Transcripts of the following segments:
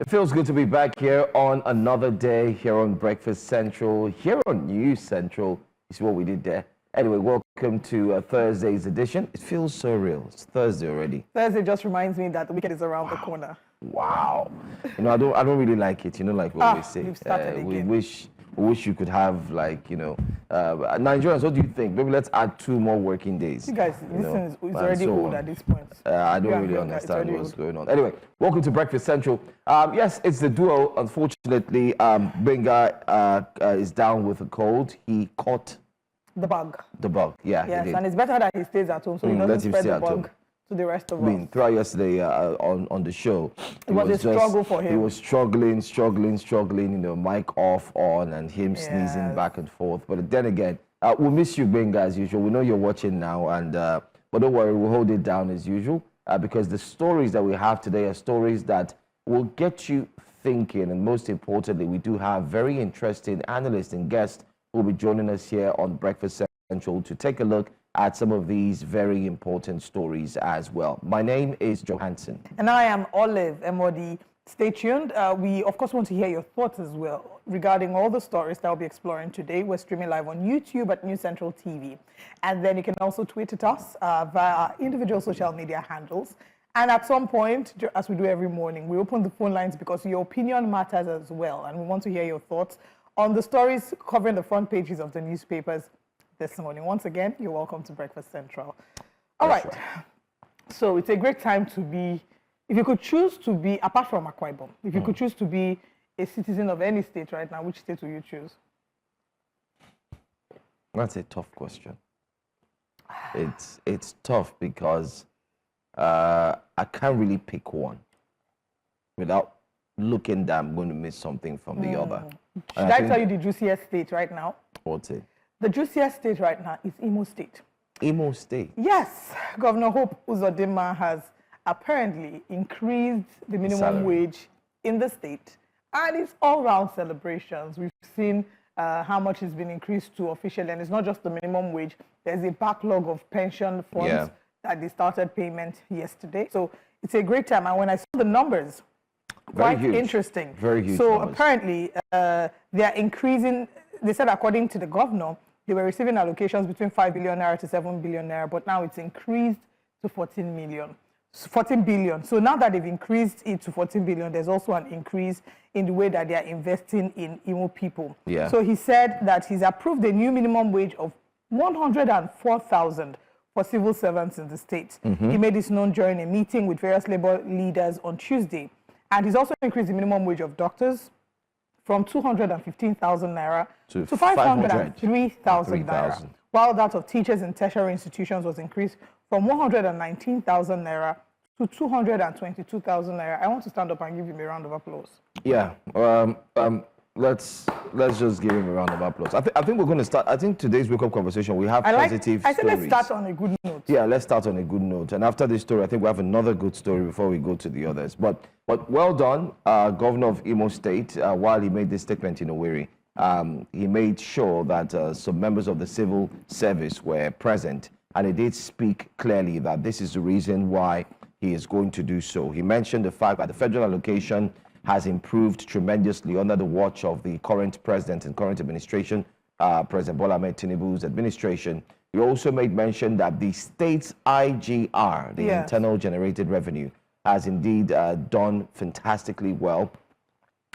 It feels good to be back here on another day, here on Breakfast Central, here on News Central. You see what we did there? Anyway, welcome to Thursday's edition. It feels so real. It's Thursday already. Thursday just reminds me that the weekend is around the corner. Wow. You know, I don't really like it. You know, like what we say. We wish you could have, like, you know, Nigerians. What do you think? Maybe let's add 2 more working days. You guys, listen, it's already old at this point. I don't really understand what's going on. Anyway, welcome to Breakfast Central. Yes, it's the duo. Unfortunately, Benga is down with a cold. He caught the bug. The bug, yeah. Yes, and it's better that he stays at home so he doesn't spread the bug to the rest of us. Throughout yesterday on the show, it was a struggle for him. He was struggling, you know, mic off, on, and him sneezing back and forth. But then again, we'll miss you, Benga, as usual. We know you're watching now, and but don't worry, we'll hold it down as usual, because the stories that we have today are stories that will get you thinking, and most importantly, we do have very interesting analysts and guests who will be joining us here on Breakfast Central to take a look at some of these very important stories as well. My name is Johansson. And I am Olive Emodi. Stay tuned. We, of course, want to hear your thoughts as well regarding all the stories that we'll be exploring today. We're streaming live on YouTube at News Central TV. And then you can also tweet at us via our individual social media handles. And at some point, as we do every morning, we open the phone lines because your opinion matters as well. And we want to hear your thoughts on the stories covering the front pages of the newspapers this morning. Once again, you're welcome to Breakfast Central. All right. So it's a great time to be, if you could choose to be, apart from Akwa Ibom, if you could choose to be a citizen of any state right now, which state will you choose? That's a tough question. It's tough because I can't really pick one without looking that I'm going to miss something from the other. Should I tell you the juiciest state right now? What's it? The juiciest state right now is Imo State. Imo State? Yes. Governor Uzodinma has apparently increased the minimum wage in the state. And it's all-round celebrations. We've seen how much has been increased to officially. And it's not just the minimum wage. There's a backlog of pension funds that they started payment yesterday. So it's a great time. And when I saw the numbers, quite interesting. Very huge. So apparently, they are increasing. They said, according to the governor, they were receiving allocations between 5 billion naira to 7 billion naira, but now it's increased to 14 billion. So now that they've increased it to 14 billion, there's also an increase in the way that they are investing in Imo people. Yeah. So he said that he's approved a new minimum wage of 104,000 for civil servants in the state. He made this known during a meeting with various labor leaders on Tuesday. And he's also increased the minimum wage of doctors from 215,000 naira to 503,000 naira, while that of teachers in tertiary institutions was increased from 119,000 naira to 222,000 naira. I want to stand up and give him a round of applause. Yeah, let's just give him a round of applause. I think we're going to start. I think today's wake-up conversation, we have positive stories. I said let's start on a good note. Yeah, let's start on a good note. And after this story, I think we have another good story before we go to the others. But well done, Governor of Imo State. While he made this statement in Owerri, he made sure that some members of the civil service were present. And he did speak clearly that this is the reason why he is going to do so. He mentioned the fact that the federal allocation has improved tremendously under the watch of the current president and current administration, President Bola Ahmed Tinubu's administration. He also made mention that the state's IGR, the internal generated revenue, has indeed done fantastically well.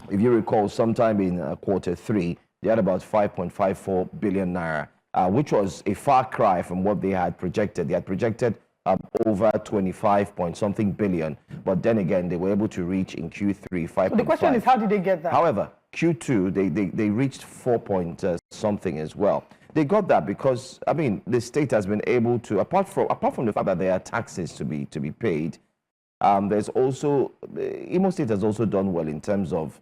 If you recall, sometime in Q3, they had about 5.54 billion naira, which was a far cry from what they had projected. They had projected over 25-point-something billion, but then again, they were able to reach in Q3 5. So the question is, how did they get that? However, Q2, they reached 4-point-something as well. They got that because, I mean, the state has been able to, apart from the fact that there are taxes to be paid, there's also, Imo State has also done well in terms of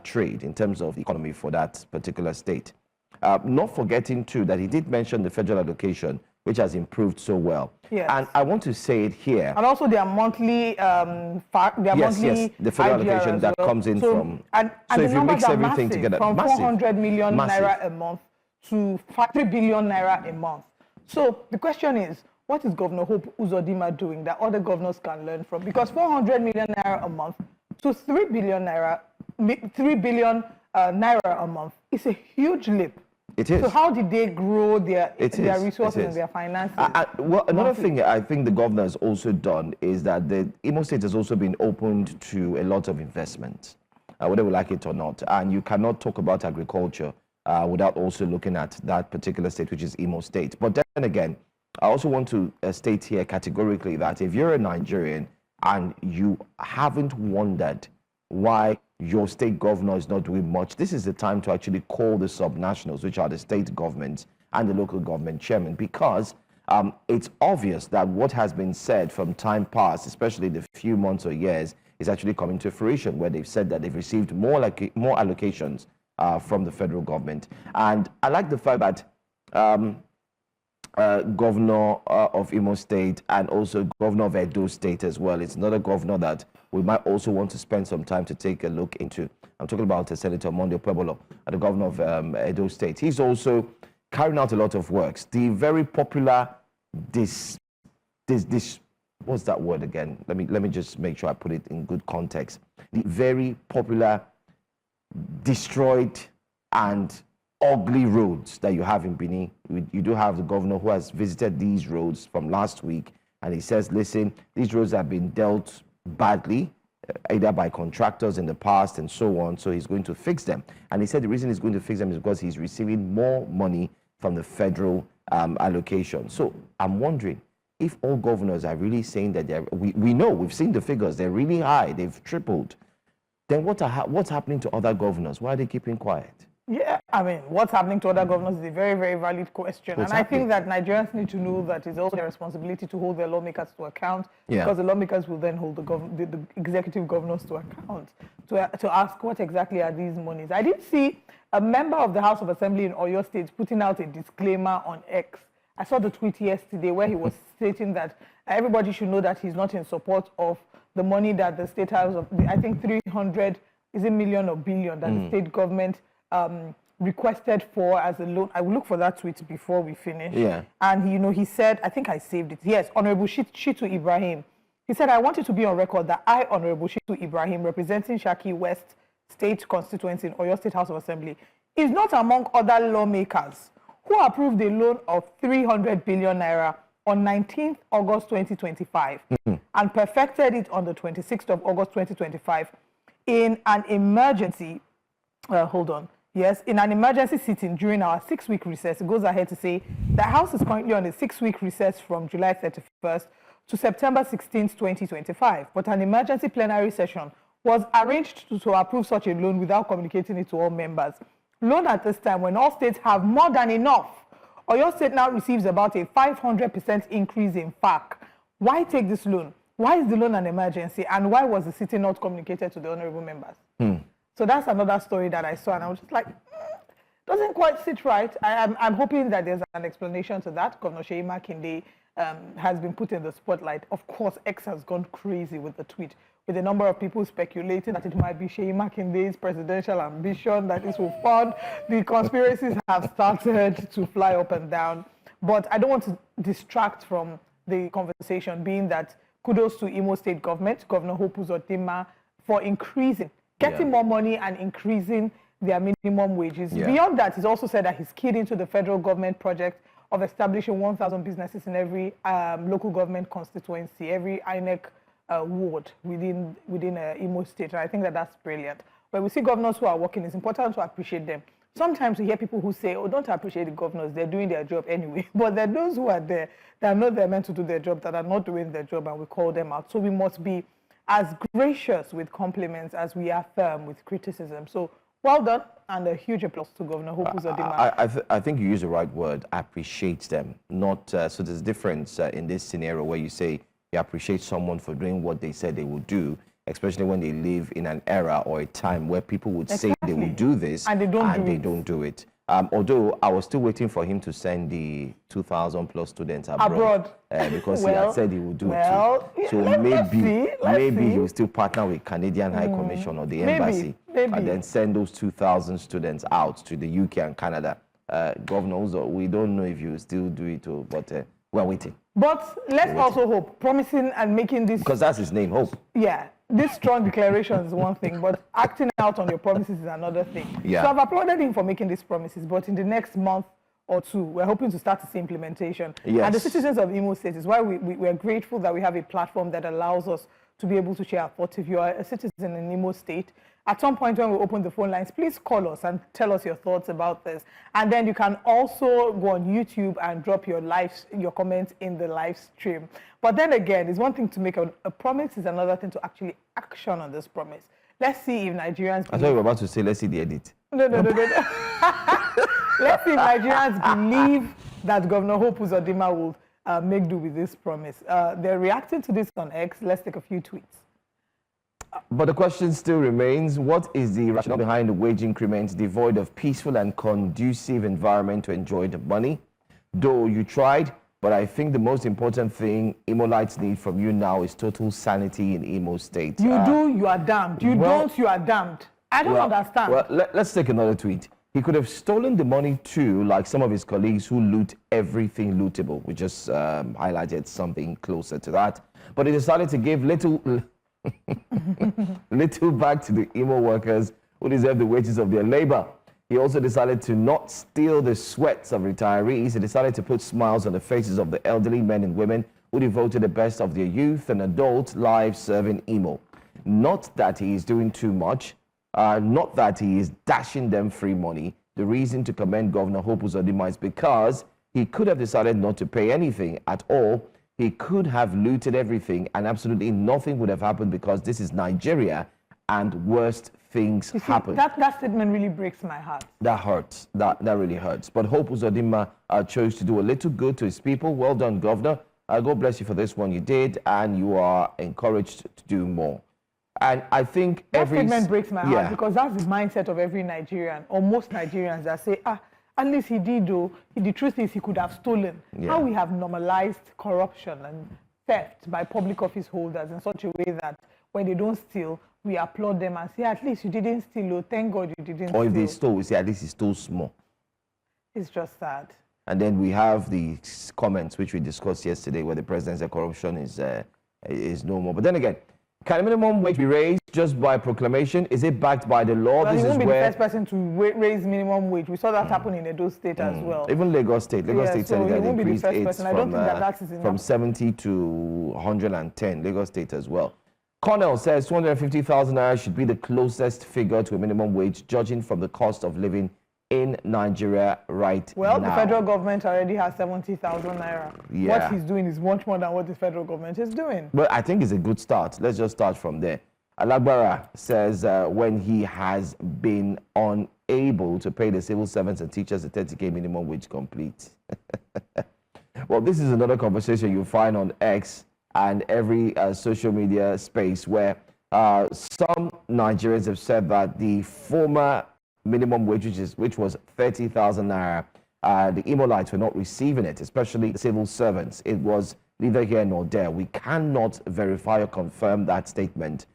trade, in terms of the economy for that particular state. Not forgetting, too, that he did mention the federal allocation, which has improved so well. Yes. And I want to say it here. And also their monthly, the federal allocation that comes in from. And so if you mix everything together, from 400 million naira a month to 3 billion naira a month. So the question is, what is Governor Uzodinma doing that other governors can learn from? Because 400 million naira a month to 3 billion naira, 3 billion naira a month is a huge leap. It is. So how did they grow their resources and their finances? Well, another thing I think the governor has also done is that the Imo State has also been opened to a lot of investment, whether we like it or not. And you cannot talk about agriculture without also looking at that particular state, which is Imo State. But then again, I also want to state here categorically that if you're a Nigerian and you haven't wondered why your state governor is not doing much, this is the time to actually call the subnationals, which are the state governments and the local government chairman, because it's obvious that what has been said from time past, especially the few months or years, is actually coming to fruition, where they've said that they've received more allocations from the federal government. And I like the fact that governor of Imo State and also governor of Edo State as well, it's another governor that we might also want to spend some time to take a look into. I'm talking about Senator Monday Pueblo, the governor of Edo State. He's also carrying out a lot of works. The very popular what's that word again? Let me just make sure I put it in good context. The very popular destroyed and ugly roads that you have in Benin. You do have the governor who has visited these roads from last week, and he says, listen, these roads have been dealt badly, either by contractors in the past and so on, so he's going to fix them. And he said the reason he's going to fix them is because he's receiving more money from the federal allocation. So I'm wondering if all governors are really saying that we know, we've seen the figures, they're really high, they've tripled. Then what's happening to other governors? Why are they keeping quiet? Yeah, I mean, what's happening to other governors is a very, very valid question. I think that Nigerians need to know that it's also their responsibility to hold their lawmakers to account, because the lawmakers will then hold the executive governors to account, to ask what exactly are these monies. I did see a member of the House of Assembly in Oyo State putting out a disclaimer on X. I saw the tweet yesterday where he was stating that everybody should know that he's not in support of the money that the State House of, I think 300, is it million or billion, that the state government requested for as a loan. I will look for that tweet before we finish. Yeah. And he said, I think I saved it. Yes, Honorable Shitu Ibrahim. He said, I want it to be on record that I, Honorable Shitu Ibrahim, representing Shaki West State Constituency in Oyo State House of Assembly, is not among other lawmakers who approved a loan of 300 billion naira on 19th August 2025 and perfected it on the 26th of August 2025 in an emergency. In an emergency sitting during our 6-week recess. It goes ahead to say the House is currently on a 6-week recess from July 31st to September 16th, 2025. But an emergency plenary session was arranged to approve such a loan without communicating it to all members. Loan at this time when all states have more than enough. Oyo State now receives about a 500% increase in FAC. Why take this loan? Why is the loan an emergency? And why was the city not communicated to the honorable members? So that's another story that I saw, and I was just like, doesn't quite sit right. I'm hoping that there's an explanation to that. Governor Seyi Makinde has been put in the spotlight. Of course, X has gone crazy with the tweet, with a number of people speculating that it might be Seyi Makinde's presidential ambition that this will fund. The conspiracies have started to fly up and down. But I don't want to distract from the conversation, being that kudos to Imo State government, Governor Uzodinma, for getting more money and increasing their minimum wages. Beyond that, he's also said that he's keyed into the federal government project of establishing 1,000 businesses in every local government constituency, every INEC ward within Imo State. And I think that that's brilliant. When we see governors who are working, it's important to appreciate them. Sometimes we hear people who say, oh, don't appreciate the governors, they're doing their job anyway. But there are those who are there that know they're meant to do their job, that are not doing their job, and we call them out. So we must be as gracious with compliments as we are firm with criticism. So well done, and a huge applause to Governor Uzodinma. I think you use the right word, appreciate them. Not so there's a difference in this scenario where you say you appreciate someone for doing what they said they would do, especially when they live in an era or a time where people would say they will do this and they don't do it. Although I was still waiting for him to send the 2,000 plus students abroad. Because he had said he would do it too. So maybe he will still partner with Canadian High Commission or the embassy and then send those 2,000 students out to the UK and Canada. Governor Uzo, we don't know if you still do it, but we're waiting. But let's also hope, promising and making this... Because that's his name, Hope. Yeah. this strong declaration is one thing, but acting out on your promises is another thing. Yeah. So I've applauded him for making these promises, but in the next month or two, we're hoping to start to see implementation. Yes. And the citizens of Imo State is why we're grateful that we have a platform that allows us to be able to share our thoughts. If you are a citizen in Imo State, at some point when we open the phone lines, please call us and tell us your thoughts about this. And then you can also go on YouTube and drop your comments in the live stream. But then again, it's one thing to make a promise, it's another thing to actually action on this promise. Let's see if Nigerians... I thought you were about to say, let's see the edit. No. Let's see if Nigerians believe that Governor Uzodinma will make do with this promise. They're reacting to this on X. Let's take a few tweets. But the question still remains, what is the rationale behind the wage increment devoid of peaceful and conducive environment to enjoy the money? Though you tried, but I think the most important thing Imolites need from you now is total sanity in Imo State. You do, you are damned. You don't, you are damned. I don't understand. Well, let's take another tweet. He could have stolen the money too, like some of his colleagues who loot everything lootable. We just highlighted something closer to that. But he decided to give little back to the Imo workers who deserve the wages of their labor. He also decided to not steal the sweats of retirees. He decided to put smiles on the faces of the elderly men and women who devoted the best of their youth and adult lives serving Imo. Not that he is doing too much. Not that he is dashing them free money. The reason to commend Governor Uzodinma is because he could have decided not to pay anything at all. He could have looted everything and absolutely nothing would have happened because this is Nigeria and worst things happen. That statement really breaks my heart. That hurts. That really hurts. But Uzodinma chose to do a little good to his people. Well done, Governor. God bless you for this one you did, and you are encouraged to do more. And I think that statement breaks my heart because that's the mindset of every Nigerian or most Nigerians that say, at least he did though. The truth is he could have stolen. Yeah. How we have normalized corruption and theft by public office holders in such a way that when they don't steal, we applaud them and say, at least you didn't steal. Oh, thank God you didn't steal. Or if they stole, we say, at least he stole small. It's just sad. And then we have the comments which we discussed yesterday where the president said corruption is no more. But then again, can the minimum wage be raised just by proclamation? Is it backed by the law? Well, he won't be the first person to raise minimum wage. We saw that happen in Edo State as well. Even Lagos State. Lagos State said that they increased it I don't think that is enough. From 70 to 110. Lagos State as well. Cornell says 250,000 naira should be the closest figure to a minimum wage, judging from the cost of living in Nigeria right now. Well, the federal government already has 70,000 naira. Yeah. What he's doing is much more than what the federal government is doing. But I think it's a good start. Let's just start from there. Alagbara says when he has been unable to pay the civil servants and teachers the 30K minimum wage complete. Well, this is another conversation you'll find on X and every social media space where some Nigerians have said that the former minimum wage, which was 30,000 naira, the Imolites were not receiving it, especially the civil servants. It was neither here nor there. We cannot verify or confirm that statement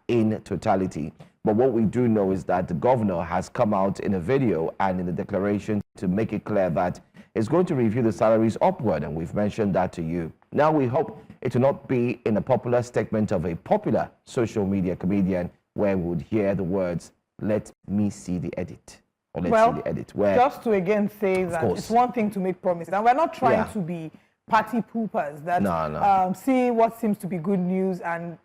in totality. But what we do know is that the governor has come out in a video and in the declaration to make it clear that it's going to review the salaries upward, and we've mentioned that to you. Now we hope it will not be in a popular statement of a popular social media comedian where we would hear the words, "Let me see the edit." Or let's see the edit. Where, just to again say that it's one thing to make promises, and we're not trying to be party poopers that see what seems to be good news and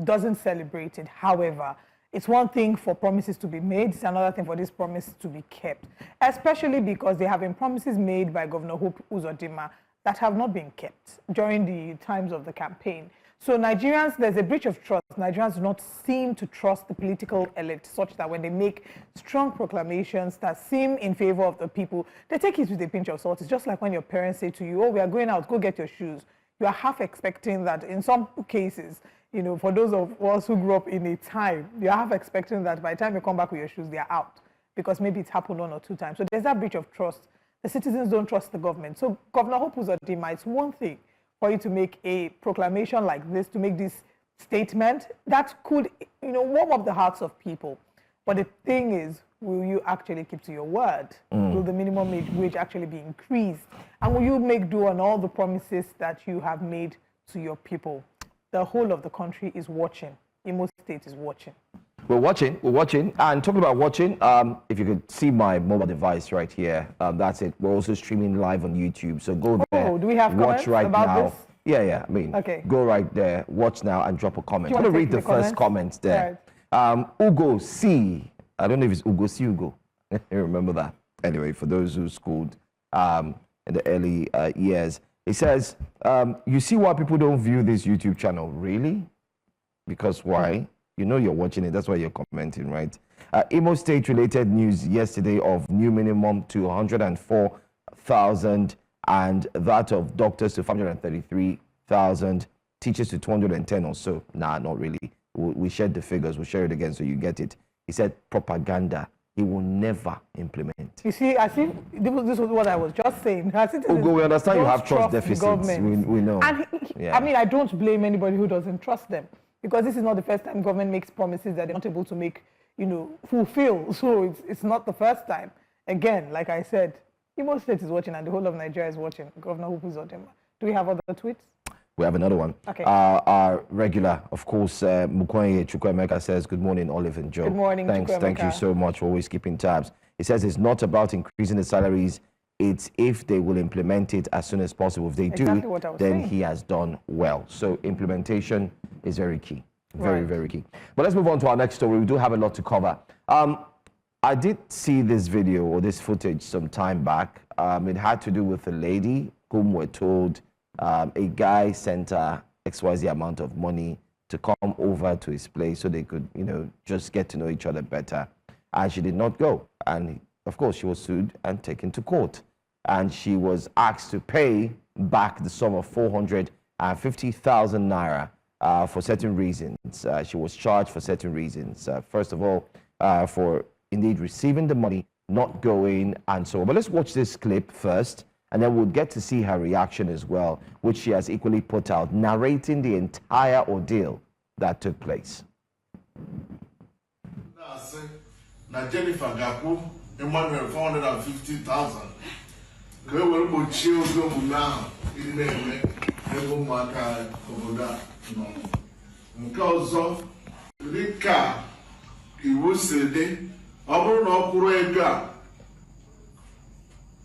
doesn't celebrate it. However, it's one thing for promises to be made, it's another thing for this promise to be kept, especially because there have been promises made by Governor Uzodinma that have not been kept during the times of the campaign. So Nigerians, there's a breach of trust. Nigerians do not seem to trust the political elite such that when they make strong proclamations that seem in favor of the people, they take it with a pinch of salt. It's just like when your parents say to you, oh, we are going out, go get your shoes. You are half expecting that in some cases, you know, for those of us who grew up in a time, you're half expecting that by the time you come back with your shoes, they are out because maybe it's happened 1 or 2 times. So there's that breach of trust. The citizens don't trust the government. So Governor Uzodinma, it's one thing for you to make a proclamation like this, to make this statement that could, you know, warm up the hearts of people. But the thing is, will you actually keep to your word? Will the minimum wage actually be increased? And will you make do on all the promises that you have made to your people? the whole of the country is watching. Imo State is watching. We're watching. And talking about watching, if you could see my mobile device right here, that's it. We're also streaming live on YouTube. So go there. Oh, do we have watch right about now. this? Yeah. I mean, okay. Go right there, watch now, and drop a comment. I'm going to read the first comment there. Right. Ugo C. I don't know if it's Ugo C. Ugo. I remember that. Anyway, for those who schooled in the early years, it says, you see why people don't view this YouTube channel? Really? Because why? You know you're watching it. That's why you're commenting, right? Imo State related news yesterday of new minimum to 104,000 and that of doctors to 533,000, teachers to 210 or so. Nah, not really. We shared the figures. We'll share it again so you get it. He said propaganda. He will never implement. You see, I think this was what I was just saying. Ugo, we understand you have trust deficits. We know. And I mean, I don't blame anybody who doesn't trust them, because this is not the first time government makes promises that they're not able to make, fulfill. So it's not the first time. Again, like I said, Imo State is watching and the whole of Nigeria is watching. Governor Uzodinma. Do we have other tweets? We have another one. Okay. Our regular, of course, Mukwanye Chukwemeka says, good morning, Olive and Joe. Good morning, Thanks. Chukwemeka. Thank you so much for always keeping tabs. He says it's not about increasing the salaries. It's if they will implement it as soon as possible. If they exactly do, then he has done well. So implementation is very key. Very key. But let's move on to our next story. We do have a lot to cover. I did see this video or this footage some time back. It had to do with a lady whom we're told a guy sent her XYZ amount of money to come over to his place so they could, just get to know each other better. And she did not go. And of course, she was sued and taken to court. And she was asked to pay back the sum of 450,000 naira for certain reasons. She was charged for certain reasons. First of all, for indeed receiving the money, not going, and so on. But let's watch this clip first, and then we'll get to see her reaction as well, which she has equally put out, narrating the entire ordeal that took place. Now Jennifer Gapu, Emmanuel 450,000. Go will chill now. In the name, no matter no. Because of Rika, he will say, I will not pray.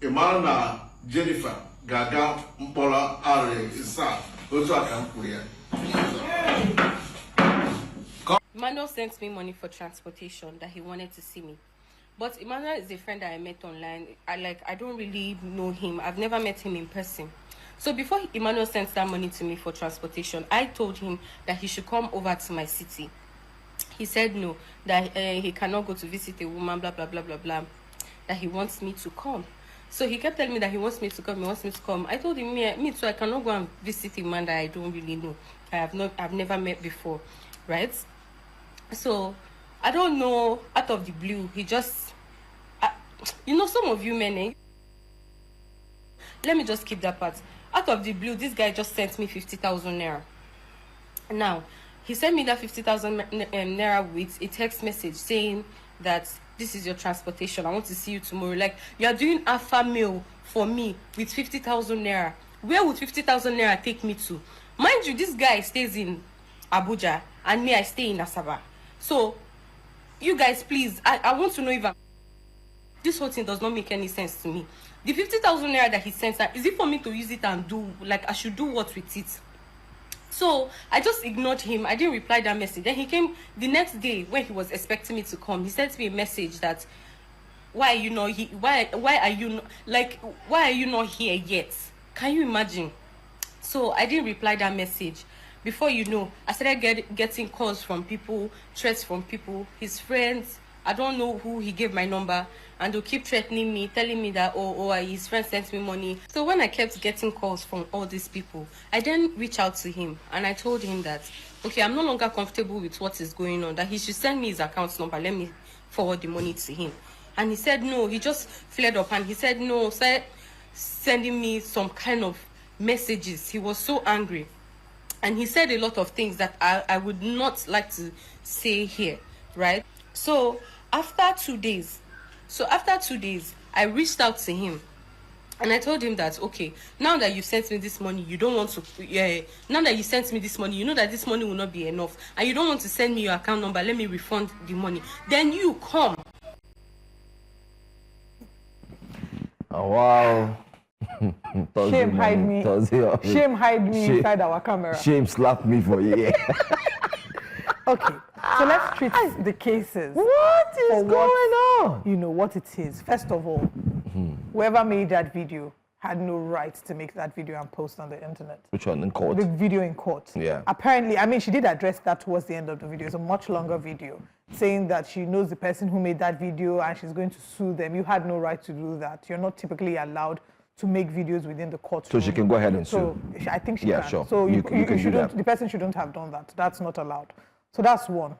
Emmanuel Jennifer Gaga Mpola Are Isa. Also, I can pray. Emmanuel sent me money for transportation that he wanted to see me. But Emmanuel is a friend that I met online. I don't really know him. I've never met him in person. So before Emmanuel sent that money to me for transportation, I told him that he should come over to my city. He said no, that he cannot go to visit a woman, blah, blah, blah, blah, blah, that he wants me to come. So he kept telling me that he wants me to come, I told him, me too, I cannot go and visit a man that I don't really know. I've never met before, right? So, I don't know, out of the blue, he just, some of you men, let me just keep that part. Out of the blue, this guy just sent me 50,000 naira. Now, he sent me that 50,000 naira with a text message saying that this is your transportation. I want to see you tomorrow. Like, you are doing alpha mail for me with 50,000 naira. Where would 50,000 naira take me to? Mind you, this guy stays in Abuja and me, I stay in Asaba. So, you guys, please, I want to know if this whole thing does not make any sense to me. The 50,000 naira that he sent, is it for me to use it and do, I should do what with it? So, I just ignored him. I didn't reply that message. Then he came the next day when he was expecting me to come. He sent me a message that, why are you not here yet? Can you imagine? So, I didn't reply that message. Before you know, I started getting calls from people, threats from people, his friends. I don't know who he gave my number, and they'll keep threatening me, telling me that, his friend sent me money. So when I kept getting calls from all these people, I then reached out to him, and I told him that, okay, I'm no longer comfortable with what is going on, that he should send me his account number, let me forward the money to him. And he said no, he just flared up, and he said no, started sending me some kind of messages. He was so angry. And he said a lot of things that I would not like to say here, right? So after 2 days, I reached out to him. And I told him that, okay, now that you sent me this money, you don't want to, now that you sent me this money, you know that this money will not be enough, and you don't want to send me your account number, let me refund the money. Then you come. Oh, wow. Shame hide me. Shame hide me inside our camera. Shame slap me for you. Okay, so let's treat the cases. What is going on? You know what it is. First of all, whoever made that video had no right to make that video and post on the internet. Which one? In court? The video in court. Yeah. Apparently, I mean, she did address that towards the end of the video. It's a much longer video, saying that she knows the person who made that video and she's going to sue them. You had no right to do that. You're not typically allowed to make videos within the court. So she can go ahead and sue. So I think she can. Sure. So you can shouldn't, the person shouldn't have done that. That's not allowed. So that's one.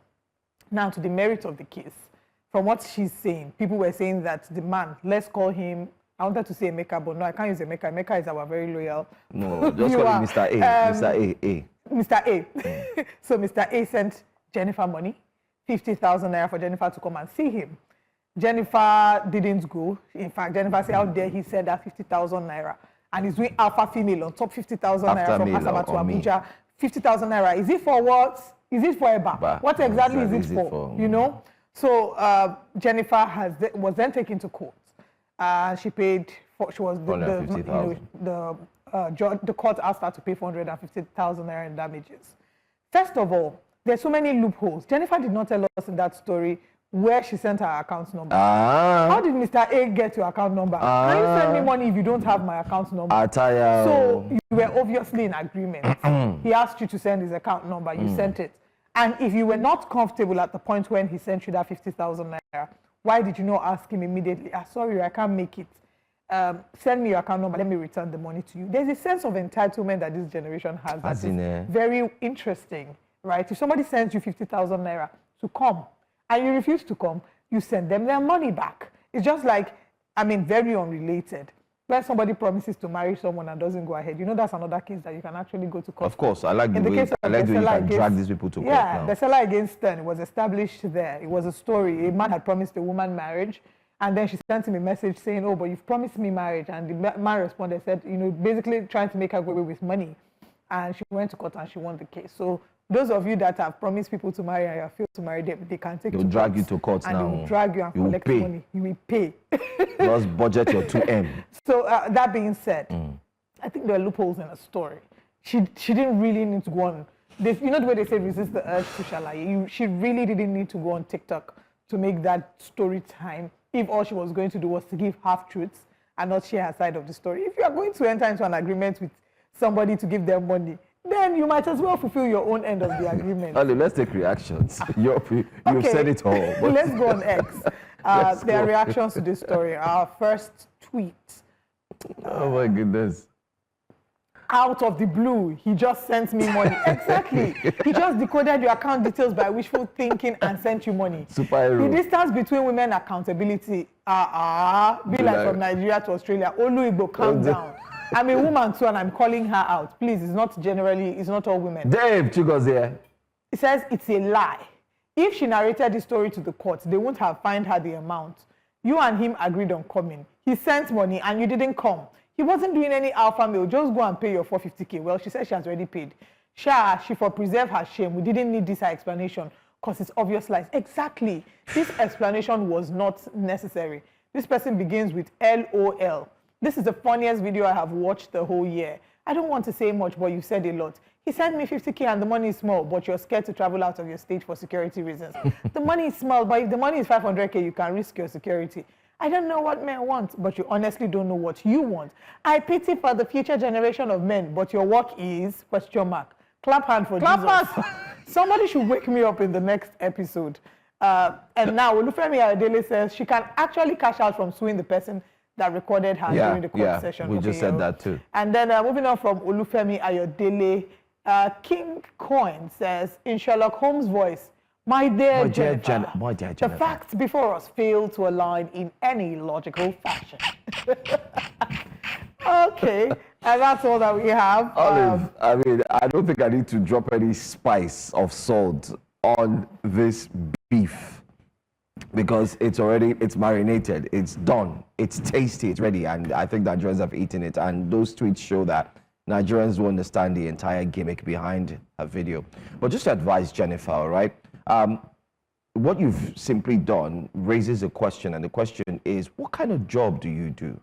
Now to the merit of the case. From what she's saying, people were saying that the man, let's call him, I wanted to say Emeka, but no, I can't use Emeka. Emeka is our very loyal. No, just call him Mr. A. Mr. A. Mr. A. So Mr. A sent Jennifer money, 50,000 naira for Jennifer to come and see him. Jennifer didn't go. In fact, Jennifer said, how dare he send her 50,000 naira. And he's doing alpha female on top 50,000 naira from Asaba to Abuja. 50,000 naira. Is it for what? Is it for Eba? What exactly is it for? You know? So Jennifer was then taken to court. She paid, she was the court asked her to pay 450,000 naira in damages. First of all, there's so many loopholes. Jennifer did not tell us in that story where she sent her account number. How did Mr. A get your account number? Can you send me money if you don't have my account number? So you were obviously in agreement. He asked you to send his account number. You sent it. And if you were not comfortable at the point when he sent you that 50,000 naira, why did you not ask him immediately, sorry, I can't make it. Send me your account number, let me return the money to you. There's a sense of entitlement that this generation has. That is very interesting, right? If somebody sends you 50,000 naira to come, and you refuse to come, you send them their money back. It's just like, I mean, very unrelated. When somebody promises to marry someone and doesn't go ahead, you know that's another case that you can actually go to court. Of course, I like the way you can drag these people to court now. The seller against Stern was established there. It was a story. A man had promised a woman marriage, and then she sent him a message saying, oh, but you've promised me marriage. And the man responded, said, you know, basically trying to make her go away with money. And she went to court and she won the case. So those of you that have promised people to marry and you have failed to marry them, they can take you to drag you to court now. And they will drag you and collect money. You will pay. Just budget your 2M. So that being said, I think there are loopholes in the story. She didn't really need to go on. You know the way they say resist the urge to shalaye? She really didn't need to go on TikTok to make that story time if all she was going to do was to give half-truths and not share her side of the story. If you are going to enter into an agreement with somebody to give them money, then you might as well fulfill your own end of the agreement. Ali, let's take reactions. You've said it all. Let's go on X. There are reactions to this story. Our first tweet. Oh my goodness. Out of the blue, he just sent me money. Exactly. He just decoded your account details by wishful thinking and sent you money. Superhero. The distance between women accountability, be like from Nigeria to Australia. Olu Igbo, calm down. I'm a woman too, and I'm calling her out. Please, it's not all women. Dave, Chigo's here. It says it's a lie. If she narrated this story to the court, they wouldn't have fined her the amount. You and him agreed on coming. He sent money and you didn't come. He wasn't doing any alpha mail. Just go and pay your 450K. Well, she said she has already paid. She for preserve her shame. We didn't need this explanation because it's obvious lies. Exactly. This explanation was not necessary. This person begins with LOL. This is the funniest video I have watched the whole year. I don't want to say much, but you said a lot. He sent me 50K and the money is small, but you're scared to travel out of your state for security reasons. The money is small, but if the money is 500K, you can risk your security. I don't know what men want, but you honestly don't know what you want. I pity for the future generation of men, but your work is, ? Clap hand for Jesus. Somebody should wake me up in the next episode. And now, Olufemi Ayodele says she can actually cash out from suing the person that recorded her during the court session. We just said that too. And then moving on from Olufemi Ayodele, King Coin says, in Sherlock Holmes' voice, my dear Jennifer, the facts before us fail to align in any logical fashion. Okay, and that's all that we have. Olive, I mean, I don't think I need to drop any spice of salt on this beef. because it's marinated, it's done, it's tasty, it's ready, and I think Nigerians have eaten it. And those tweets show that Nigerians will understand the entire gimmick behind a video. But just to advise Jennifer, all right, what you've simply done raises a question, and the question is, what kind of job do you do?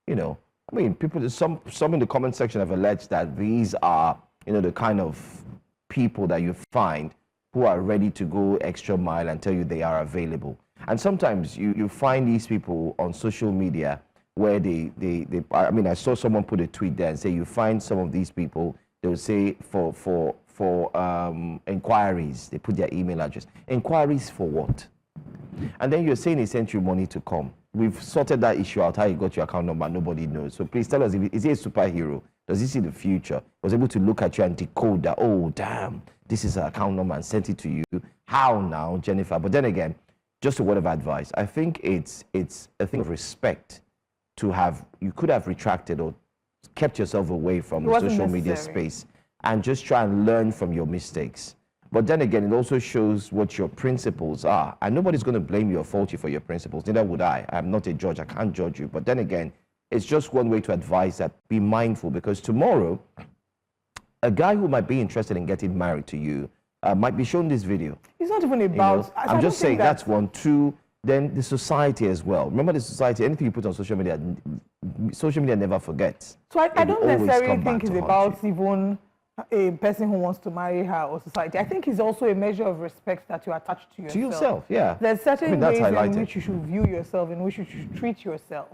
You know, I mean, people, some in the comment section have alleged that these are, you know, the kind of people that you find who are ready to go extra mile and tell you they are available. And sometimes you find these people on social media where I mean, I saw someone put a tweet there and say you find some of these people, they will say for inquiries, they put their email address. Inquiries for what? And then you're saying they sent you money to come. We've sorted that issue out, how you got your account number, nobody knows. So please tell us, is he a superhero? Does he see the future? Was able to look at you and decode that, oh, damn, this is an account number, and sent it to you. How now, Jennifer? But then again, just a word of advice. I think it's a thing of respect to have, you could have retracted or kept yourself away from the social media space and just try and learn from your mistakes. But then again, it also shows what your principles are. And nobody's going to blame you or fault you for your principles. Neither would I. I'm not a judge. I can't judge you. But then again, it's just one way to advise that be mindful, because tomorrow, a guy who might be interested in getting married to you might be shown this video. It's not even about... You know? I'm just saying that's one. Two, then the society as well. Remember the society, anything you put on social media never forgets. So I don't necessarily think it's about even a person who wants to marry her or society. I think it's also a measure of respect that you attach to yourself. To yourself, yeah. There's certain ways in which you should view yourself, in which you should treat yourself.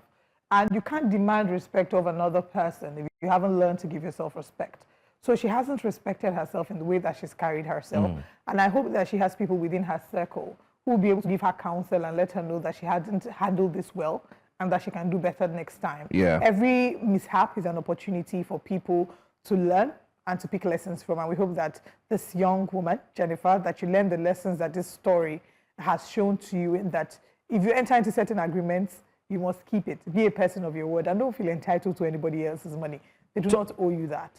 And you can't demand respect of another person if you haven't learned to give yourself respect. So she hasn't respected herself in the way that she's carried herself. And I hope that she has people within her circle who will be able to give her counsel and let her know that she hadn't handled this well and that she can do better next time. Yeah. Every mishap is an opportunity for people to learn and to pick lessons from. And we hope that this young woman, Jennifer, that you learn the lessons that this story has shown to you, in that if you enter into certain agreements, you must keep it. Be a person of your word and don't feel entitled to anybody else's money. They do not owe you that.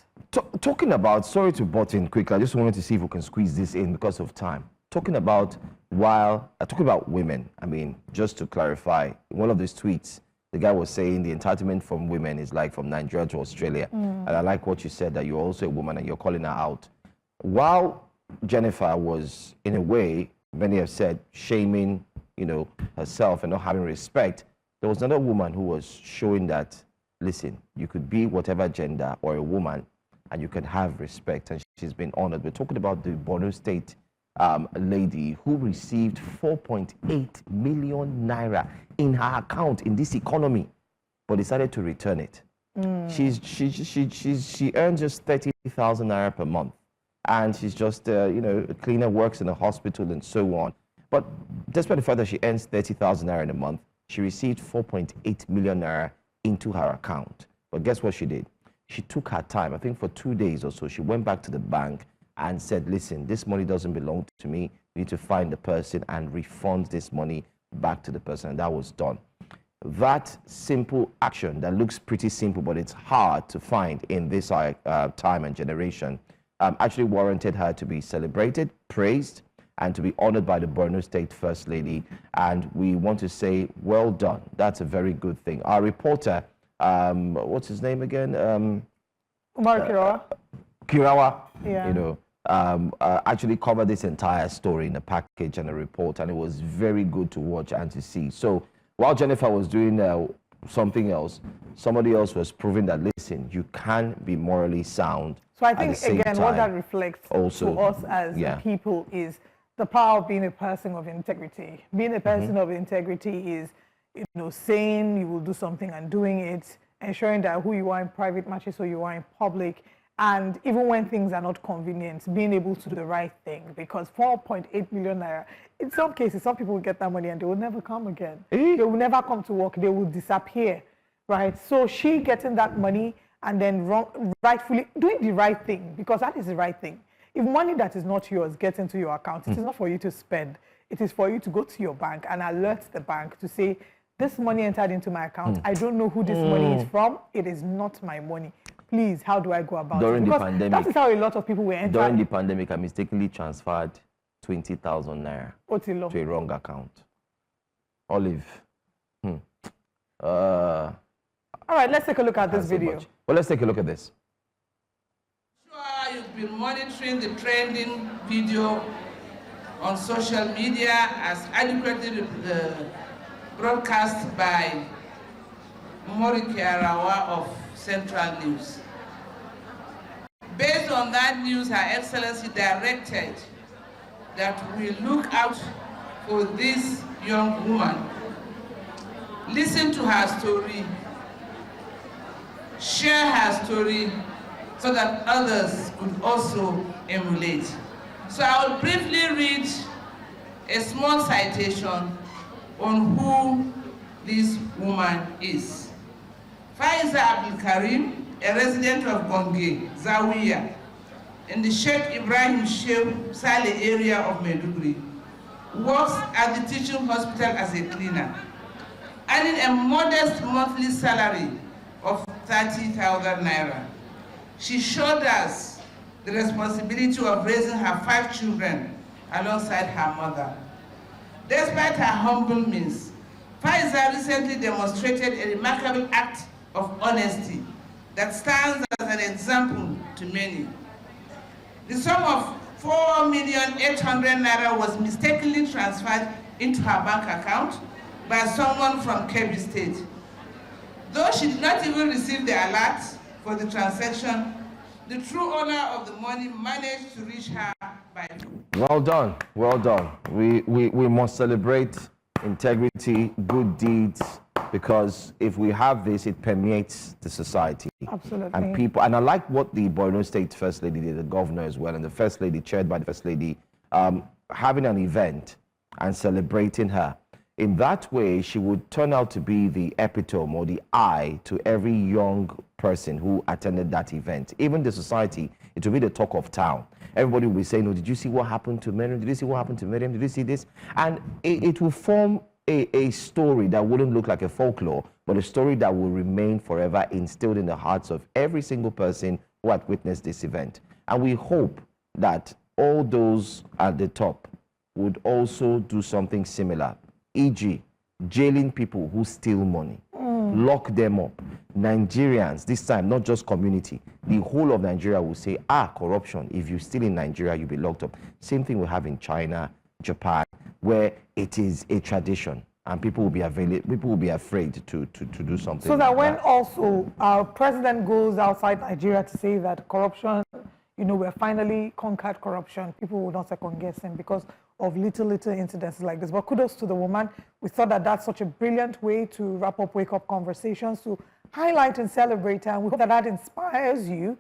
Talking about, sorry to butt in quickly, I just wanted to see if we can squeeze this in because of time. Talking about women, I mean, just to clarify, one of these tweets, the guy was saying the entitlement from women is like from Nigeria to Australia. And I like what you said, that you're also a woman and you're calling her out. While Jennifer was, in a way, many have said, shaming, you know, herself and not having respect, there was another woman who was showing that, listen, you could be whatever gender or a woman and you can have respect, and she's been honored. We're talking about the Borno State lady who received 4.8 million naira in her account in this economy, but decided to return it. She earns just 30,000 naira per month, and she's just you know, a cleaner, works in a hospital and so on. But despite the fact that she earns 30,000 naira in a month, she received 4.8 million naira into her account. But guess what she did? She took her time. I think for 2 days or so, she went back to the bank and said, listen, this money doesn't belong to me. You need to find the person and refund this money back to the person. And that was done. That simple action that looks pretty simple, but it's hard to find in this time and generation, actually warranted her to be celebrated, praised, and to be honored by the Borno State First Lady. And we want to say, well done. That's a very good thing. Our reporter, what's his name again? Umar Kirawa. Kirawa, yeah. You know, actually covered this entire story in a package and a report, and it was very good to watch and to see. So while Jennifer was doing something else, somebody else was proving that, listen, you can be morally sound. So I think, again, what that reflects also to us as people is the power of being a person of integrity. Being a person of integrity is, you know, saying you will do something and doing it, ensuring that who you are in private matches who you are in public, and even when things are not convenient, being able to do the right thing. Because 4.8 million naira, in some cases, some people will get that money and they will never come again. They will never come to work. They will disappear, right? So she getting that money and then rightfully doing the right thing, because that is the right thing. If money that is not yours gets into your account, it is not for you to spend. It is for you to go to your bank and alert the bank to say, this money entered into my account. I don't know who this money is from. It is not my money. Please, how do I go about it? During the pandemic, that is how a lot of people were entering. During the pandemic, I mistakenly transferred 20,000 naira Otilo. to a wrong account. Olive. All right, let's take a look at this video. Well, let's take a look at this. Sure, you've been monitoring the trending video on social media as adequately broadcast by Morike Arawa of Central News. Based on that news, Her Excellency directed that we look out for this young woman, listen to her story, share her story so that others could also emulate. So I will briefly read a small citation on who this woman is. Faiza Abdulkadir, a resident of Bonge, Zawiya, in the Sheikh Ibrahim Sheikh Saleh area of Maiduguri, works at the teaching hospital as a cleaner, earning a modest monthly salary of 30,000 naira. She shoulders the responsibility of raising her 5 children alongside her mother. Despite her humble means, Faiza recently demonstrated a remarkable act of honesty that stands as an example to many. The sum of 4,800,000 naira was mistakenly transferred into her bank account by someone from Kebbi State. Though she did not even receive the alert for the transaction, the true owner of the money managed to reach her by... Well done, well done. We must celebrate integrity, good deeds, because if we have this, it permeates the society. Absolutely. And people, and I like what the Borno State First Lady did, the governor as well, and the First Lady, chaired by the First Lady, having an event and celebrating her. In that way, she would turn out to be the epitome or the eye to every young person who attended that event. Even the society, it will be the talk of town. Everybody will be saying, oh, did you see what happened to Miriam? Did you see what happened to Miriam? Did you see this? And it will form a story that wouldn't look like a folklore, but a story that will remain forever instilled in the hearts of every single person who had witnessed this event. And we hope that all those at the top would also do something similar, e.g., jailing people who steal money, lock them up. Nigerians, this time, not just community, the whole of Nigeria will say, corruption, if you steal in Nigeria, you'll be locked up. Same thing we have in China, Japan, where it is a tradition and people will be afraid to do something. So that like when also our president goes outside Nigeria to say that corruption, we're finally conquered corruption, people will not second guess him because of little incidents like this. But kudos to the woman. We thought that that's such a brilliant way to wrap up wake-up conversations, to highlight and celebrate her. And we hope that that inspires you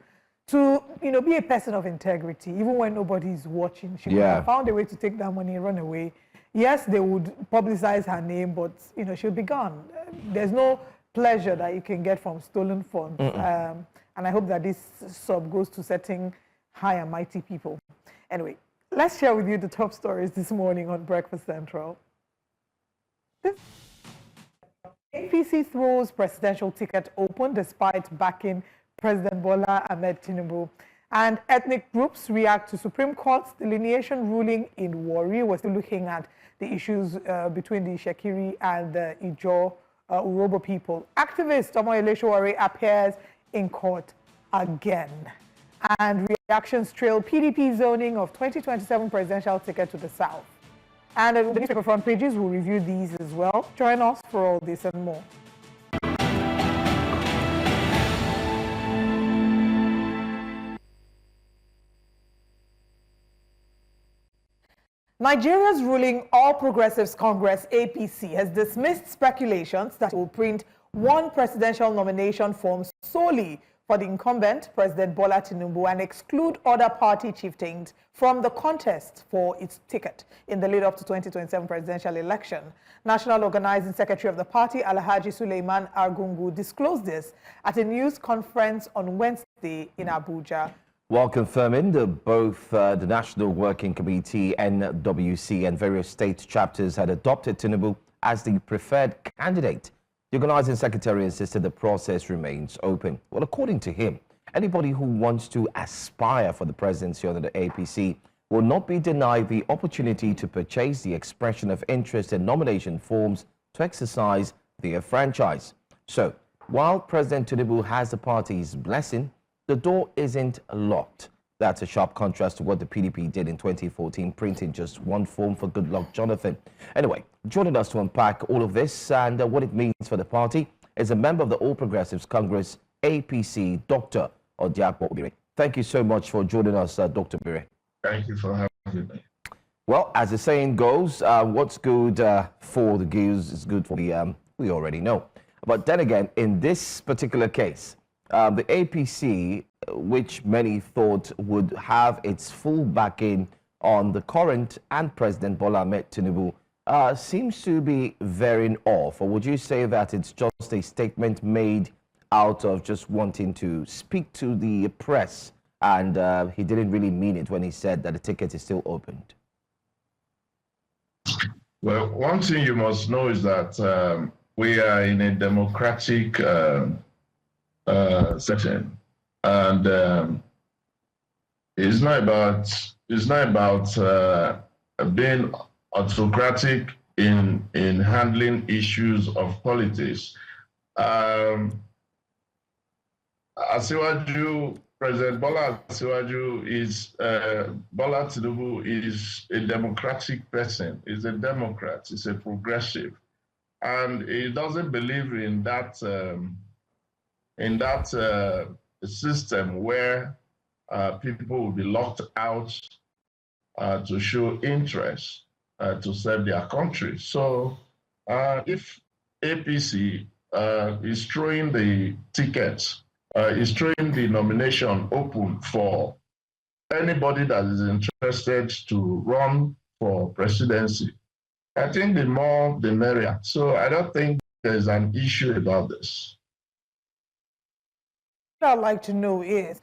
to, be a person of integrity, even when nobody's watching. She could have found a way to take that money and run away. Yes, they would publicize her name, but, she'll be gone. There's no pleasure that you can get from stolen funds. And I hope that this sub goes to setting high and mighty people. Anyway, let's share with you the top stories this morning on Breakfast Central. APC throws presidential ticket open despite backing President Bola Ahmed Tinubu. And ethnic groups react to Supreme Court's delineation ruling in Warri. We're still looking at the issues between the Shekiri and the Ijo Urobo people. Activist Omoyele Sowore appears in court again. And reactions trail PDP zoning of 2027 presidential ticket to the south. And the newspaper front pages will review these as well. Join us for all this and more. Nigeria's ruling All Progressives Congress, APC, has dismissed speculations that it will print one presidential nomination form solely for the incumbent, President Bola Tinubu, and exclude other party chieftains from the contest for its ticket in the lead-up to 2027 presidential election. National Organizing Secretary of the party, Alhaji Suleiman Argungu, disclosed this at a news conference on Wednesday in Abuja. While confirming that both the National Working Committee, NWC, and various state chapters had adopted Tinubu as the preferred candidate, the organizing secretary insisted the process remains open. Well, according to him, anybody who wants to aspire for the presidency under the APC will not be denied the opportunity to purchase the expression of interest in nomination forms to exercise their franchise. So, while President Tinubu has the party's blessing, the door isn't locked. That's a sharp contrast to what the PDP did in 2014, printing just one form for Goodluck Jonathan. Anyway, joining us to unpack all of this and what it means for the party is a member of the All Progressives Congress, APC, Dr. Odiakpo Obire. Thank you so much for joining us, Dr. Obire. Thank you for having me. Well, as the saying goes, what's good for the goose is good for the, we already know. But then again, in this particular case, the APC, which many thought would have its full backing on the current and President Bola Ahmed Tinubu, seems to be veering off. Or would you say that it's just a statement made out of just wanting to speak to the press, and he didn't really mean it when he said that the ticket is still opened? Well, one thing you must know is that we are in a democratic setting, and it's not about being autocratic in handling issues of politics. President Bola Asiwaju is Bola Tinubu is a democratic person. He's a Democrat. He's a progressive, and he doesn't believe in that system where people will be locked out to show interest to serve their country. So if APC is throwing the tickets, is throwing the nomination open for anybody that is interested to run for presidency, I think the more the merrier. So I don't think there's an issue about this. What I'd like to know is,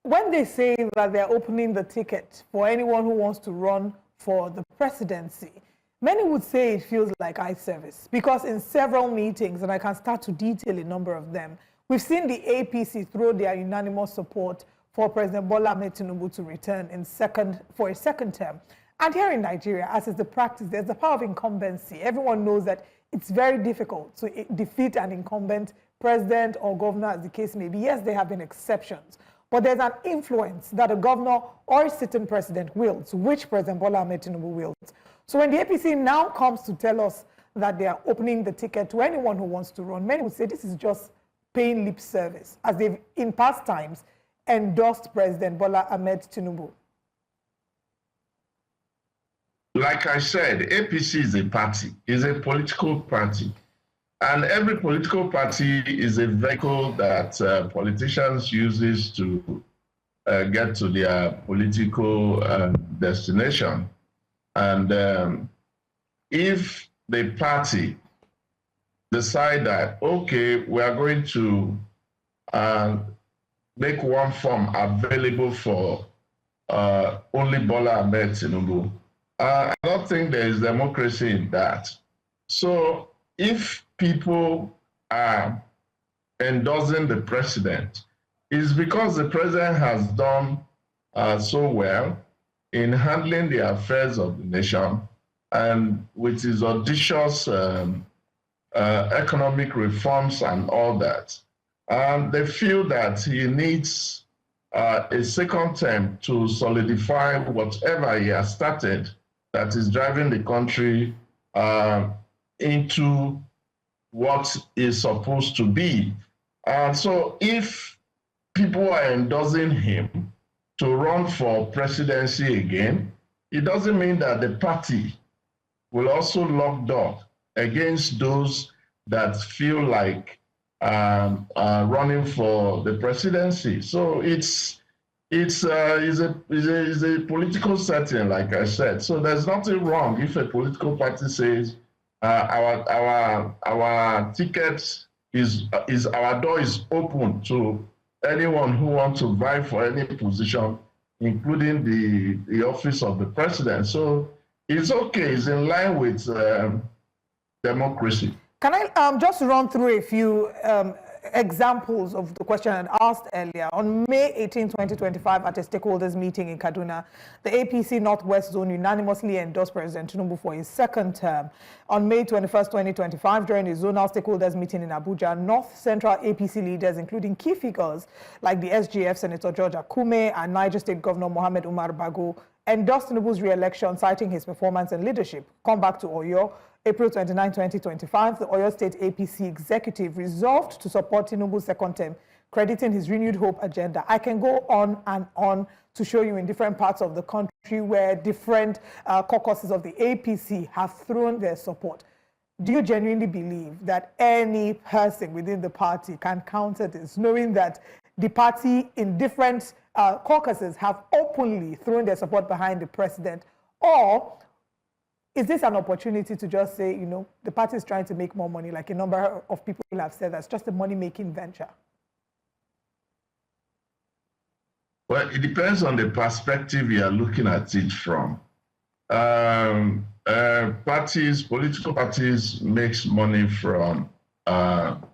when they say that they're opening the ticket for anyone who wants to run for the presidency, many would say it feels like eye service, because in several meetings, and I can start to detail a number of them, we've seen the APC throw their unanimous support for President Bola Ahmed Tinubu to return for a second term. And here in Nigeria, as is the practice, there's the power of incumbency. Everyone knows that it's very difficult to defeat an incumbent president or governor, as the case may be. Yes, there have been exceptions, but there's an influence that a governor or a sitting president wields, which President Bola Ahmed Tinubu wields. So when the APC now comes to tell us that they are opening the ticket to anyone who wants to run, many would say this is just paying lip service, as they've in past times endorsed President Bola Ahmed Tinubu. Like I said, APC is a party, is a political party. And every political party is a vehicle that politicians uses to get to their political destination. And if the party decide that, okay, we are going to make one form available for only Bola Ahmed Tinubu, I don't think there is democracy in that. So if people are endorsing the president, it's because the president has done so well in handling the affairs of the nation, and with his audacious economic reforms and all that. They feel that he needs a second term to solidify whatever he has started that is driving the country into what is supposed to be. So if people are endorsing him to run for presidency again, it doesn't mean that the party will also lock door against those that feel like running for the presidency. So it's a political setting, like I said. So there's nothing wrong if a political party says our ticket our door is open to anyone who wants to vie for any position, including the office of the president. So it's okay. It's in line with democracy. Can I just run through a few examples of the question I asked earlier. On May 18, 2025, at a stakeholders meeting in Kaduna, the APC Northwest Zone unanimously endorsed President Tinubu for his second term. On May 21, 2025, during a zonal stakeholders meeting in Abuja, North Central APC leaders, including key figures like the SGF Senator George Akume and Niger State Governor Mohammed Umar Bago, endorsed Tinubu's re-election, citing his performance and leadership. Come back to Oyo. April 29, 2025, the Oyo State APC executive resolved to support Tinubu's second term, crediting his renewed hope agenda. I can go on and on to show you in different parts of the country where different caucuses of the APC have thrown their support. Do you genuinely believe that any person within the party can counter this, knowing that the party in different caucuses have openly thrown their support behind the president? Or is this an opportunity to just say, you know, the party is trying to make more money, like a number of people have said, that's just a money-making venture? Well, it depends on the perspective you are looking at it from. Political parties makes money from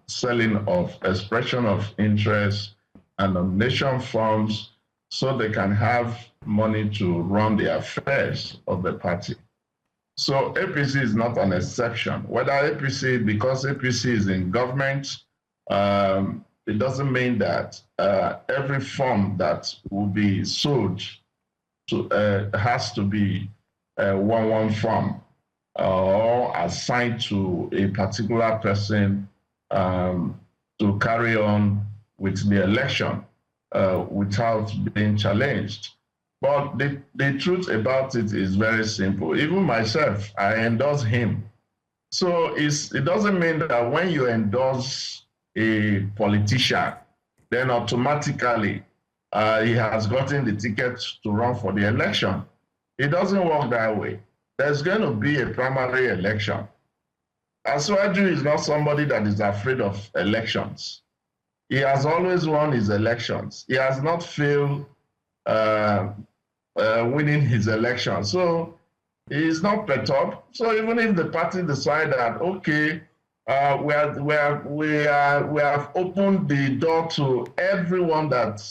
selling of expression of interest and nomination forms so they can have money to run the affairs of the party. So APC is not an exception. Whether APC, because APC is in government, it doesn't mean that every form that will be sold has to be one form or assigned to a particular person to carry on with the election without being challenged. But the truth about it is very simple. Even myself, I endorse him. So it doesn't mean that when you endorse a politician, then automatically he has gotten the ticket to run for the election. It doesn't work that way. There's going to be a primary election. Asuwaju is not somebody that is afraid of elections. He has always won his elections. He has not failed winning his election. So he is not perturbed. So even if the party decide that, okay, we have opened the door to everyone that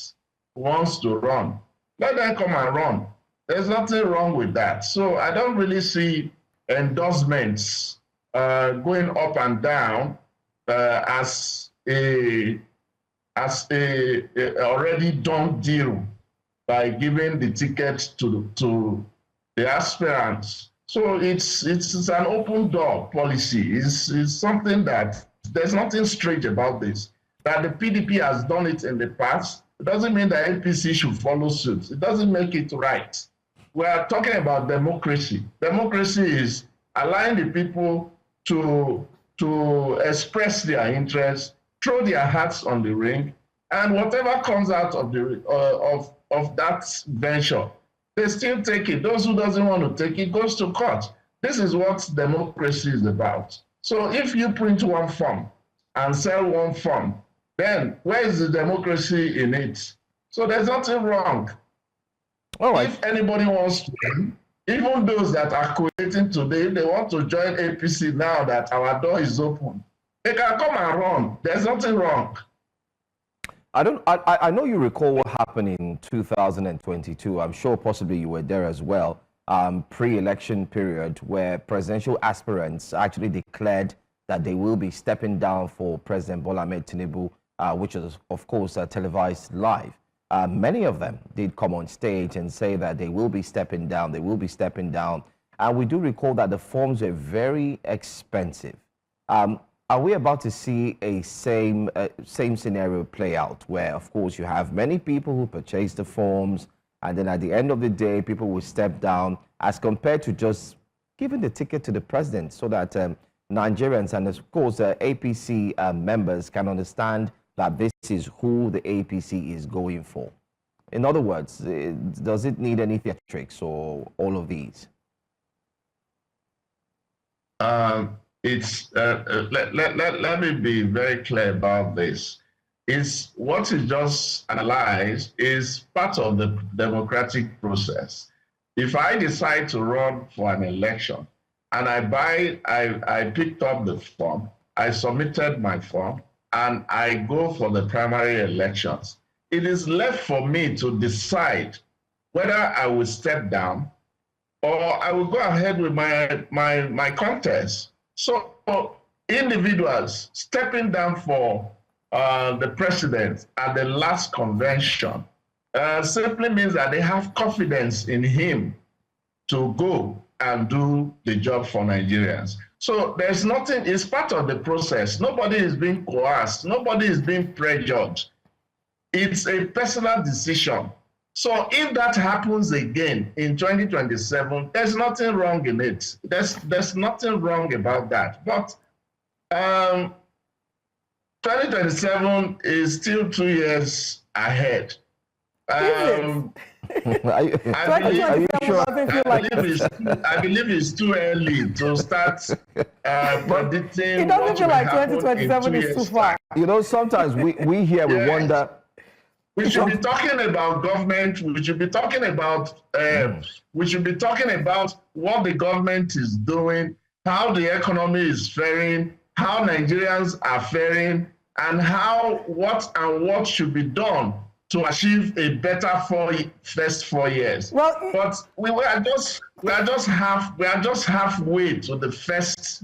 wants to run, let them come and run. There's nothing wrong with that. So I don't really see endorsements going up and down as a already done deal by giving the ticket to the aspirants. So it's an open door policy. It's something that there's nothing strange about this. That the PDP has done it in the past, it doesn't mean that APC should follow suit. It doesn't make it right. We are talking about democracy. Democracy is allowing the people to express their interests, throw their hats on the ring, and whatever comes out of the of that venture, they still take it. Those who doesn't want to take it goes to court. This is what democracy is about. So if you print one form and sell one form, then where is the democracy in it? So there's nothing wrong. All right. If anybody wants to, even those that are collating today, they want to join APC now that our door is open, they can come and run. There's nothing wrong. I know you recall what happened in 2022. I'm sure possibly you were there as well. Pre-election period where presidential aspirants actually declared that they will be stepping down for President Bola Ahmed Tinubu, which is of course televised live. Many of them did come on stage and say that they will be stepping down. They will be stepping down. And we do recall that the forms were very expensive. Are we about to see a same scenario play out where, of course, you have many people who purchase the forms and then at the end of the day, people will step down as compared to just giving the ticket to the president so that Nigerians and, of course, APC members can understand that this is who the APC is going for? In other words, does it need any theatrics or all of these? Let me be very clear about this. What is just analyzed is part of the democratic process. If I decide to run for an election and I picked up the form, I submitted my form, and I go for the primary elections, it is left for me to decide whether I will step down or I will go ahead with my contest. So individuals stepping down for the president at the last convention simply means that they have confidence in him to go and do the job for Nigerians. So there's nothing, it's part of the process. Nobody is being coerced. Nobody is being pressured. It's a personal decision. So if that happens again in 2027, there's nothing wrong in it. There's nothing wrong about that. But 2027 is still 2 years ahead. I believe it's too early to start predicting. It doesn't feel like 2027 is too far. You know, sometimes we hear, we wonder. We should be talking about government. We should be talking about what the government is doing, how the economy is faring, how Nigerians are faring, and what should be done to achieve a better first 4 years. Well, but we are just halfway to the first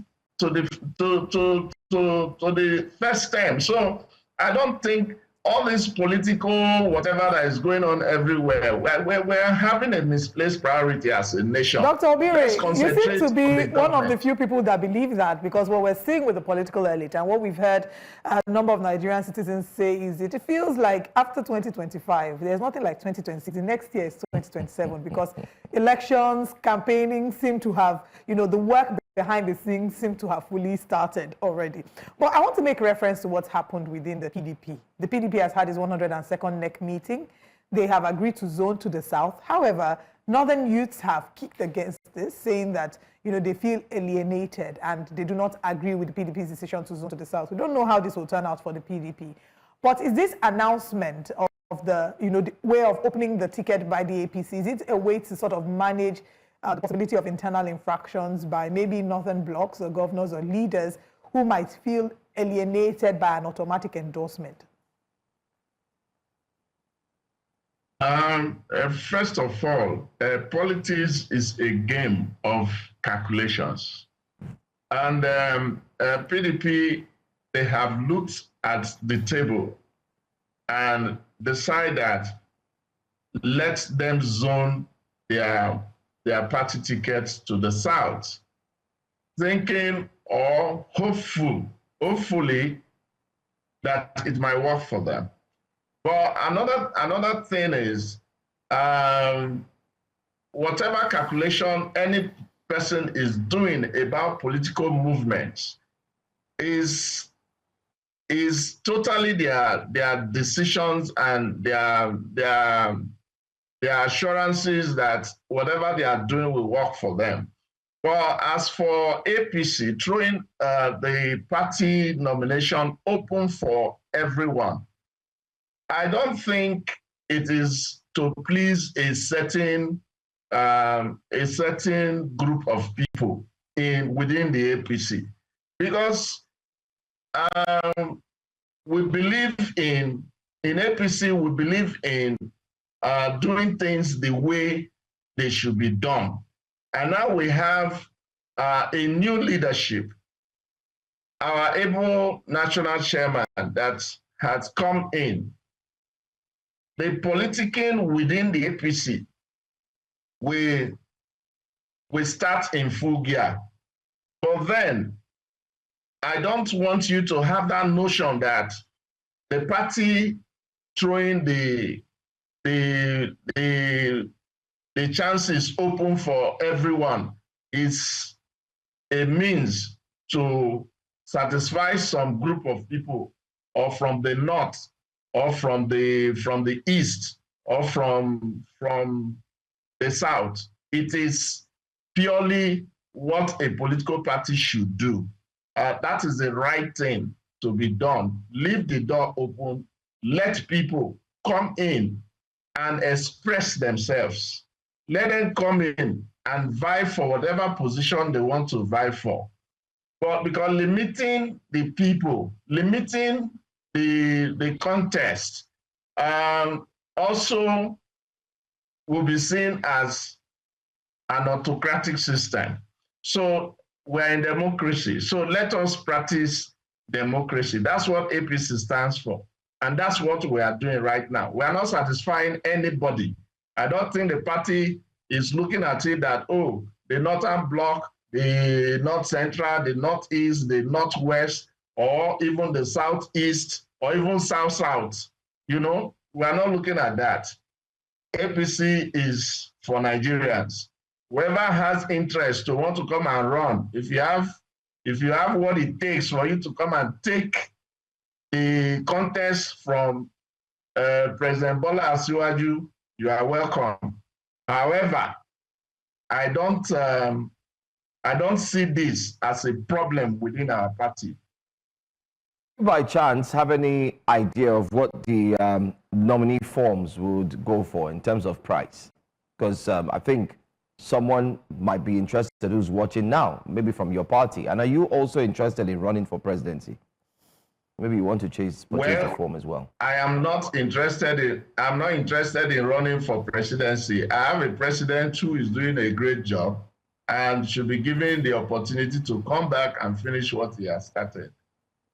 term. So I don't think all this political whatever that is going on everywhere, we're having a misplaced priority as a nation. Dr. Obire, you seem to be one of the few people that believe that, because what we're seeing with the political elite and what we've heard a number of Nigerian citizens say is it feels like after 2025, there's nothing like 2026. The next year is 2027 because elections, campaigning seem to have, you know, the work behind the scenes seem to have fully started already. But I want to make reference to what's happened within the PDP. The PDP has had its 102nd NEC meeting. They have agreed to zone to the south. However, northern youths have kicked against this, saying that, you know, they feel alienated and they do not agree with the PDP's decision to zone to the south. We don't know how this will turn out for the PDP. But is this announcement of the, you know, the way of opening the ticket by the APC, is it a way to sort of manage the possibility of internal infractions by maybe northern blocks or governors or leaders who might feel alienated by an automatic endorsement? First of all, politics is a game of calculations. And PDP, they have looked at the table and decided that let them zone their party tickets to the south, thinking or hopefully that it might work for them. But another thing is, whatever calculation any person is doing about political movements is totally their decisions and their assurances that whatever they are doing will work for them. But as for APC, throwing the party nomination open for everyone, I don't think it is to please a certain group of people within the APC, because we believe in APC, we believe in doing things the way they should be done. And now we have a new leadership, our able national chairman that has come in. The politicking within the APC we start in full gear. But then I don't want you to have that notion that the party throwing the chances open for everyone is a means to satisfy some group of people, or from the north, or from the east, or from the south. It is purely what a political party should do. That is the right thing to be done. Leave the door open, let people come in and express themselves. Let them come in and vie for whatever position they want to vie for. But because limiting the people, limiting the contest also will be seen as an autocratic system. So we're in democracy. So let us practice democracy. That's what APC stands for. And that's what we are doing right now. We are not satisfying anybody. I don't think the party is looking at it that, oh, the Northern Bloc, the North Central, the Northeast, the Northwest, or even the Southeast, or even South-South. You know, we are not looking at that. APC is for Nigerians. Whoever has interest to want to come and run, if you have what it takes for you to come and take the contest from President Bola Asiwaju, you are welcome. However, I don't see this as a problem within our party. By chance, have any idea of what the nominee forms would go for in terms of price? Because I think someone might be interested who's watching now, maybe from your party. And are you also interested in running for presidency? Maybe you want to purchase the form as well. I'm not interested in running for presidency. I have a president who is doing a great job and should be given the opportunity to come back and finish what he has started.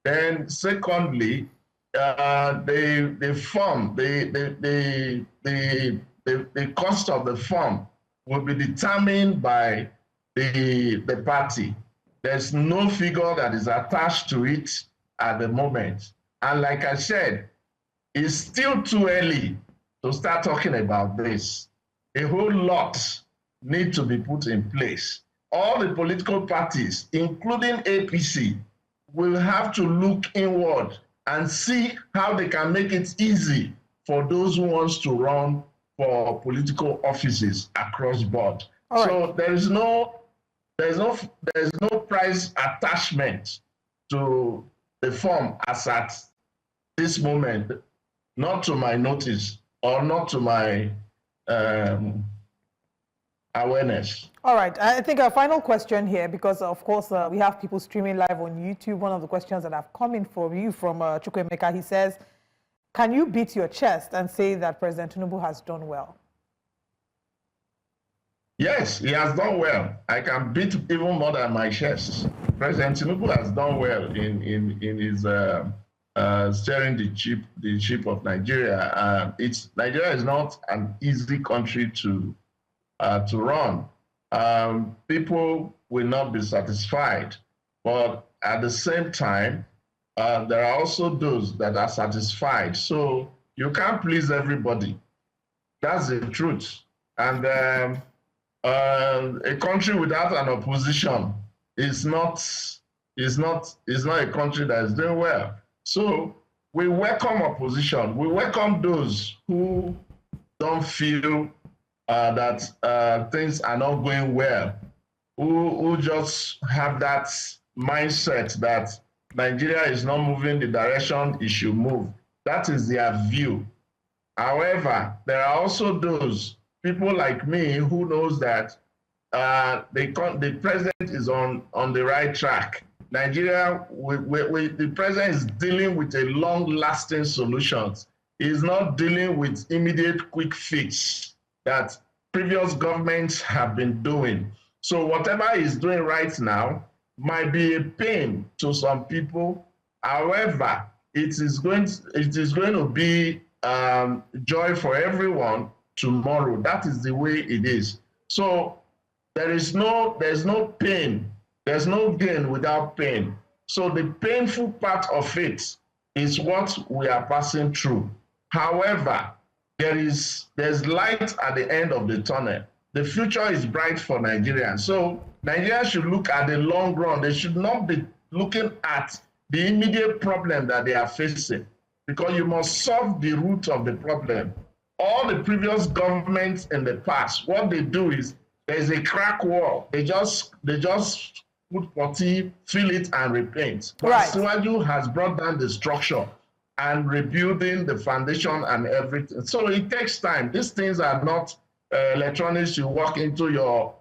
Then secondly, the form, the cost of the form will be determined by the party. There's no figure that is attached to it at the moment. And like I said, it's still too early to start talking about this. A whole lot need to be put in place. All the political parties, including APC, will have to look inward and see how they can make it easy for those who wants to run for political offices across board. So there's no price attachment to the form as at this moment, not to my notice or not to my awareness. All right, I think our final question here, because of course we have people streaming live on YouTube. One of the questions that have come in for you from Chukwemeka, he says, can you beat your chest and say that President Tinubu has done well? Yes, he has done well. I can beat even more than my chest. President Tinubu has done well in his steering the ship of Nigeria. Nigeria is not an easy country to run. People will not be satisfied, but at the same time, there are also those that are satisfied. So you can't please everybody. That's the truth. And a country without an opposition is not a country that is doing well. So we welcome opposition. We welcome those who don't feel that things are not going well, who just have that mindset that Nigeria is not moving the direction it should move. That is their view. However, there are also those people like me who knows that the president is on the right track. Nigeria, the president is dealing with a long-lasting solutions. He's not dealing with immediate quick fix that previous governments have been doing. So whatever he's doing right now might be a pain to some people. However, it is going to be joy for everyone tomorrow. That is the way it is. So there's no pain. There's no gain without pain. So the painful part of it is what we are passing through. However, there's light at the end of the tunnel. The future is bright for Nigerians. So Nigerians should look at the long run. They should not be looking at the immediate problem that they are facing, because you must solve the root of the problem. All the previous governments in the past, what they do is there's a crack wall. They just put putty, fill it, and repaint. But Siwaju has brought down the structure and rebuilding the foundation and everything. So it takes time. These things are not electronics you walk into your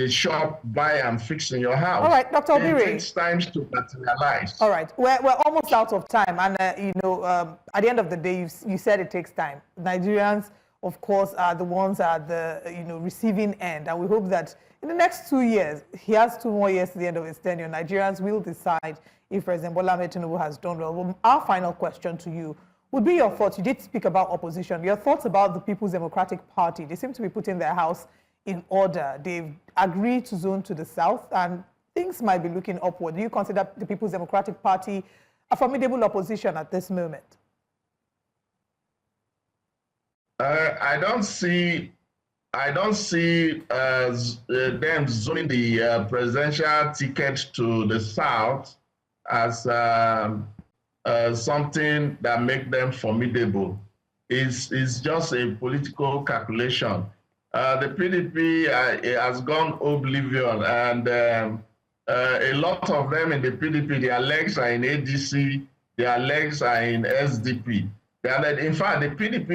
shop, buy and fix in your house. All right, Dr. Obiri. It takes time to materialize. All right, we're almost out of time, and at the end of the day, you said it takes time. Nigerians, of course, are the ones at the receiving end, and we hope that in the next 2 years, he has 2 more years to the end of his tenure, Nigerians will decide if President Bola Ahmed Tinubu has done well. Our final question to you would be your thoughts. You did speak about opposition. Your thoughts about the People's Democratic Party. They seem to be putting their house in order. They've agreed to zone to the south, and things might be looking upward. Do you consider the People's Democratic Party a formidable opposition at this moment? I don't see them zoning the presidential ticket to the south as something that makes them formidable. It's just a political calculation. The PDP has gone oblivion, and a lot of them in the PDP, their legs are in ADC, their legs are in SDP. In fact, the PDP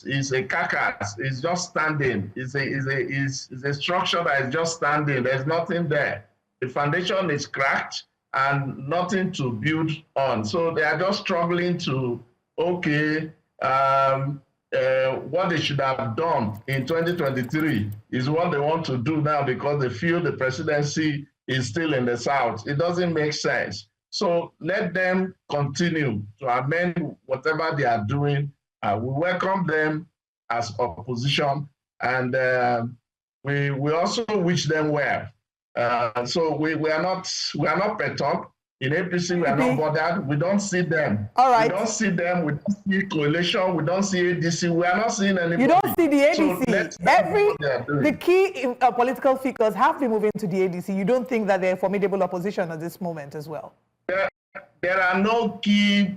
is a carcass. It's just standing. It's a structure that is just standing. There's nothing there. The foundation is cracked and nothing to build on. So they are just struggling to, what they should have done in 2023 is what they want to do now because they feel the presidency is still in the south. It doesn't make sense. So let them continue to amend whatever they are doing. We welcome them as opposition, and we also wish them well. So we are not pet up. In APC, we are not bothered. We don't see them. All right. We don't see them. We don't see coalition. We don't see ADC. We are not seeing anybody. You don't see the ADC. So the key political figures have been moving to the ADC. You don't think that they're formidable opposition at this moment as well? There are no key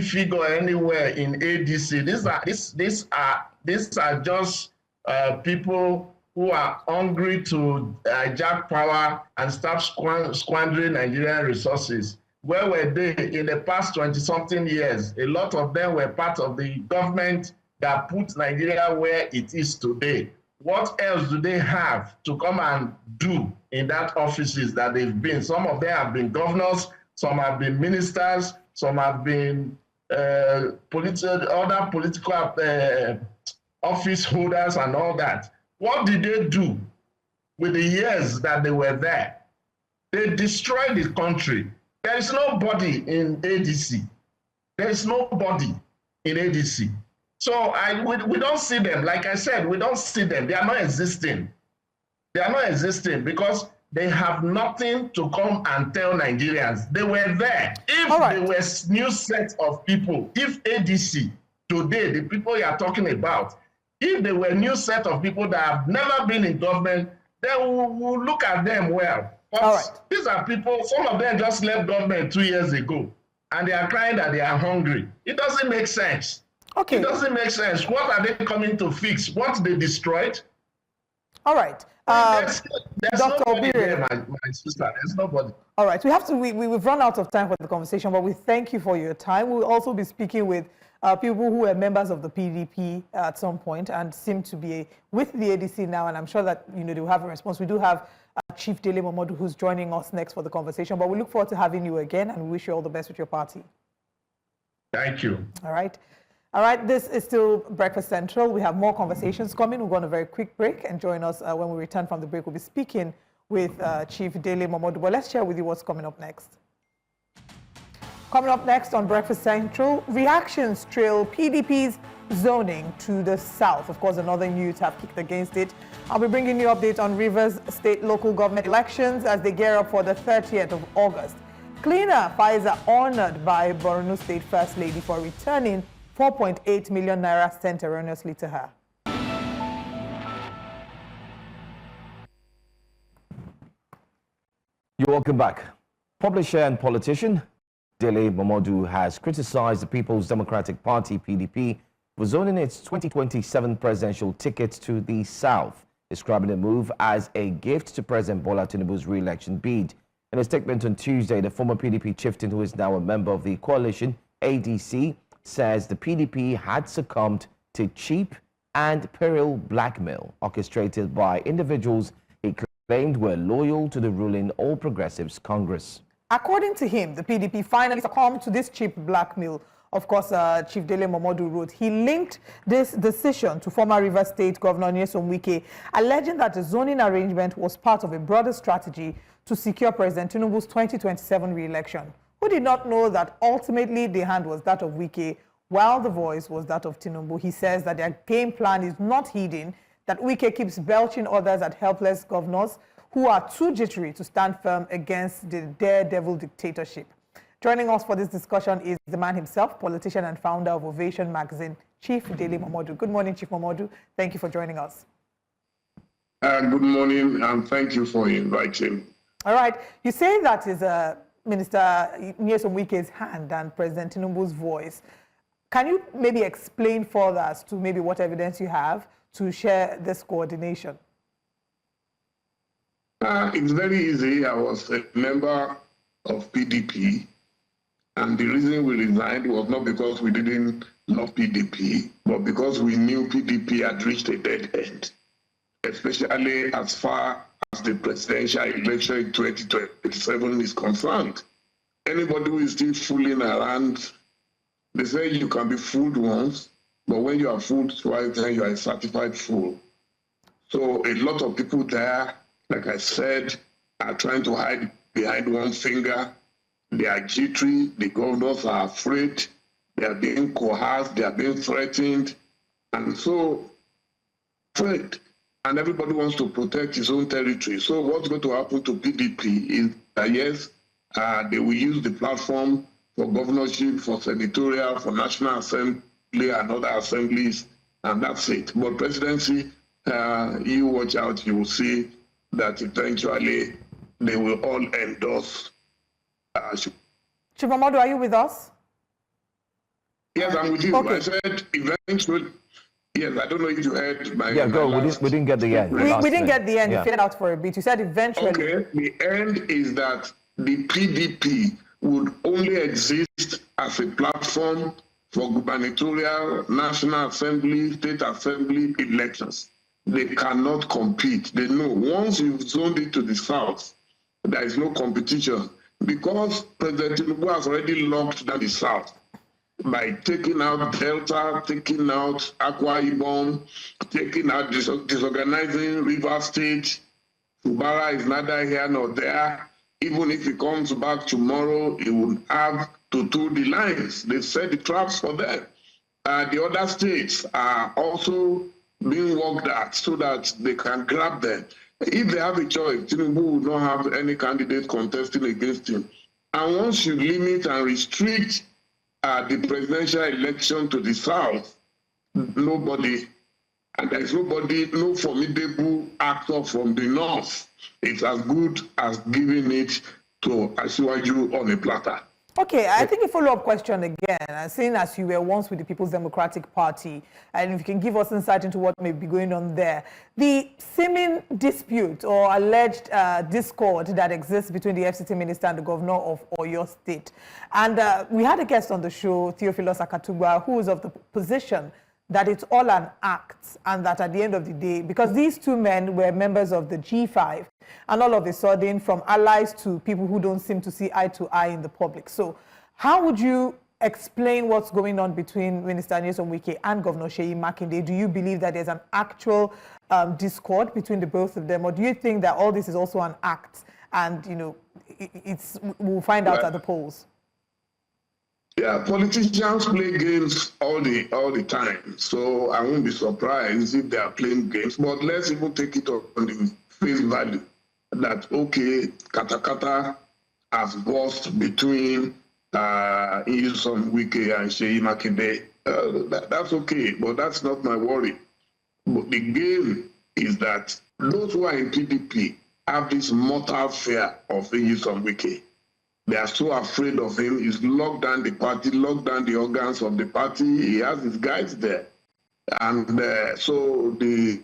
figure anywhere in ADC. These are just people who are hungry to hijack power and start squandering Nigerian resources. Where were they in the past 20-something years? A lot of them were part of the government that put Nigeria where it is today. What else do they have to come and do in that offices that they've been? Some of them have been governors, some have been ministers, some have been other political office holders and all that. What did they do with the years that they were there? They destroyed the country. There is nobody in ADC. There is nobody in ADC. So we don't see them. Like I said, we don't see them. They are not existing. They are not existing because they have nothing to come and tell Nigerians. They were there. If they were new set of people, if ADC today, the people you are talking about, if they were a new set of people that have never been in government, then we'll look at them well. But these are people, some of them just left government 2 years ago, and they are crying that they are hungry. It doesn't make sense. Okay. It doesn't make sense. What are they coming to fix? What they destroyed? All right. There's Dr. nobody there, Obiri. my sister. There's nobody. All right. We've run out of time for the conversation, but we thank you for your time. We'll also be speaking with people who were members of the PDP at some point and seem to be with the ADC now, and I'm sure that they will have a response. We do have Chief Dele Momodu who's joining us next for the conversation, but we look forward to having you again, and we wish you all the best with your party. Thank you. All right. All right, this is still Breakfast Central. We have more conversations coming. We're going on a very quick break, and join us when we return from the break. We'll be speaking with Chief Dele Momodu, but let's share with you what's coming up next. Coming up next on Breakfast Central, reactions trail PDP's zoning to the south. Of course, the northern youths have kicked against it. I'll be bringing you updates on Rivers State local government elections as they gear up for the 30th of August. Cleaner Faiza honored by Borno State First Lady for returning 4.8 million naira sent erroneously to her. You're welcome back. Publisher and politician Dele Momodu has criticized the People's Democratic Party, PDP, for zoning its 2027 presidential ticket to the south, describing the move as a gift to President Bola Tinubu's re-election bid. In a statement on Tuesday, the former PDP chieftain, who is now a member of the coalition, ADC, says the PDP had succumbed to cheap and peril blackmail orchestrated by individuals he claimed were loyal to the ruling All Progressives Congress. According to him, the PDP finally succumbed to this cheap blackmail. Of course, Chief Dele Momodu wrote, he linked this decision to former Rivers State Governor Nyesom Wike, alleging that the zoning arrangement was part of a broader strategy to secure President Tinubu's 2027 re-election. Who did not know that ultimately the hand was that of Wike, while the voice was that of Tinubu. He says that their game plan is not hidden, that Wike keeps belching orders at helpless governors who are too jittery to stand firm against the daredevil dictatorship. Joining us for this discussion is the man himself, politician and founder of Ovation magazine, Chief Dele Momodu. Good morning, Chief Momodu. Thank you for joining us. Good morning, and thank you for inviting. All right. You say that is Minister Nyesom Wike's hand and President Tinubu's voice. Can you maybe explain further as to maybe what evidence you have to share this coordination? It's very easy. I was a member of PDP, and the reason we resigned was not because we didn't love PDP, but because we knew PDP had reached a dead end, especially as far as the presidential election in 2027 is concerned. Anybody who is still fooling around, they say you can be fooled once, but when you are fooled twice, then you are a certified fool. So a lot of people there, like I said, are trying to hide behind one finger. They are jittery, the governors are afraid, they are being coerced, they are being threatened, and so afraid. And everybody wants to protect his own territory. So what's going to happen to PDP is that, yes, they will use the platform for governorship, for senatorial, for National Assembly and other assemblies, and that's it. But presidency, you watch out, you will see that eventually they will all endorse. Chief Momodu, are you with us? Yes, I'm with you. Okay. I said eventually. Yes, I don't know if you heard my. Yeah, go. My We didn't get the end. We didn't get the end. Yeah. You faded out for a bit. You said eventually. Okay, the end is that the PDP would only exist as a platform for gubernatorial, National Assembly, State Assembly elections. They cannot compete. They know once you've zoned it to the south, there is no competition because President Tinubu has already locked down the south by taking out Delta, taking out Akwa Ibom, taking out disorganizing River State. Fubara is neither here nor there. Even if he comes back tomorrow, he will have to toe the lines. They set the traps for them. The other states are also being worked at so that they can grab them. If they have a choice, Tinubu will not have any candidate contesting against him. And once you limit and restrict the presidential election to the south, nobody, and there is nobody, no formidable actor from the north. It's as good as giving it to Asiwaju on a platter. Okay, I think a follow-up question again, seeing as you were once with the People's Democratic Party, and if you can give us insight into what may be going on there. The seeming dispute or alleged discord that exists between the FCT minister and the governor of Oyo State. And we had a guest on the show, Theophilus Akatugba, who is of the position that it's all an act and that at the end of the day, because these two men were members of the G5 and all of a sudden from allies to people who don't seem to see eye to eye in the public. So how would you explain what's going on between Minister Nyesom Wike and Governor Seyi Makinde? Do you believe that there's an actual discord between the both of them, or do you think that all this is also an act and, you know, we'll find out at the polls? Yeah, politicians play games all the time, so I won't be surprised if they are playing games. But let's even take it on the face value that, okay, Katakata has burst between Nyesom Wike and Seyi Makinde. That's okay, but that's not my worry. But the game is that those who are in PDP have this mortal fear of Nyesom Wike. They are so afraid of him. He's locked down the party, locked down the organs of the party. He has his guys there. And so the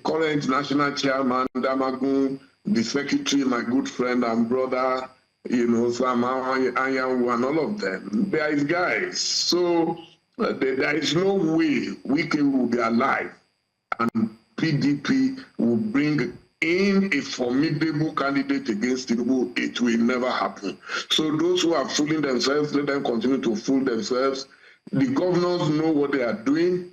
current national chairman, Damagun, the secretary, my good friend and brother, you know, Sam Anyanwu and all of them, they are his guys. So There is no way Wike will be alive and PDP will bring in a formidable candidate against Tinubu. It will never happen. So those who are fooling themselves, let them continue to fool themselves. The governors know what they are doing.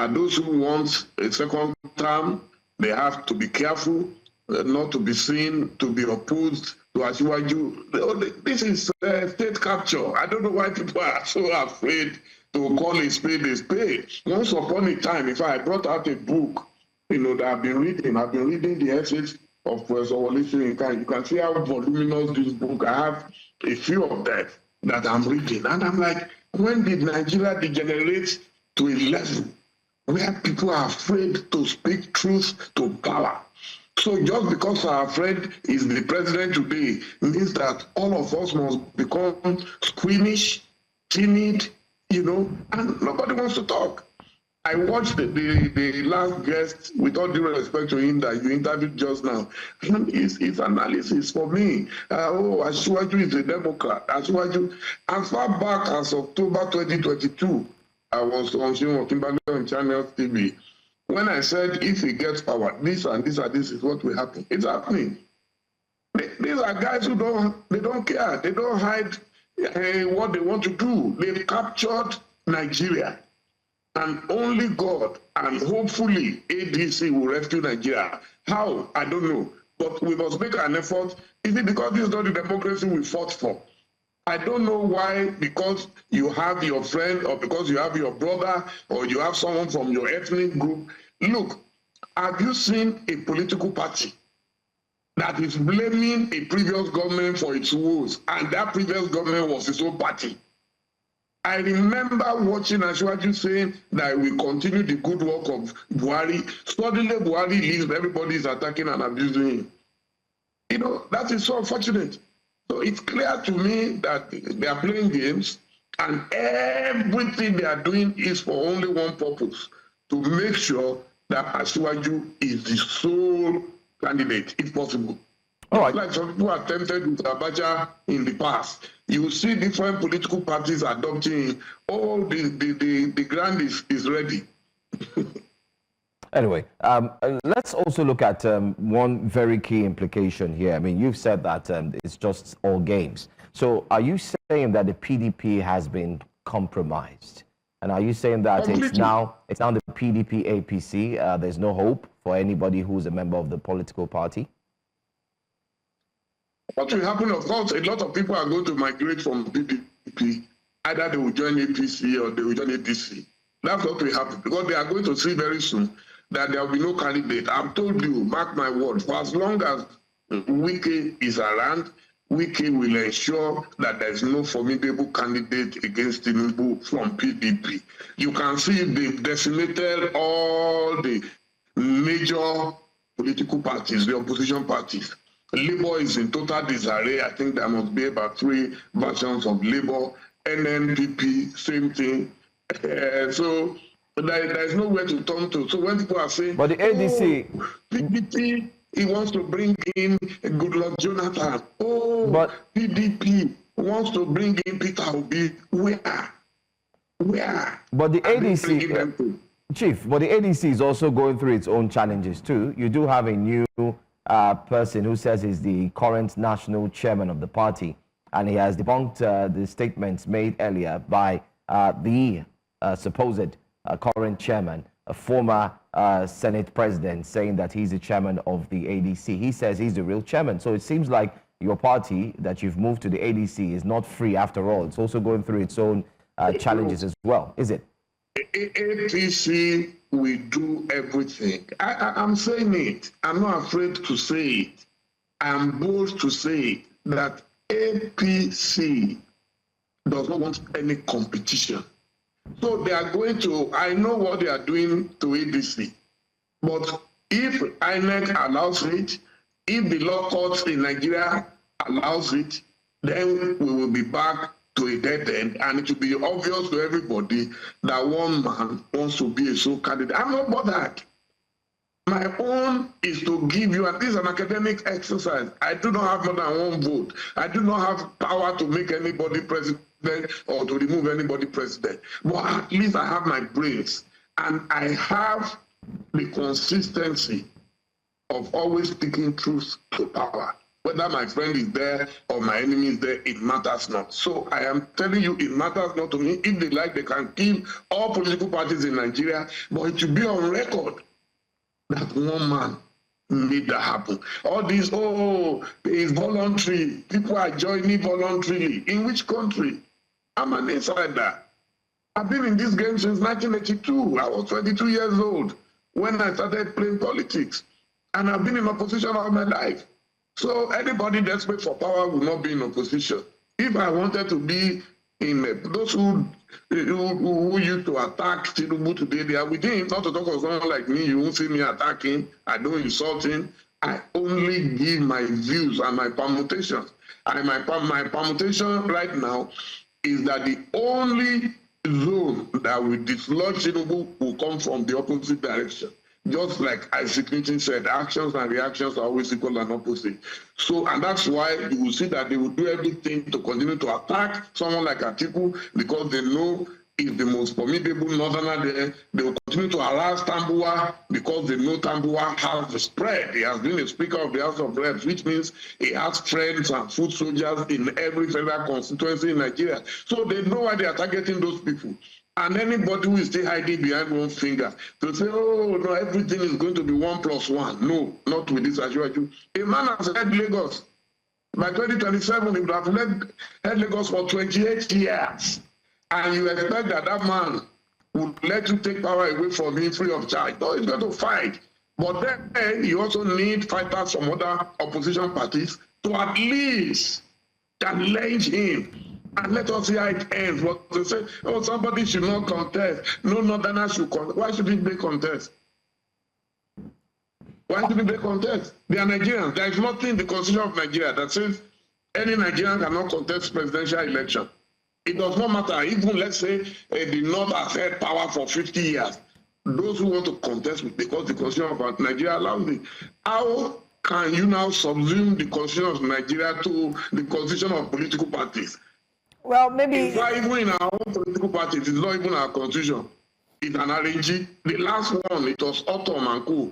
Those who want a second term, they have to be careful not to be seen to be opposed to Asiwaju. This is state capture. I don't know why people are so afraid to call a spade a spade. Once upon a time, if I brought out a book, that I've been reading the essays of Professor Warri Federal. You can see how voluminous this book. I have a few of them that I'm reading, and I'm like, when did Nigeria degenerate to a level where people are afraid to speak truth to power? So just because our friend is the president today means that all of us must become squeamish, timid, and nobody wants to talk. I watched the last guest, with all due respect to him, that you interviewed just now. His analysis for me, Asiwaju is a Democrat. Asiwaju, as far back as October 2022, I was on Channel TV. When I said, if he gets power, this and this and this is what will happen. It's happening. These are guys who don't care. They don't hide what they want to do. They've captured Nigeria. And only God and hopefully ADC will rescue Nigeria. How? I don't know. But we must make an effort. Is it because this is not the democracy we fought for? I don't know why, because you have your friend or because you have your brother or you have someone from your ethnic group. Look, have you seen a political party that is blaming a previous government for its woes, and that previous government was its own party? I remember watching Asiwaju saying that we continue the good work of Buhari. Suddenly Buhari leaves, everybody is attacking and abusing him. That is so unfortunate. So it's clear to me that they are playing games, and everything they are doing is for only one purpose, to make sure that Asiwaju is the sole candidate, if possible. All right. Like some people attempted with Abacha in the past. You see different political parties adopting, the ground is ready. Anyway, let's also look at one very key implication here. I mean, you've said that it's just all games. So are you saying that the PDP has been compromised? And are you saying that it's now the PDP APC? There's no hope for anybody who's a member of the political party? What will happen, of course, a lot of people are going to migrate from PDP. Either they will join APC or they will join ADC. That's what will happen, because they are going to see very soon that there will be no candidate. I've told you, mark my word, for as long as Wike is around, Wike will ensure that there is no formidable candidate against Tinubu from PDP. You can see they've decimated all the major political parties, the opposition parties. Labour is in total disarray. I think there must be about 3 versions of Labour. NNPP, same thing. So there is nowhere to turn to. So when people are saying, but the ADC, PDP, he wants to bring in Goodluck Jonathan. But PDP wants to bring in Peter Obi. Where? But the ADC, Chief, but the ADC is also going through its own challenges too. You do have a new person who says he's the current national chairman of the party, and he has debunked the statements made earlier by the supposed current chairman, a former Senate president, saying that he's the chairman of the ADC. He says he's the real chairman. So it seems like your party that you've moved to the ADC is not free after all. It's also going through its own challenges as well, is it? APC will do everything. I'm saying it. I'm not afraid to say it. I'm bold to say that APC does not want any competition. So they are going to, I know what they are doing to ADC, but if INEC allows it, if the law courts in Nigeria allows it, then we will be back to a dead end, and it will be obvious to everybody that one man wants to be a sole candidate. I'm not bothered. My own is to give you, and this is an academic exercise. I do not have more than one vote. I do not have power to make anybody president president or to remove anybody president. But at least I have my brains and I have the consistency of always speaking truth to power. Whether my friend is there or my enemy is there, it matters not. So I am telling you, it matters not to me. If they like, they can kill all political parties in Nigeria, but it should be on record that one man made that happen. All these, it's voluntary. People are joining voluntarily. In which country? I'm an insider. I've been in this game since 1982. I was 22 years old when I started playing politics. And I've been in opposition all my life. So anybody desperate for power will not be in opposition. If I wanted to be in those who used to attack Tinubu today, they are with him. Not to talk of someone like me, you won't see me attacking. I don't insult him. I only give my views and my permutations. And my permutation right now is that the only zone that will dislodge Tinubu will come from the opposite direction. Just like Isaac Newton said, actions and reactions are always equal and opposite. So, and that's why you will see that they will do everything to continue to attack someone like Atiku because they know he's the most formidable northerner there. They will continue to harass Tambuwa because they know Tambuwa has the spread. He has been a Speaker of the House of Reps, which means he has friends and foot soldiers in every federal constituency in Nigeria. So they know why they are targeting those people. And anybody who is still hiding behind one finger to say, oh, no, everything is going to be 1+1. No, not with this Ashwaju. A man has led Lagos. By 2027, he would have led Lagos for 28 years. And you expect that that man would let you take power away from him free of charge. No, he's going to fight. But then you also need fighters from other opposition parties to at least challenge him. And let us see how it ends. What they say, oh, somebody should not contest. No northerner should contest. Why should they contest? Why should they contest? They are Nigerians. There is nothing in the Constitution of Nigeria that says any Nigerian cannot contest presidential election. It does not matter. Even, let's say, the North has had power for 50 years. Those who want to contest because the Constitution of Nigeria allows it. How can you now subsume the Constitution of Nigeria to the Constitution of political parties? Well, maybe... In fact, even in our own political parties, it's not even our constitution. It's an RNG. The last one, it was Autumn and Co.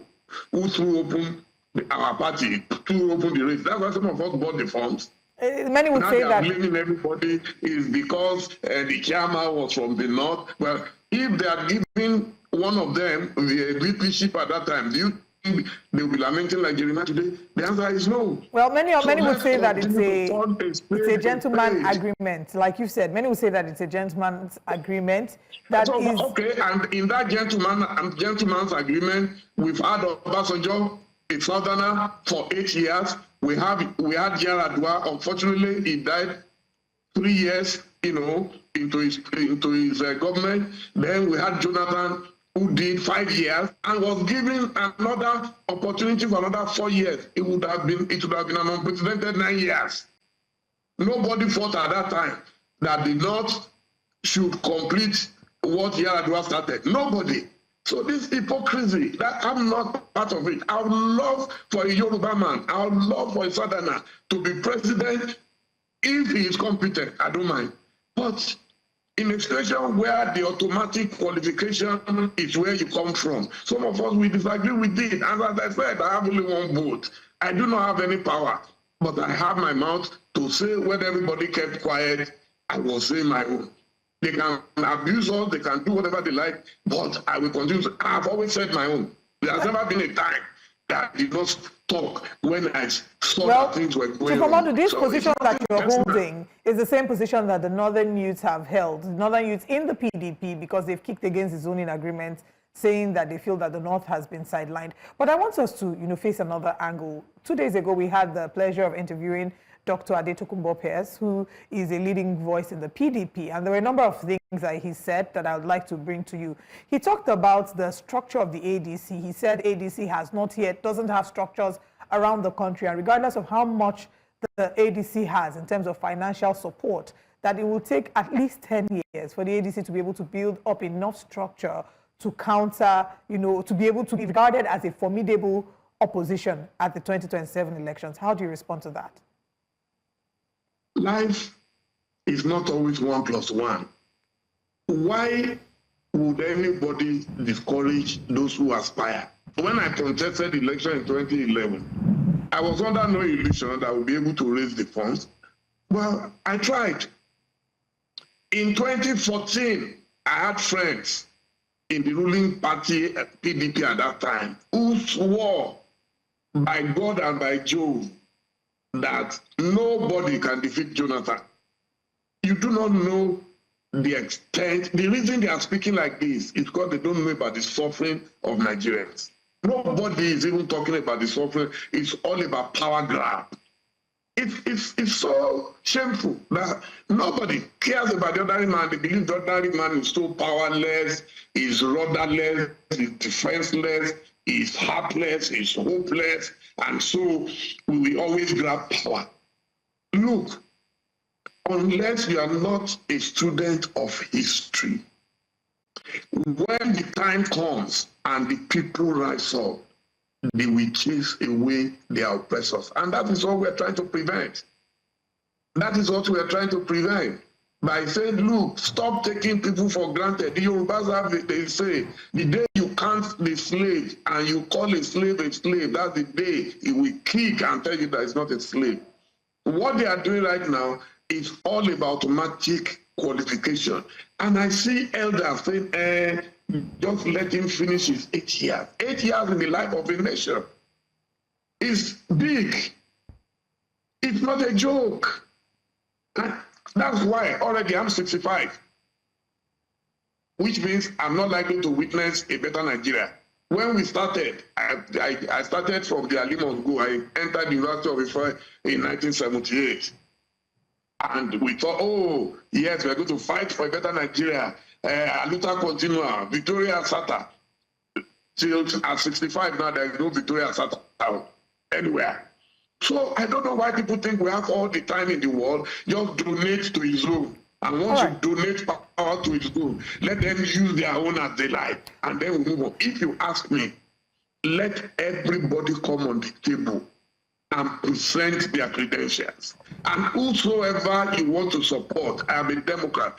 who threw open our party, threw open the race. That's why some of us bought the forms. Many would now say they are that... blaming everybody is because the chairman was from the north. Well, if they are giving one of them the VPship at that time, do you think they will be lamenting like Jeremiah today? The answer is no. Well, many would say that it's a gentleman agreement. Like you said, many would say that it's a gentleman's agreement. That so, is... Okay, and in that gentleman's agreement, we've had Obasanjo, a southerner, for 8 years. We had Yaradua. Unfortunately, he died 3 years, into his government. Then we had Jonathan, who did 5 years and was given another opportunity for another 4 years. It would have been an unprecedented 9 years. Nobody fought at that time that the North should complete what Yaradua started. Nobody. So this hypocrisy, that I'm not part of it. I would love for a Yoruba man, I would love for a Southerner to be president if he is competent. I don't mind. But in a situation where the automatic qualification is where you come from, some of us, we disagree with it. And as I said, I have only one vote. I do not have any power, but I have my mouth to say when everybody kept quiet, I will say my own. They can abuse us, they can do whatever they like, but I will continue to, I've always said my own. There has never been a time that I did not talk when I saw that things were going on. This position that you're holding is the same position that the Northern youths have held. The Northern youths in the PDP, because they've kicked against the zoning agreement, saying that they feel that the North has been sidelined. But I want us to, face another angle. 2 days ago, we had the pleasure of interviewing Dr. Adetokunbo Pierce, who is a leading voice in the PDP. And there were a number of things that he said that I would like to bring to you. He talked about the structure of the ADC. He said ADC doesn't have structures around the country. And regardless of how much the ADC has in terms of financial support, that it will take at least 10 years for the ADC to be able to build up enough structure to counter, to be able to be regarded as a formidable opposition at the 2027 elections. How do you respond to that? Life is not always 1 + 1. Why would anybody discourage those who aspire? When I contested the election in 2011, I was under no illusion that I would be able to raise the funds. Well, I tried. In 2014, I had friends in the ruling party, PDP at that time, who swore by God and by Jove that nobody can defeat Jonathan. You do not know the extent. The reason they are speaking like this is because they don't know about the suffering of Nigerians. Nobody is even talking about the suffering. It's all about power grab. It's so shameful that nobody cares about the ordinary man. They believe the ordinary man is so powerless, is rudderless, is defenseless, is heartless, is hopeless, and so we will always grab power. Look, unless you are not a student of history, when the time comes and the people rise up, they will chase away their oppressors. And that is what we're trying to prevent. That is what we're trying to prevent. By saying, look, stop taking people for granted. The Yorubas have, they say, the day you count the slave and you call a slave, that's the day he will kick and tell you that it's not a slave. What they are doing right now is all about magic qualification. And I see elders saying, just let him finish his 8 years. 8 years in the life of a nation is big. It's not a joke. That's why already I'm 65, which means I'm not likely to witness a better Nigeria. When we started, I started from the Alimos Go. I entered the University of Ife in 1978. And we thought, oh, yes, we're going to fight for a better Nigeria. Aluta continua, Victoria Sata. Till at 65 now, there is no Victoria Sata anywhere. So I don't know why people think we have all the time in the world. Just donate to his own. And once you donate power to his own, let them use their own as they like. And then we move on. If you ask me, let everybody come on the table and present their credentials. And whosoever you want to support, I am a Democrat.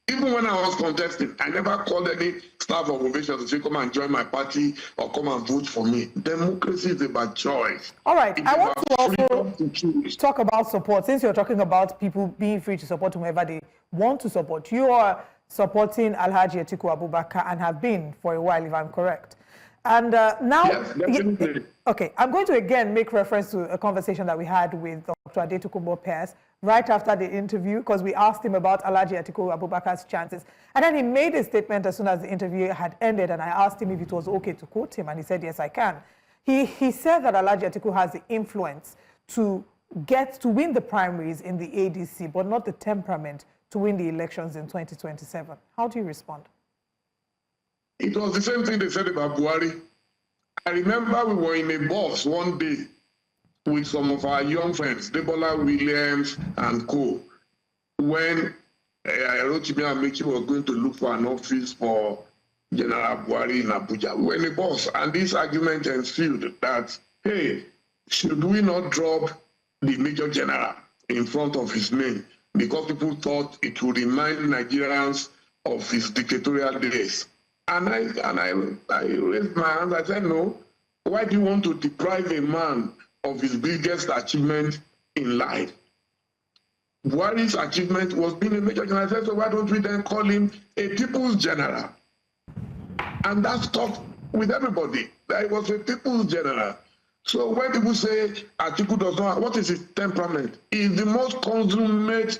Even when I was contesting, I never called any staff of Ovation to say, come and join my party or come and vote for me. Democracy is about choice. All right. It's I want to also talk about support. Since you're talking about people being free to support whomever they want to support, you are supporting Alhaji Atiku Abubakar and have been for a while, if I'm correct. And now, yes, definitely. Okay, I'm going to again make reference to a conversation that we had with Dr. Adetokunbo Pierce right after the interview, because we asked him about Alhaji Atiku Abubakar's chances. And then he made a statement as soon as the interview had ended, and I asked him if it was okay to quote him, and he said, yes, I can. He said that Alhaji Atiku has the influence to win the primaries in the ADC, but not the temperament to win the elections in 2027. How do you respond? It was the same thing they said about Buhari. I remember we were in a bus one day with some of our young friends, Debola Williams and co, when Rotimi Amechi was going to look for an office for General Buhari in Abuja. We were in a bus, and this argument ensued that, hey, should we not drop the Major General in front of his name because people thought it would remind Nigerians of his dictatorial days? And I raised my hand. I said, no. Why do you want to deprive a man of his biggest achievement in life? Buhari's achievement was being a major general. I said, so why don't we then call him a people's general? And that stuck with everybody. That he was a people's general. So when people say Atiku does not, what is his temperament? He is the most consummate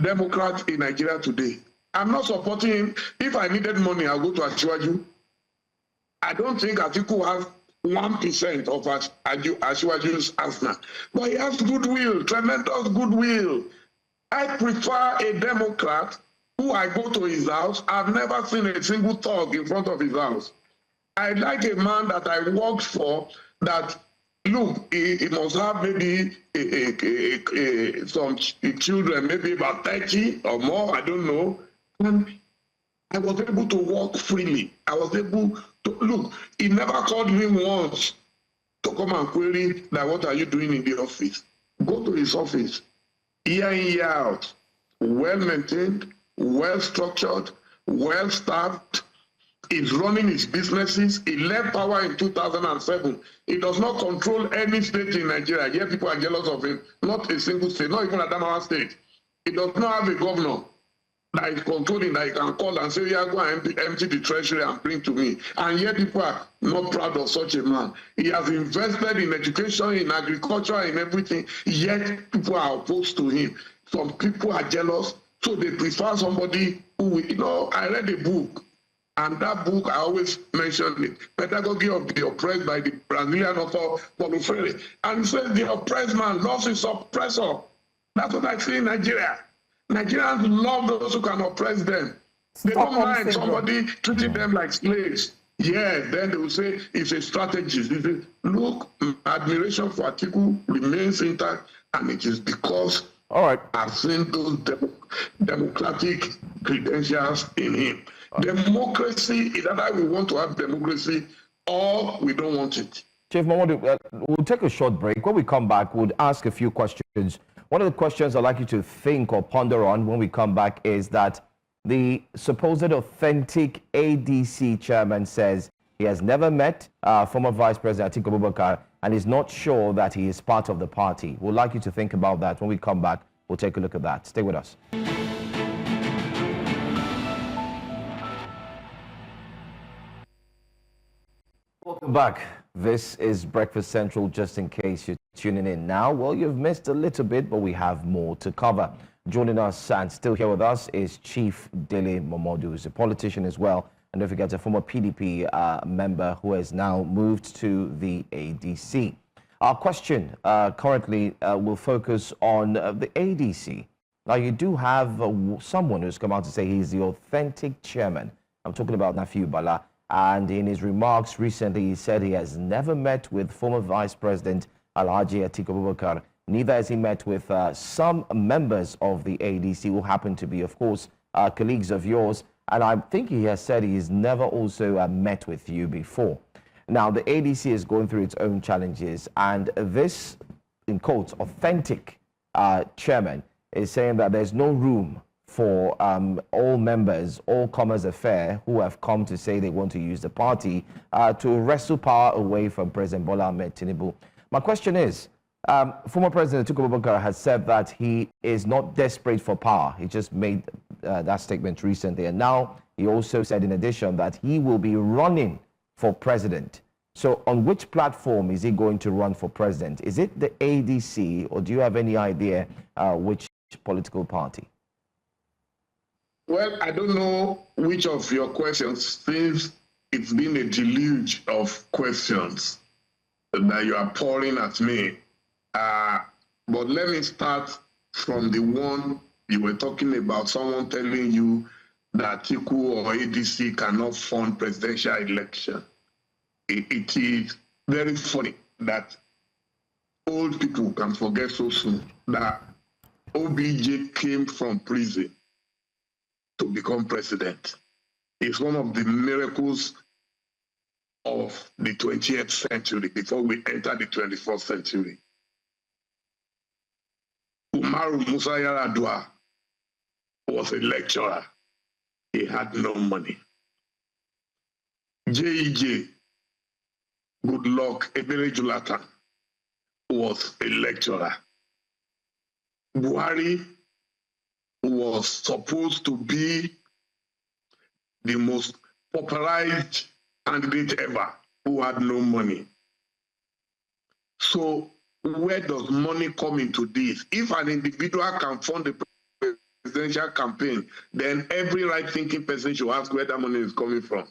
Democrat in Nigeria today. I'm not supporting him. If I needed money, I'll go to Asiwaju. I don't think Atiku has 1% of Asiwaju's asthma. But he has goodwill, tremendous goodwill. I prefer a Democrat who I go to his house. I've never seen a single thug in front of his house. I like a man that I worked for that, look, he must have maybe some children, maybe about 30 or more, I don't know. And I was able to walk freely. I was able to, look, he never called me once to come and query that what are you doing in the office? Go to his office, year in, year out. well-maintained, well-structured, well-staffed. He's running his businesses. He left power in 2007. He does not control any state in Nigeria. Yet people are jealous of him. Not a single state, not even Adamawa State. He does not have a governor that is controlling, that he can call and say, yeah, go and empty the treasury and bring to me. And yet people are not proud of such a man. He has invested in education, in agriculture, in everything, yet people are opposed to him. Some people are jealous, so they prefer somebody who, I read a book, and that book, I always mention it, Pedagogy of the Oppressed by the Brazilian author Paulo Freire. And it says the oppressed man loves his oppressor. That's what I see in Nigeria. Nigerians love those who can oppress them. They don't mind somebody treating them like slaves. Yeah, then they will say it's a strategy. Look, admiration for Atiku remains intact, and it is because I've seen those democratic credentials in him. Democracy is either we want to have democracy or we don't want it. Chief Momodu, we'll take a short break. When we come back, we'll ask a few questions. One of the questions I'd like you to think or ponder on when we come back is that the supposed authentic ADC chairman says he has never met former Vice President Atiku Abubakar and is not sure that he is part of the party. We'd like you to think about that. When we come back, we'll take a look at that. Stay with us. Welcome back. This is Breakfast Central, just in case you're tuning in now. Well, you've missed a little bit, but we have more to cover. Joining us and still here with us is Chief Dele Momodu, who's a politician as well. And don't forget, a former PDP member who has now moved to the ADC. Our question currently will focus on the ADC. Now, you do have someone who's come out to say he's the authentic chairman. I'm talking about Nafiu Bala. And in his remarks recently, he said he has never met with former Vice President Alhaji Atiku Abubakar. Neither has he met with some members of the ADC who happen to be, of course, colleagues of yours. And I think he has said he's never also met with you before. Now, the ADC is going through its own challenges. And this, in quotes, authentic chairman is saying that there's no room for all members, all comers affair who have come to say they want to use the party to wrestle power away from President Bola Ahmed Tinubu. My question is, former President Atiku Abubakar has said that he is not desperate for power. He just made that statement recently. And now he also said in addition that he will be running for president. So on which platform is he going to run for president? Is it the ADC, or do you have any idea which political party? Well, I don't know which of your questions, since it's been a deluge of questions that you are pouring at me. But let me start from the one you were talking about, someone telling you that Atiku or ADC cannot fund presidential election. It is very funny that old people can forget so soon that OBJ came from prison to become president. It's one of the miracles of the 20th century before we enter the 21st century. Umaru Musa Yar'Adua was a lecturer. He had no money. JEJ, Goodluck Ebele Jonathan, was a lecturer. Buhari was supposed to be the most popularized candidate ever who had no money. So where does money come into this? If an individual can fund the presidential campaign, then every right-thinking person should ask where that money is coming from.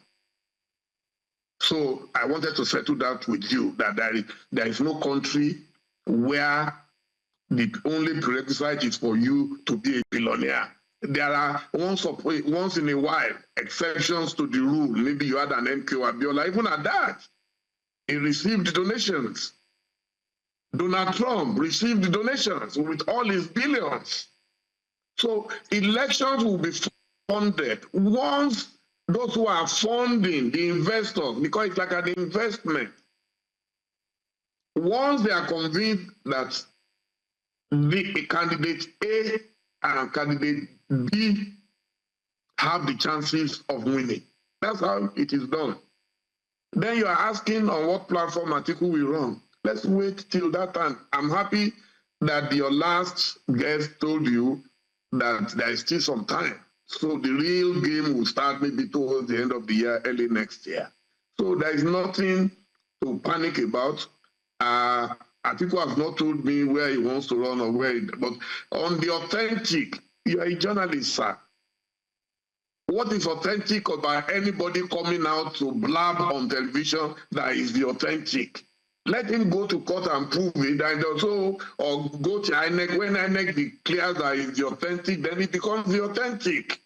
So I wanted to settle that with you, that there is no country where the only prerequisite is for you to be a billionaire. There are once in a while exceptions to the rule. Maybe you had an MK Abiola. Even at that, he received donations. Donald Trump received donations with all his billions. So elections will be funded once those who are funding the investors, because it's like an investment, once they are convinced that the candidate A and candidate B have the chances of winning. That's how it is done. Then you are asking on what platform Atiku will run. Let's wait till that time. I'm happy that your last guest told you that there is still some time. So the real game will start maybe towards the end of the year, early next year. So there is nothing to panic about. Atiku has not told me where he wants to run or where, but on the authentic, you are a journalist, sir. What is authentic about anybody coming out to blab on television that is the authentic? Let him go to court and prove it, and also, or go to INEC. When INEC declares that it's the authentic, then it becomes the authentic.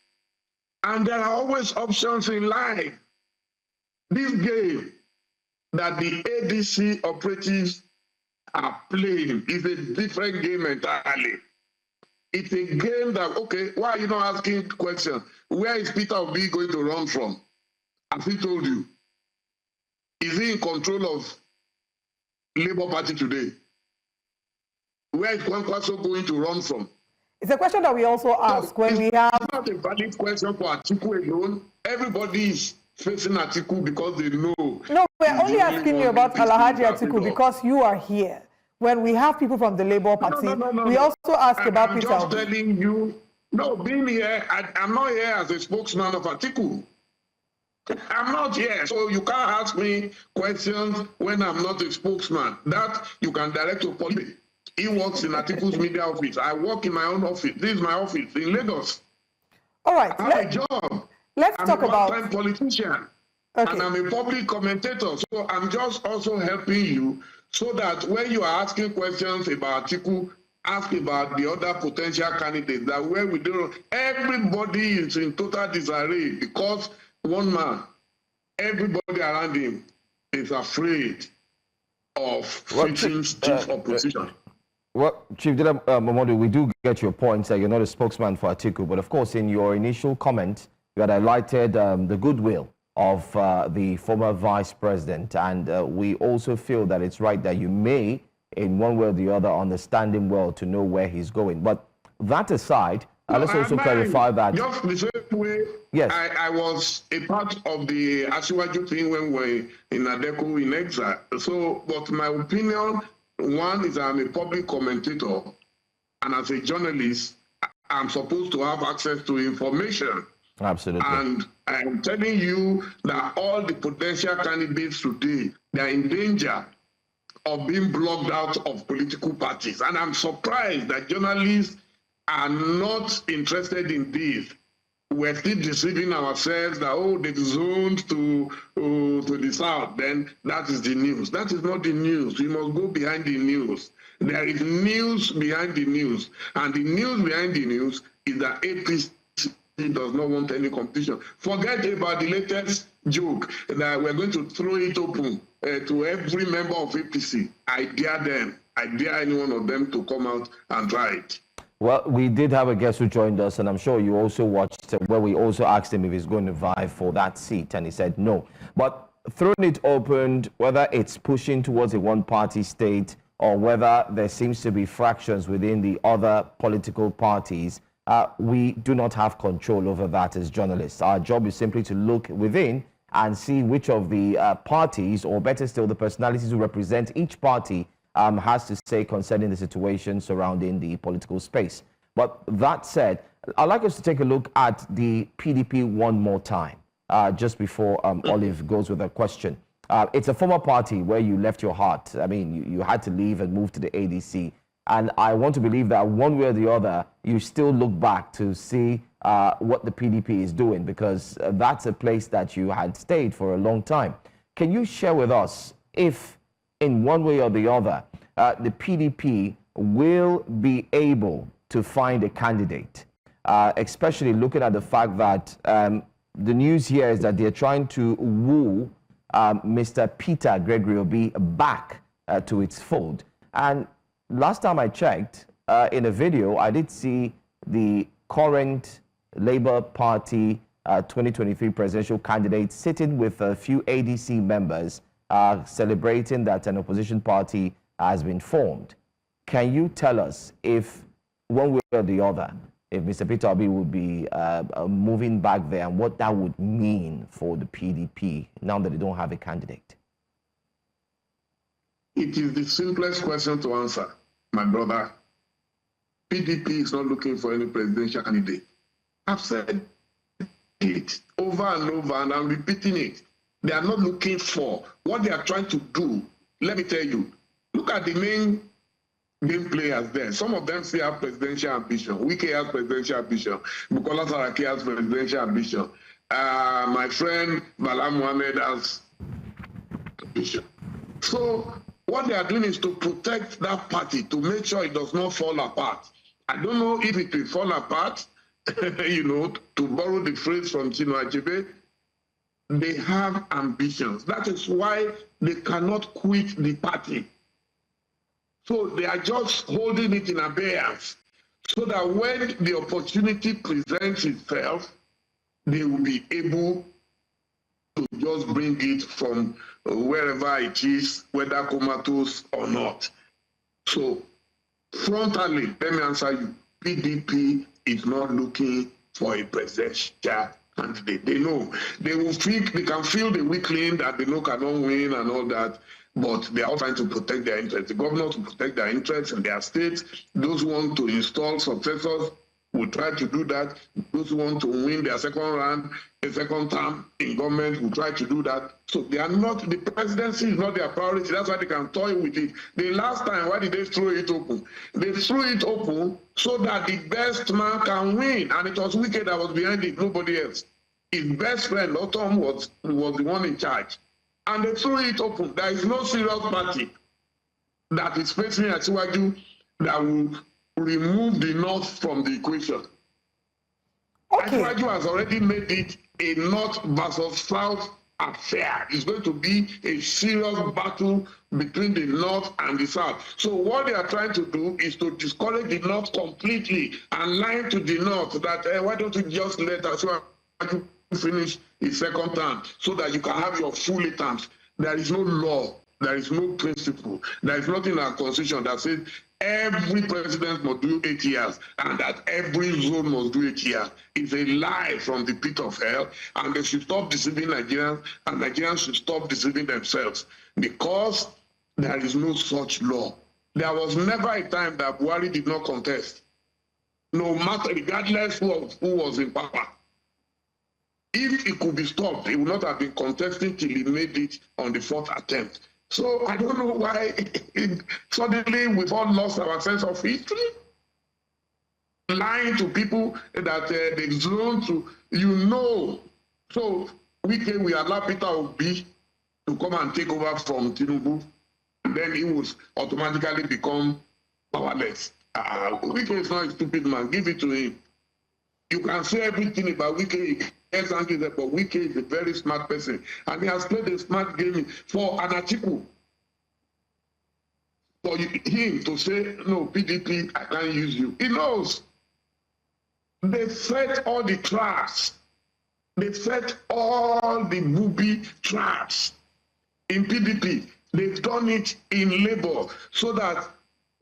And there are always options in life. This game that the ADC operatives are playing is a different game entirely. It's a game that, okay, why are you not asking questions? Where is Peter Obi going to run from? As he told you, is he in control of Labour Party today? Where is Kwankwaso going to run from? It's a question that we also ask when we have... It's not a valid question for Atiku alone. Everybody is facing Atiku because they know... No, we're only asking you about Alhaji Atiku because you are here. When we have people from the Labour Party, we also ask about Peter Obi. I'm just telling you, no, being here, I'm not here as a spokesman of Atiku. I'm not here, so you can't ask me questions when I'm not a spokesman. That you can direct to police. He works in Atiku's media office. I work in my own office. This is my office in Lagos. All right. I have a job. Let's talk about... I'm a part-time politician. Okay. And I'm a public commentator. So I'm just also helping you so that when you are asking questions about Atiku, ask about the other potential candidates. That where we do, everybody is in total disarray because one man, everybody around him is afraid of facing stiff opposition. Well, Chief Dele Momodu, we do get your points that you're not a spokesman for Atiku, but of course, in your initial comment, you had highlighted the goodwill of the former vice president, and we also feel that it's right that you may, in one way or the other, understand him well to know where he's going. But that aside, let's also clarify that... Just the same way, yes. I was a part of the Asiwaju thing when we were in Adeko in exile. So, but my opinion, one is I'm a public commentator, and as a journalist, I'm supposed to have access to information. Absolutely. And I'm telling you that all the potential candidates today, they are in danger of being blocked out of political parties. And I'm surprised that journalists are not interested in this. We're still deceiving ourselves that, oh, they zoned to the south. Then that is the news. That is not the news. We must go behind the news. There is news behind the news. And the news behind the news is that APC does not want any competition. Forget about the latest joke that we're going to throw it open to every member of APC. I dare them. I dare any one of them to come out and try it. Well, we did have a guest who joined us, and I'm sure you also watched where we also asked him if he's going to vie for that seat, and he said no. But throwing it open, whether it's pushing towards a one-party state or whether there seems to be fractions within the other political parties, we do not have control over that as journalists. Our job is simply to look within and see which of the parties, or better still, the personalities who represent each party has to say concerning the situation surrounding the political space. But that said, I'd like us to take a look at the PDP one more time, just before Olive goes with a question. It's a former party where you left your heart. I mean, you had to leave and move to the ADC. And I want to believe that one way or the other, you still look back to see what the PDP is doing, because that's a place that you had stayed for a long time. Can you share with us if, in one way or the other, the PDP will be able to find a candidate, especially looking at the fact that the news here is that they're trying to woo Mr. Peter Gregory Obi back to its fold. And last time I checked, in a video, I did see the current Labour Party 2023 presidential candidate sitting with a few ADC members celebrating that an opposition party has been formed. Can you tell us if, one way or the other, if Mr. Peter Obi would be moving back there, and what that would mean for the PDP now that they don't have a candidate? It is the simplest question to answer, my brother. PDP is not looking for any presidential candidate. I've said it over and over, and I'm repeating it. They are not looking for what they are trying to do. Let me tell you, look at the main game players there. Some of them still have presidential ambition. Wike has presidential ambition. Bukola Saraki has presidential ambition. My friend Bala Mohammed has ambition. So what they are doing is to protect that party, to make sure it does not fall apart. I don't know if it will fall apart, you know, to borrow the phrase from Chinua Achebe. They have ambitions. That is why they cannot quit the party. So they are just holding it in abeyance so that when the opportunity presents itself, they will be able to just bring it from wherever it is, whether comatose or not. So frontally, let me answer you, PDP is not looking for a presidential candidate. They know. They will think, they can feel the weakling that they know cannot win and all that, but they are all trying to protect their interests. The governors to protect their interests in their states. Those who want to install successors will try to do that. Those who want to win their second round, a second term in government will try to do that. So they are not, the presidency is not their priority. That's why they can toy with it. The last time, why did they throw it open? They threw it open so that the best man can win. And it was Wike that was behind it, nobody else. His best friend, Otom, was the one in charge. And they threw it open. There is no serious party that is facing Asiwaju that will remove the North from the equation. Okay. Asiwaju has already made it a North versus South affair. It's going to be a serious battle between the North and the South. So what they are trying to do is to discourage the North completely and lie to the North that why don't you just let Asiwaju finish his second term so that you can have your full terms. There is no law, there is no principle, there is nothing in our constitution that says every president must do 8 years and that every zone must do 8 years. It's a lie from the pit of hell, and they should stop deceiving Nigerians, and Nigerians should stop deceiving themselves, because there is no such law. There was never a time that Warri did not contest, no matter, regardless who was in power. If it could be stopped, he would not have been contesting till he made it on the 4th attempt. So I don't know why suddenly we've all lost our sense of history. Lying to people that they've zone to, you know. So we allow Peter Obi to come and take over from Tinubu, and then he will automatically become powerless. Wike is not a stupid man. Give it to him. You can say everything about Wike. Yes, but Wike is a very smart person, and he has played a smart game for an article. For him to say, no, PDP, I can't use you. He knows. They set all the traps. They set all the booby traps in PDP. They've done it in Labour so that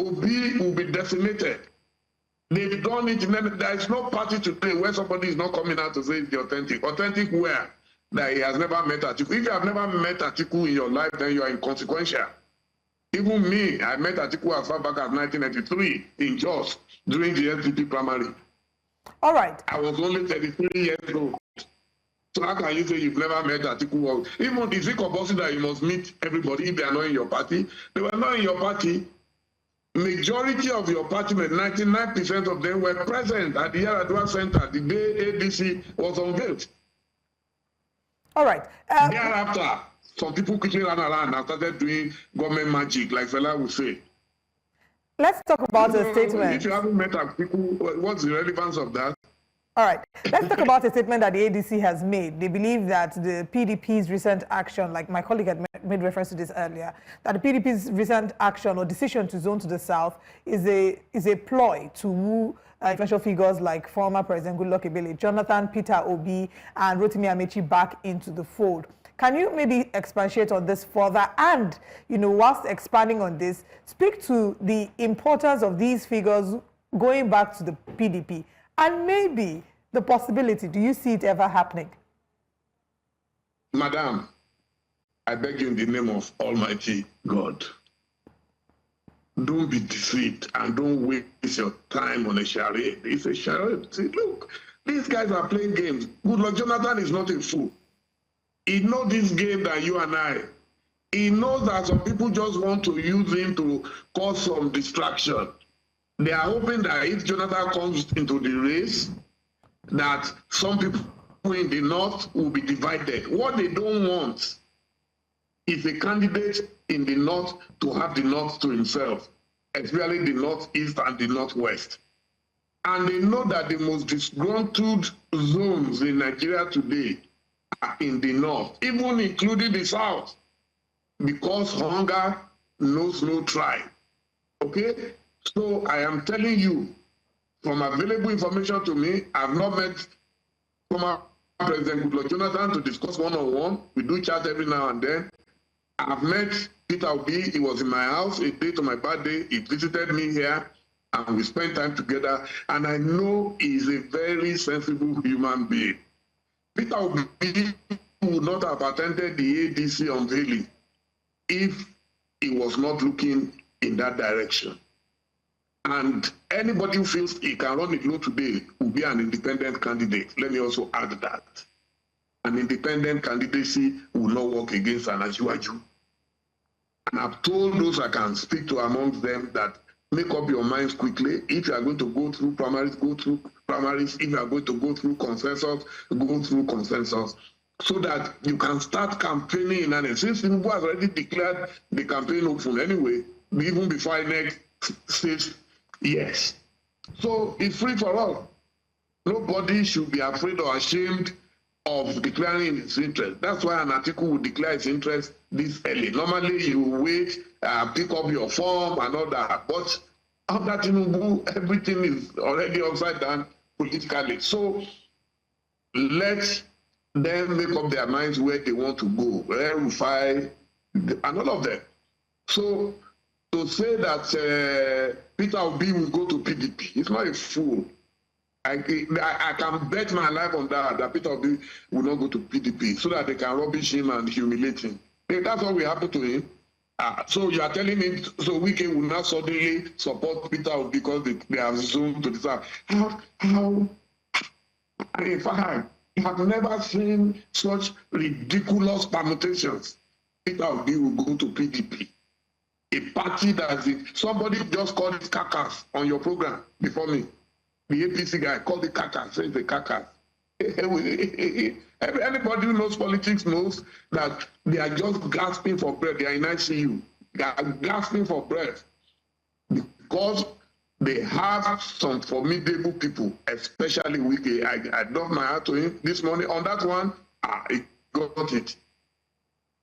Obi will be decimated. They've done it. There is no party today where somebody is not coming out to say it's the authentic. Authentic where? That he has never met Atiku. If you have never met Atiku in your life, then you are inconsequential. Even me, I met Atiku as far back as 1993 in Jos during the SDP primary. All right. I was only 33 years old. So how can you say you've never met Atiku? Even is it compulsory that you must meet everybody if they are not in your party? They were not in your party. Majority of your party, 99% of them were present at the Yaradua Center the day ADC was unveiled. All right. Thereafter, some people quickly ran around and started doing government magic, like Fela would say. Let's talk about a statement. If you haven't met people, what's the relevance of that? All right. Let's talk about a statement that the ADC has made. They believe that the PDP's recent action, like my colleague had made reference to this earlier, that the PDP's recent action or decision to zone to the south is a ploy to woo influential figures like former President Goodluck Ebele, Jonathan, Peter Obi, and Rotimi Amechi back into the fold. Can you maybe expatiate on this further? And, you know, whilst expanding on this, speak to the importance of these figures going back to the PDP And maybe the possibility, do you see it ever happening? Madam, I beg you in the name of Almighty God, don't be deceived and don't waste your time on a charade. It's a charade. See, look, these guys are playing games. Goodluck Jonathan is not a fool. He knows this game than you and I. He knows that some people just want to use him to cause some distraction. They are hoping that if Jonathan comes into the race, that some people in the north will be divided. What they don't want is a candidate in the north to have the north to himself, especially the northeast and the northwest. And they know that the most disgruntled zones in Nigeria today are in the north, even including the south, because hunger knows no tribe. Okay? So I am telling you, from available information to me, I've not met former President Goodluck Jonathan to discuss one-on-one. We do chat every now and then. I've met Peter Obi. He was in my house a day to my birthday. He visited me here, and we spent time together. And I know he's a very sensible human being. Peter Obi would not have attended the ADC unveiling if he was not looking in that direction. And anybody who feels he can run it low today will be an independent candidate. Let me also add that. An independent candidacy will not work against an Asiwaju. And I've told those I can speak to amongst them that make up your minds quickly. If you are going to go through primaries, go through primaries. If you are going to go through consensus, go through consensus. So that you can start campaigning in earnest. Since Tinubu has already declared the campaign open anyway, even before INEC says yes. So it's free for all. Nobody should be afraid or ashamed of declaring his interest. That's why an article will declare its interest this early. Normally, you wait, pick up your form and all that. But under Tinubu, everything is already upside down politically. So let them make up their minds where they want to go, Rufai, and all of them. So to say that Peter Obi will go to PDP, he's not a fool. I can bet my life on that Peter Obi will not go to PDP so that they can rubbish him and humiliate him. That's what will happen to him. So you are telling me, so Wike will not suddenly support Peter Obi because they have zoomed to decide. How? In fact, I have never seen such ridiculous permutations. Peter Obi will go to PDP. A party that somebody just called it carcass on your program before me. The APC guy called it carcass, says the carcass. Anybody who knows politics knows that they are just gasping for breath. They are in ICU. They are gasping for breath because they have some formidable people, especially Wike. I doffed my hat to him this morning. On that one, he got it.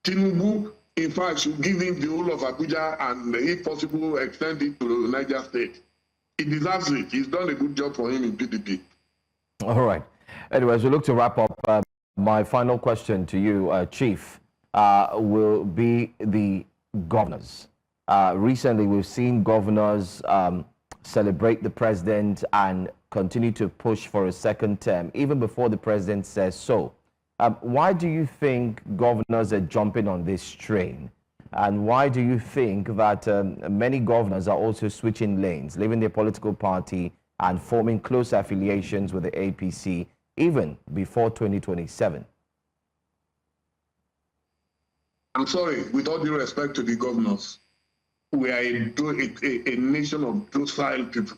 Tinubu, in fact, should give him the whole of Abuja and, if possible, extend it to Niger State. He deserves it. He's done a good job for him in PDP. All right. Anyways, we look to wrap up. My final question to you, Chief, will be the governors. Recently, we've seen governors celebrate the president and continue to push for a second term, even before the president says so. Why do you think governors are jumping on this train? And why do you think that many governors are also switching lanes, leaving their political party and forming close affiliations with the APC even before 2027? I'm sorry, with all due respect to the governors, we are a nation of docile people.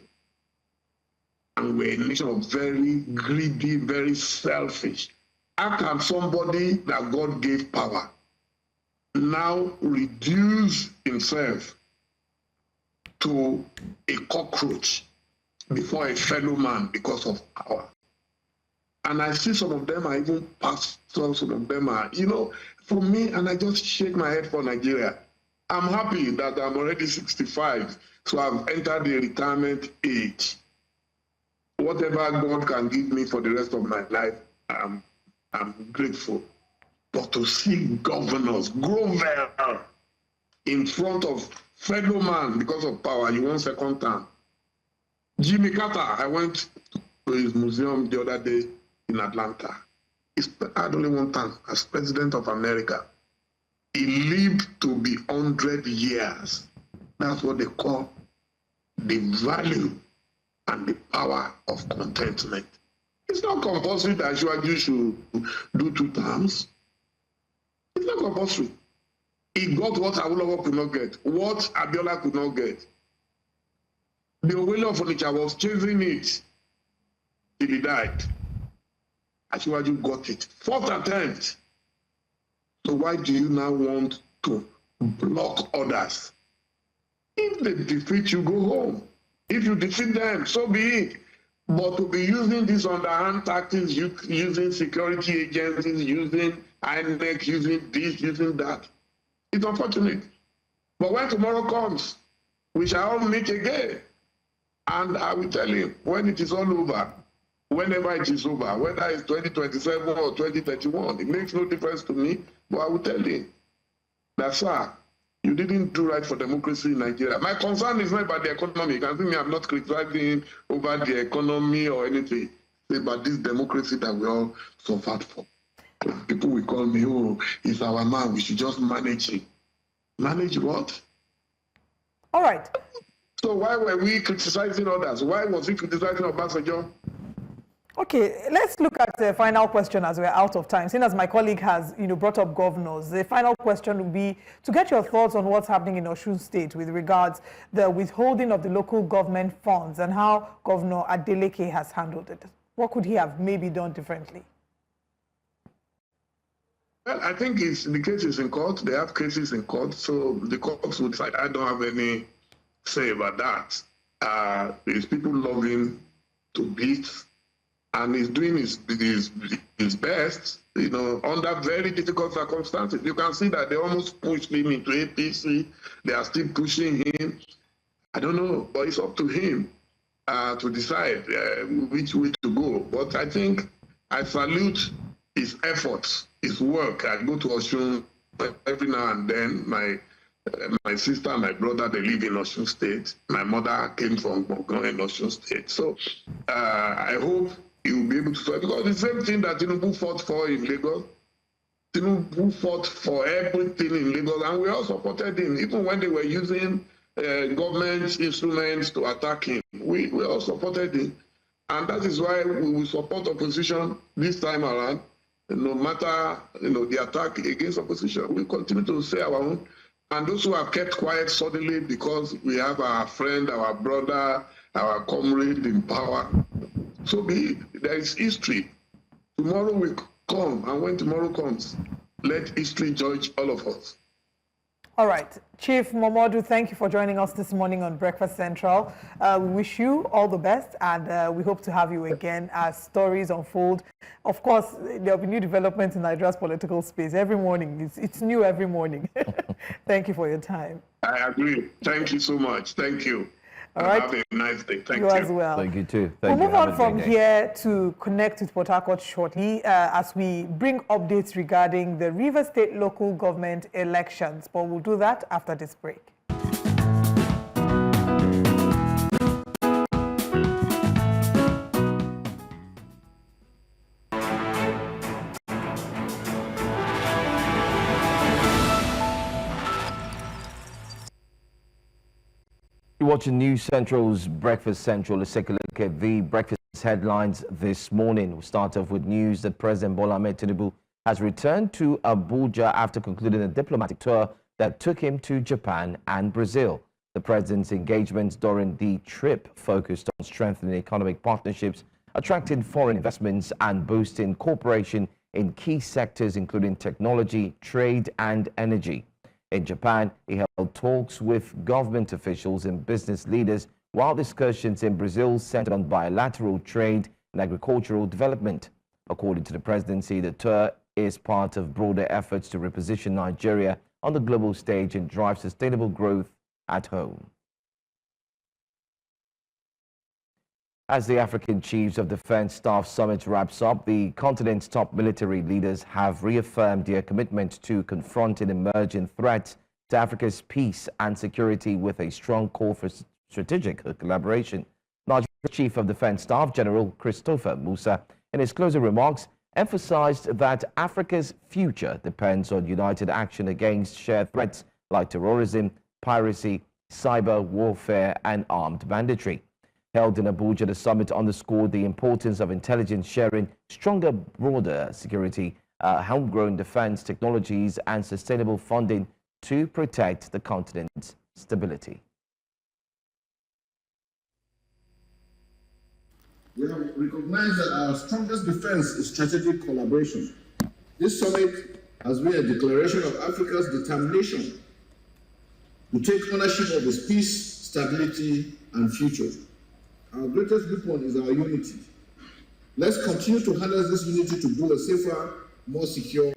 And we're a nation of very greedy, very selfish. How can somebody that God gave power now reduce himself to a cockroach before a fellow man because of power? And I see some of them are even pastors, some of them are, for me, and I just shake my head for Nigeria. I'm happy that I'm already 65, so I've entered the retirement age. Whatever God can give me for the rest of my life, I'm grateful. But to see governors grow well in front of fellow man because of power, you want second term. Jimmy Carter, I went to his museum the other day in Atlanta. He had only one time as President of America. He lived to be 100 years. That's what they call the value and the power of contentment. It's not compulsory that you should do 2 terms. It's not compulsory. He got what Awolowo could not get, what Abiola could not get. The Omoyele furniture was chasing it till he died. Asiwaju got it. 4th attempt. So why do you now want to block others? If they defeat you, go home. If you defeat them, so be it. But to be using this underhand tactics, using security agencies, using INEC, using this, using that, it's unfortunate. But when tomorrow comes, we shall all meet again. And I will tell you, when it is all over, whenever it is over, whether it's 2027 or 2031, it makes no difference to me. But I will tell you that, sir, you didn't do right for democracy in Nigeria. My concern is not about the economy. You can see me, I'm not criticizing over the economy or anything. It's about this democracy that we all suffered for. People will call me, oh, it's our man, we should just manage it. Manage what? All right. So why were we criticizing others? Why was he criticizing Obasanjo? Okay, let's look at the final question as we're out of time. Seeing as my colleague has, brought up governors, the final question would be to get your thoughts on what's happening in Osun State with regards the withholding of the local government funds and how Governor Adeleke has handled it. What could he have maybe done differently? Well, I think the case is in court. They have cases in court, so the courts will decide. I don't have any say about that. There's people love him to bits, and he's doing his best, under very difficult circumstances. You can see that they almost pushed him into APC. They are still pushing him. I don't know, but it's up to him to decide which way to go. But I think I salute his efforts, his work. I go to Osun every now and then. My sister and my brother, they live in Osun State. My mother came from Borno in Osun State. So I hope he will be able to fight. Because the same thing that Tinubu fought for in Lagos, Tinubu fought for everything in Lagos, and we all supported him, even when they were using government instruments to attack him. We all supported him. And that is why we will support opposition this time around. No matter the attack against opposition, we continue to say our own. And those who have kept quiet suddenly because we have our friend, our brother, our comrade in power. So there is history. Tomorrow will come, and when tomorrow comes, let history judge all of us. All right. Chief Momodu, thank you for joining us this morning on Breakfast Central. We wish you all the best, and we hope to have you again as stories unfold. Of course, there will be new developments in Nigeria's political space every morning. It's new every morning. Thank you for your time. I agree. Thank you so much. Thank you. All right. Have a nice day. Thank you. You as well. Thank you too. We'll move on from here to connect with Port Harcourt shortly as we bring updates regarding the Rivers State local government elections. But we'll do that after this break. You're watching News Central's Breakfast Central. Let's take a look at the breakfast headlines this morning. We'll start off with news that President Bola Ahmed Tinubu has returned to Abuja after concluding a diplomatic tour that took him to Japan and Brazil. The president's engagements during the trip focused on strengthening economic partnerships, attracting foreign investments, and boosting cooperation in key sectors including technology, trade, and energy. In Japan, he held talks with government officials and business leaders, while discussions in Brazil centered on bilateral trade and agricultural development. According to the presidency, the tour is part of broader efforts to reposition Nigeria on the global stage and drive sustainable growth at home. As the African Chiefs of Defense Staff Summit wraps up, the continent's top military leaders have reaffirmed their commitment to confronting emerging threats to Africa's peace and security with a strong call for strategic collaboration. Nigeria's Chief of Defense Staff General Christopher Musa, in his closing remarks, emphasized that Africa's future depends on united action against shared threats like terrorism, piracy, cyber warfare, and armed banditry. Held in Abuja, the summit underscored the importance of intelligence sharing, stronger border security, homegrown defense technologies, and sustainable funding to protect the continent's stability. We have recognized that our strongest defense is strategic collaboration. This summit has been a declaration of Africa's determination to take ownership of its peace, stability, and future. Our greatest weapon is our unity. Let's continue to harness this unity to build a safer, more secure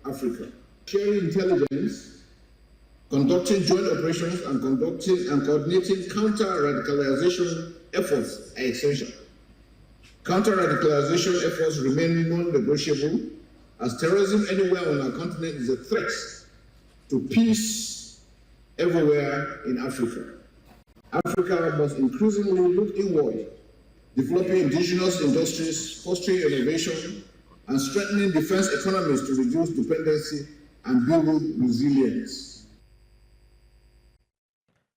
Africa. Sharing intelligence, conducting joint operations, and coordinating counter-radicalization efforts are essential. Counter-radicalization efforts remain non-negotiable, as terrorism anywhere on our continent is a threat to peace everywhere in Africa. Africa must increasingly look inward, developing indigenous industries, fostering innovation, and strengthening defense economies to reduce dependency and build resilience.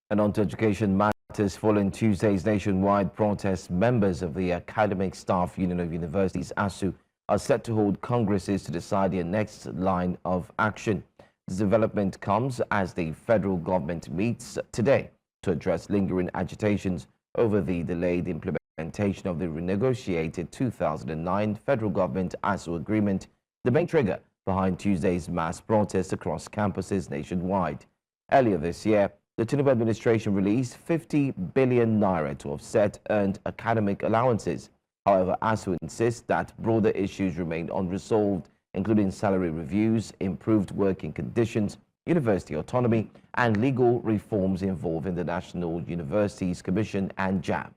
And on to education matters. Following Tuesday's nationwide protest, members of the Academic Staff Union of Universities, ASU, are set to hold congresses to decide their next line of action. This development comes as the federal government meets today to address lingering agitations over the delayed implementation of the renegotiated 2009 federal government ASU agreement, the main trigger behind Tuesday's mass protests across campuses nationwide. Earlier this year, the Tinubu administration released 50 billion naira to offset earned academic allowances. However, ASU insists that broader issues remain unresolved, including salary reviews, improved working conditions, university autonomy, and legal reforms involving the National Universities Commission and JAM.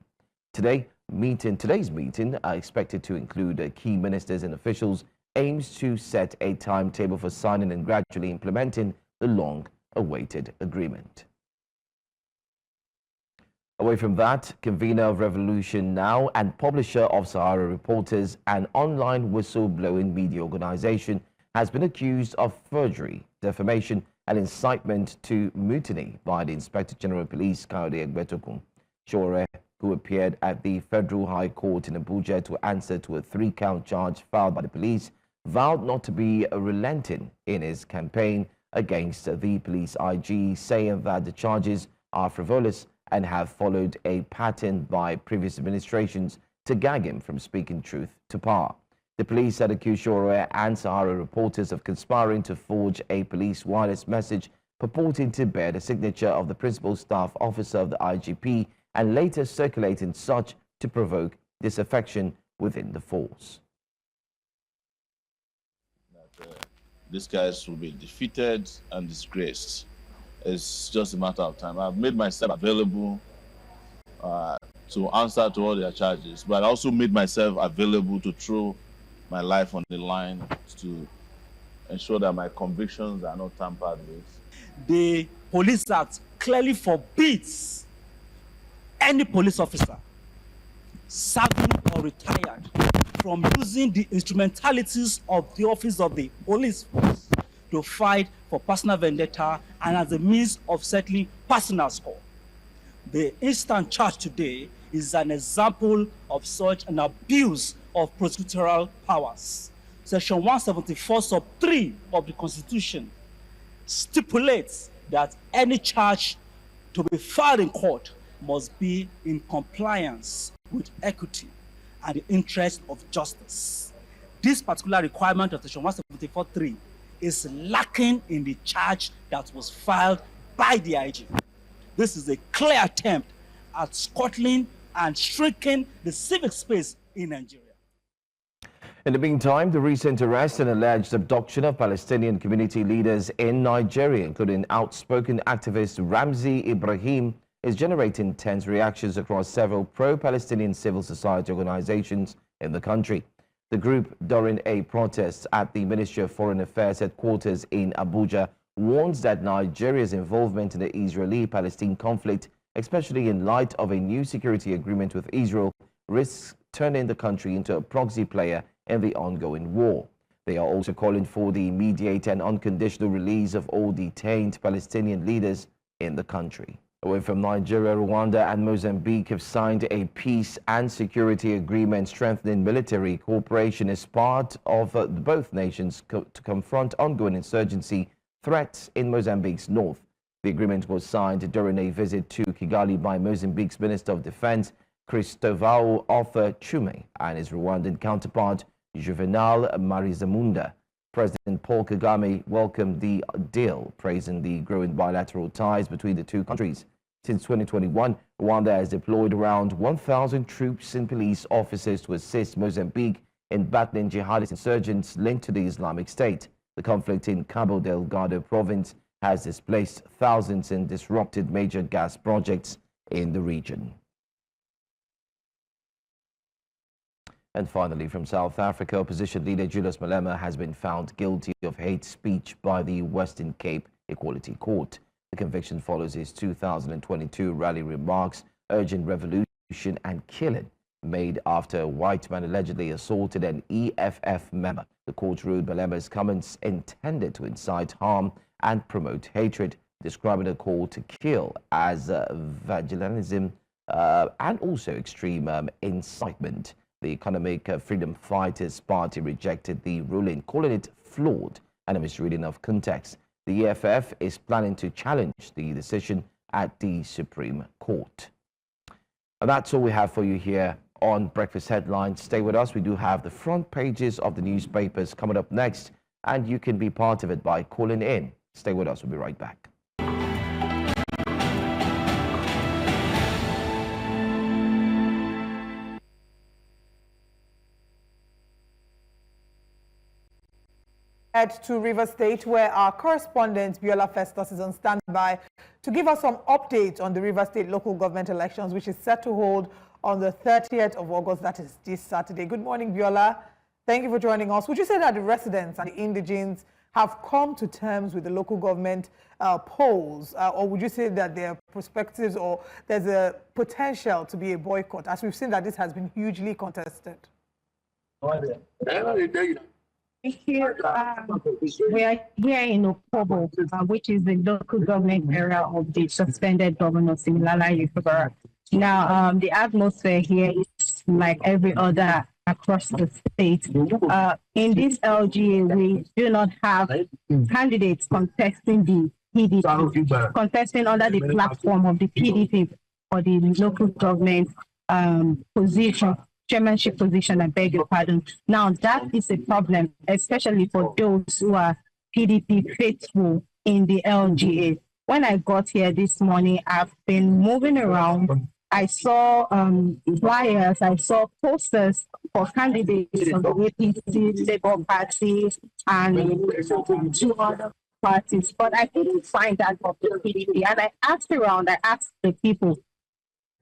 Today's meeting are expected to include key ministers and officials, aims to set a timetable for signing and gradually implementing the long-awaited agreement. Away from that, convener of Revolution Now and publisher of Sahara Reporters, an online whistleblowing media organization, has been accused of forgery, defamation, and incitement to mutiny by the Inspector General of Police, Kayode Egbetokun. Sowore, who appeared at the Federal High Court in Abuja to answer to a 3-count charge filed by the police, vowed not to be relenting in his campaign against the police IG, saying that the charges are frivolous and have followed a pattern by previous administrations to gag him from speaking truth to power. The police had accused Sowore and Sahara Reporters of conspiring to forge a police wireless message purporting to bear the signature of the principal staff officer of the IGP and later circulating such to provoke disaffection within the force. These guys will be defeated and disgraced. It's just a matter of time. I've made myself available to answer to all their charges, but I also made myself available to throw my life on the line to ensure that my convictions are not tampered with. The Police Act clearly forbids any police officer serving or retired from using the instrumentalities of the office of the police force to fight for personal vendetta and as a means of settling personal score. The instant charge today is an example of such an abuse of prosecutorial powers. Section 174 sub 3 of the Constitution stipulates that any charge to be filed in court must be in compliance with equity and the interest of justice. This particular requirement of Section 174.3 is lacking in the charge that was filed by the IG. This is a clear attempt at scuttling and shrinking the civic space in Nigeria. In the meantime, the recent arrest and alleged abduction of Palestinian community leaders in Nigeria, including outspoken activist Ramzi Ibrahim, is generating tense reactions across several pro-Palestinian civil society organizations in the country. The group, during a protest at the Ministry of Foreign Affairs headquarters in Abuja, warns that Nigeria's involvement in the Israeli-Palestine conflict especially in light of a new security agreement with Israel, risks turning the country into a proxy player in the ongoing war. They are also calling for the immediate and unconditional release of all detained Palestinian leaders in the country. Away from Nigeria, Rwanda and Mozambique have signed a peace and security agreement strengthening military cooperation as part of both nations to confront ongoing insurgency threats in Mozambique's north. The agreement was signed during a visit to Kigali by Mozambique's Minister of Defense, Cristóvão Arthur Chume, and his Rwandan counterpart, Juvenal Marizamunda. President Paul Kagame welcomed the deal, praising the growing bilateral ties between the two countries. Since 2021, Rwanda has deployed around 1,000 troops and police officers to assist Mozambique in battling jihadist insurgents linked to the Islamic State. The conflict in Cabo Delgado province has displaced thousands and disrupted major gas projects in the region. And finally, from South Africa, opposition leader Julius Malema has been found guilty of hate speech by the Western Cape Equality Court. The conviction follows his 2022 rally remarks urging revolution and killing made after a white man allegedly assaulted an EFF member. The court ruled Malema's comments intended to incite harm and promote hatred, describing the call to kill as vigilantism and also extreme incitement. The Economic Freedom Fighters Party rejected the ruling, calling it flawed and a misreading of context. The EFF is planning to challenge the decision at the Supreme Court. And that's all we have for you here on Breakfast Headlines. Stay with us. We do have the front pages of the newspapers coming up next, and you can be part of it by calling in. Stay with us. We'll be right back. Head to River State, where our correspondent Biola Festus is on standby to give us some updates on the River State local government elections, which is set to hold on the 30th of August, that is this Saturday. Good morning, Biola. Thank you for joining us. Would you say that the residents and the indigents have come to terms with the local government polls, or would you say that there are perspectives or there's a potential to be a boycott, as we've seen that this has been hugely contested? Here, we are here in Okobo, which is the local government area of the suspended governor, Similala Yusufara. Now, the atmosphere here is like every other across the state. In this LGA, we do not have candidates contesting the PDP, contesting under the platform of the PDP for the local government position. Chairmanship position, I beg your pardon. Now, that is a problem, especially for those who are PDP faithful in the LGA. When I got here this morning, I've been moving around. I saw flyers, I saw posters for candidates of the APC, Labour Party, and two other parties, but I couldn't find that of the PDP. And I asked around, I asked the people,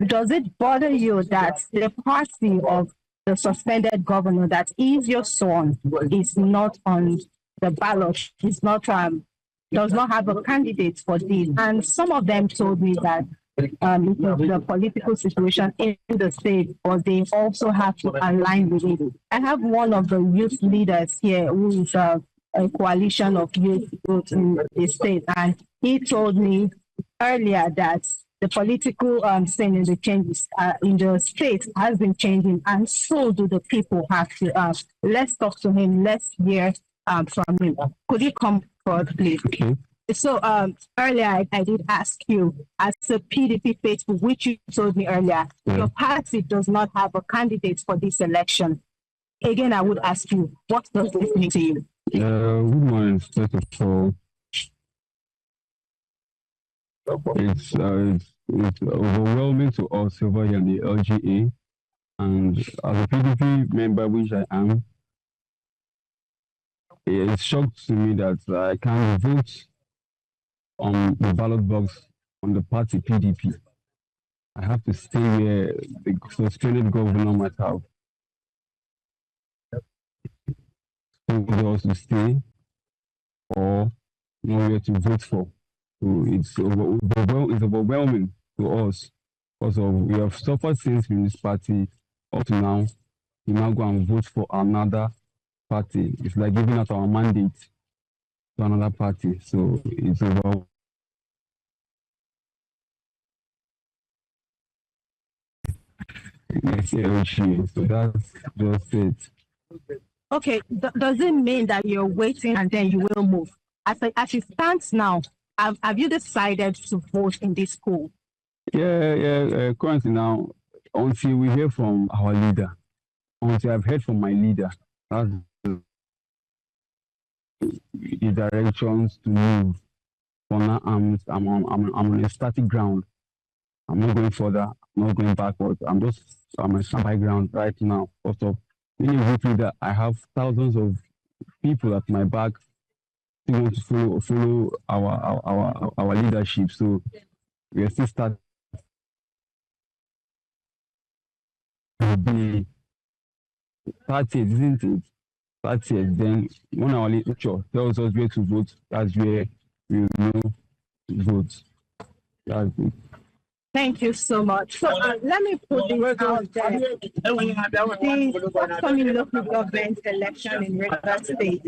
does it bother you that the party of the suspended governor, that is your son, is not on the ballot, is not does not have a candidate for this? And some of them told me that the political situation in the state, but they also have to align with it. I have one of the youth leaders here who is a coalition of youth in the state, and he told me earlier that the political scene in the changes in the state has been changing, and so do the people have to. Let's talk to him. Let's hear from him. Could you come forward, please? Okay. So earlier I did ask you, as a PDP faithful, which you told me earlier, your party does not have a candidate for this election. Again, I would ask you, what does this mean to you? Good morning, first of all. It's overwhelming to us over here in the LGA, and as a PDP member, which I am, it's shocked to me that I can't vote on the ballot box on the party PDP. I have to stay where the suspended governor might have told us to stay, or nowhere to vote for. So it's overwhelming to us. Because we have suffered since from this party up to now. We now go and vote for another party. It's like giving out our mandate to another party. So it's about next year. So that's just it. Okay, does it mean that you're waiting and then you will move? As it stands now, have you decided to vote in this poll? Yeah. Currently now, until we hear from our leader, until I've heard from my leader, that's the directions to move. For now, I'm on a static ground. I'm not going further. I'm not going backwards. I'm just on my standby ground right now. Also, meaning that I have thousands of people at my back who want to follow our leadership. So we are still starting. The 30th, isn't it? 30th. Then when our leader tells us where to vote, that's where we will know to vote. That's it. Thank you so much. So let me put this out there. The upcoming local government election in Rivers State.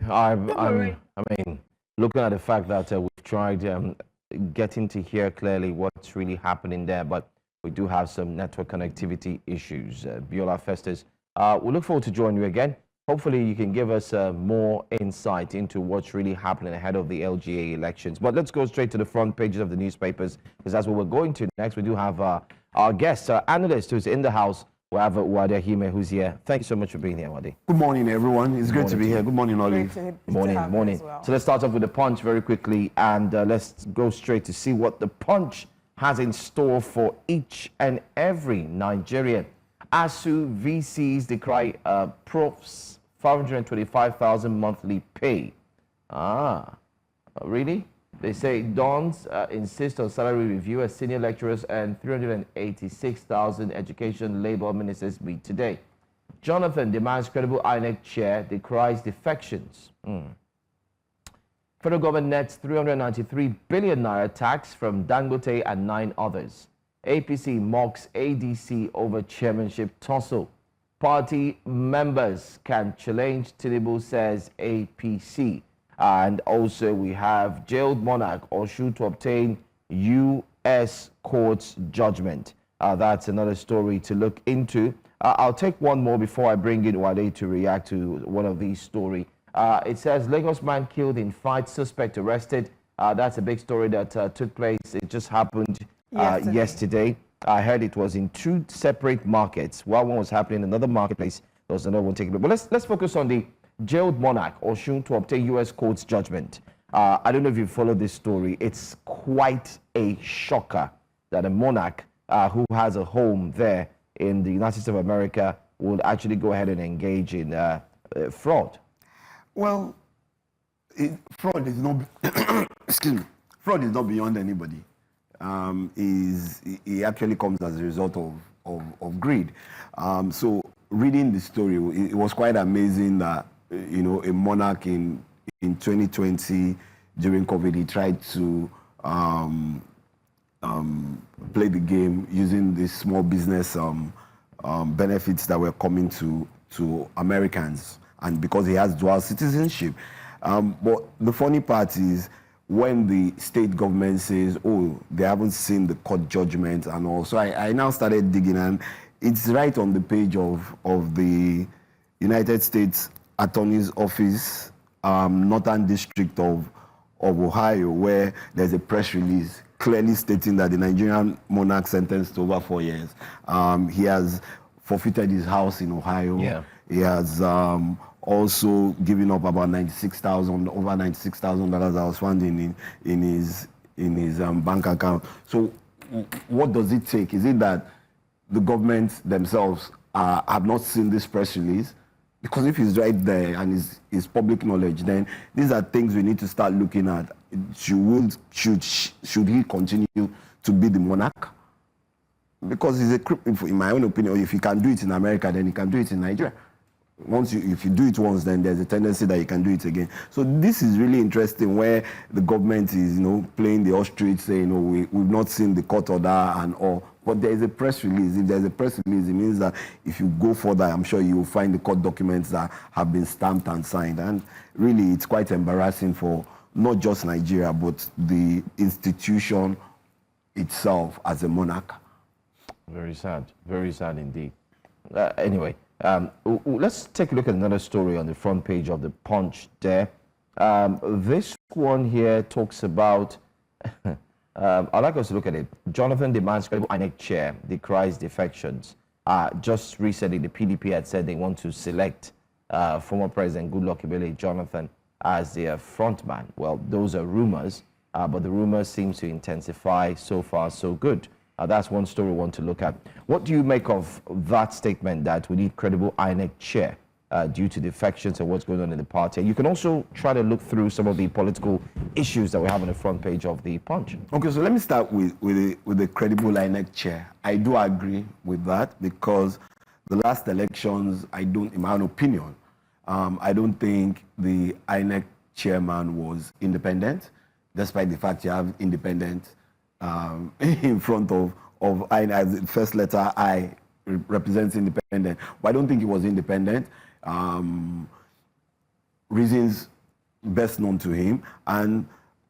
I mean, looking at the fact that we've tried getting to hear clearly what's really happening there, but we do have some network connectivity issues. Biola Festus, we look forward to joining you again. Hopefully you can give us more insight into what's really happening ahead of the LGA elections. But let's go straight to the front pages of the newspapers, because that's what we're going to next. We do have our guest, analyst who's in the house. We have Wade Hime, who's here. Thank you so much for being here, Wade. Good morning, everyone. It's great to be here. Good morning, Olive. Morning. So let's start off with the Punch very quickly, and let's go straight to see what the Punch has in store for each and every Nigerian. ASU VCs decry profs 525,000 monthly pay. Really? They say dons insist on salary review as senior lecturers and 386,000 education labor ministers meet today. Jonathan demands credible INEC chair, decries defections. Federal government nets 393 billion naira tax from Dangote and 9 others. APC mocks ADC over chairmanship tussle. Party members can challenge Tinubu, says APC. And also we have jailed monarch Oshu to obtain U.S. court's judgment. That's another story to look into. I'll take one more before I bring in Wade to react to one of these stories. It says Lagos man killed in fight, suspect arrested. That's a big story that took place. It just happened yesterday. I heard it was in 2 separate markets. While one was happening in another marketplace, there was another one taking place. But let's focus on the jailed monarch Oshun to obtain U.S. court's judgment. I don't know if you followed this story. It's quite a shocker that a monarch who has a home there in the United States of America would actually go ahead and engage in fraud. Well, fraud is not excuse me. Fraud is not beyond anybody. It actually comes as a result of greed. So reading the story, it was quite amazing that a monarch in 2020 during COVID, he tried to play the game using the small business benefits that were coming to Americans, and because he has dual citizenship. But the funny part is, when the state government says, oh, they haven't seen the court judgment and all. So I now started digging, and it's right on the page of the United States Attorney's Office, Northern District of Ohio, where there's a press release clearly stating that the Nigerian monarch sentenced to over 4 years. He has forfeited his house in Ohio. Yeah. He has also giving up about over $96,000 that was found in his bank account. So what does it take? Is it that the government themselves have not seen this press release? Because if it's right there and it's public knowledge, then these are things we need to start looking at. Should he continue to be the monarch? Because he's in my own opinion, if he can do it in America, then he can do it in Nigeria. if you do it once, then there's a tendency that you can do it again. So this is really interesting, where the government is, playing the ostrich, saying, we've not seen the court order and all. But there is a press release. If there's a press release, it means that if you go further, I'm sure you will find the court documents that have been stamped and signed. And really, it's quite embarrassing for not just Nigeria, but the institution itself as a monarch. Very sad indeed. Anyway, let's take a look at another story on the front page of the Punch there. This one here talks about, I'd like us to look at it. Jonathan demands credible INEC chair, decries defections. Just recently, the PDP had said they want to select former President Goodluck Ebele Jonathan as their frontman. Well, those are rumors, but the rumors seem to intensify. So far, so good. That's one story we want to look at. What do you make of that statement that we need credible INEC chair due to defections and what's going on in the party? You can also try to look through some of the political issues that we have on the front page of the Punch. Okay, so let me start with the credible INEC chair. I do agree with that, because the last elections, in my own opinion, I don't think the INEC chairman was independent, despite the fact you have independent in front of INEC. The first letter I represents independent, but I don't think he was independent. Reasons best known to him,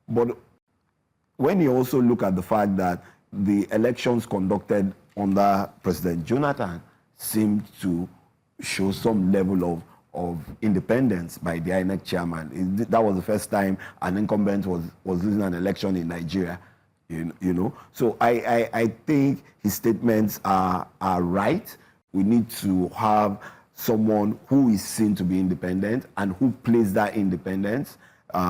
but when you also look at the fact that the elections conducted under President Jonathan seemed to show some level of independence by the INEC chairman. That was the first time an incumbent was losing an election in Nigeria. So I think his statements are right. We need to have someone who is seen to be independent and who plays that independence. We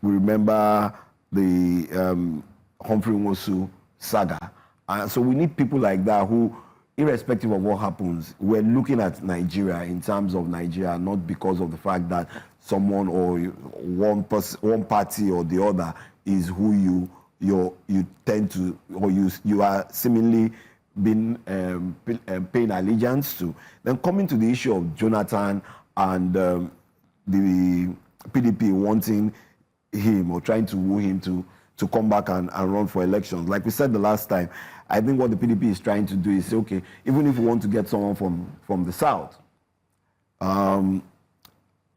remember the Humphrey Nwosu saga. So we need people like that who, irrespective of what happens, we're looking at Nigeria in terms of Nigeria, not because of the fact that someone or one party or the other is who you tend to, or you are seemingly been paying allegiance to. Then coming to the issue of Jonathan and the PDP wanting him or trying to woo him to come back and run for elections. Like we said the last time, I think what the PDP is trying to do is say, okay, even if we want to get someone from the South, are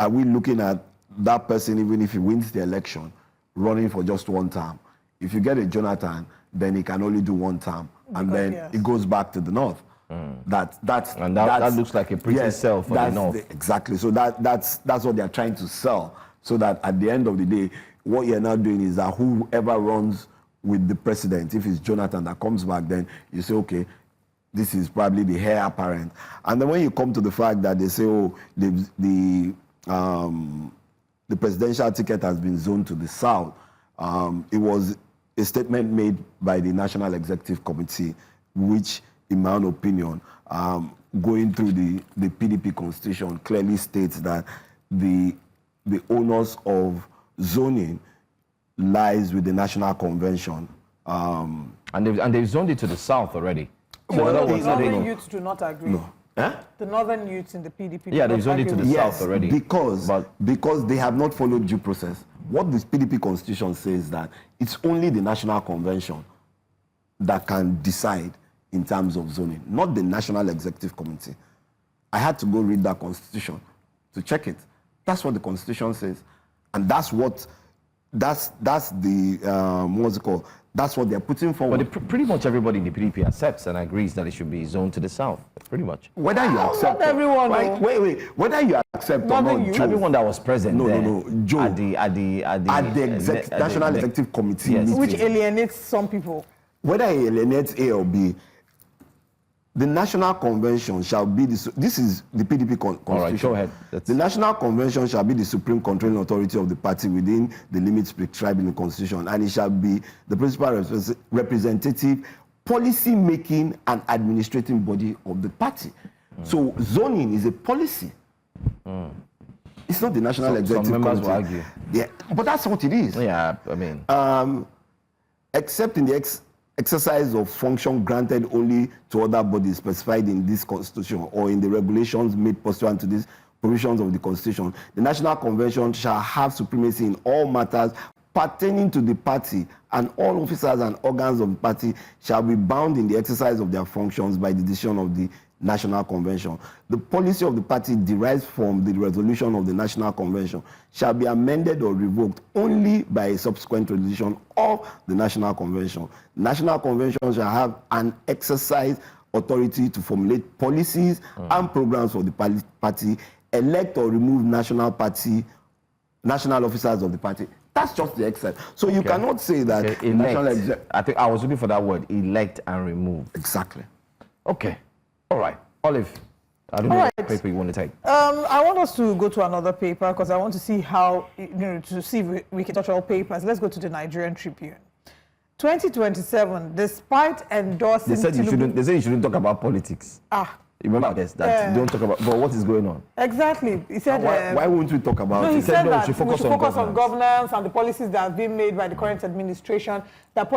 we looking at that person, even if he wins the election, running for just one term? If you get a Jonathan, then he can only do one term, and then it goes back to the North. That looks like a pretty sell for the North. Exactly. So that's what they're trying to sell. So that at the end of the day, what you're now doing is that whoever runs with the president, if it's Jonathan that comes back, then you say, okay, this is probably the heir apparent. And then when you come to the fact that they say, oh, the presidential ticket has been zoned to the South, it was a statement made by the National Executive Committee, which, in my own opinion, going through the PDP constitution, clearly states that the onus of zoning lies with the National Convention. And they've zoned it to the South already. The northern youths do not agree. No. Huh? The northern youths in the PDP do they've zoned it to the South already. Because they have not followed due process. What this PDP constitution says that it's only the National Convention that can decide in terms of zoning, not the National Executive Committee. I had to go read that constitution to check it. That's what the constitution says. And that's the, what's it called? That's what they're putting forward. But pretty much everybody in the PDP accepts and agrees that it should be zoned to the South, pretty much. Whether you accept... Not everyone. Wait. Whether you accept or not, Joe, everyone that was present Joe, at the National Executive Committee meeting, which alienates some people. Whether it alienates A or B, the National Convention shall be this is the PDP constitution. All right, go ahead. The National Convention shall be the supreme controlling authority of the party within the limits prescribed in the Constitution, and it shall be the principal representative, policy-making and administrating body of the party. So zoning is a policy. It's not the National Executive Some members Committee. will argue. Yeah, but that's what it is. Yeah, I mean... except in the exercise of function granted only to other bodies specified in this constitution or in the regulations made pursuant to these provisions of the constitution. The National Convention shall have supremacy in all matters pertaining to the party, and all officers and organs of the party shall be bound in the exercise of their functions by the decision of the National Convention. The policy of the party derives from the resolution of the National Convention shall be amended or revoked only by a subsequent resolution of the National Convention. The National Convention shall have an exercise authority to formulate policies and programs for the party, elect or remove national officers of the party. That's just the exercise. So you cannot say that elect. I think I was looking for that word, elect and remove. Exactly. Okay. All right. Olive, I don't know what paper you want to take. I want us to go to another paper because I want to see how, to see if we can touch all papers. Let's go to the Nigerian Tribune. 2027, despite endorsing They said you shouldn't talk about politics. You remember this? That don't talk about. But what is going on? Exactly. He said. Why won't we talk about it? He said that we should focus on governance and the policies that have been made by the current administration. That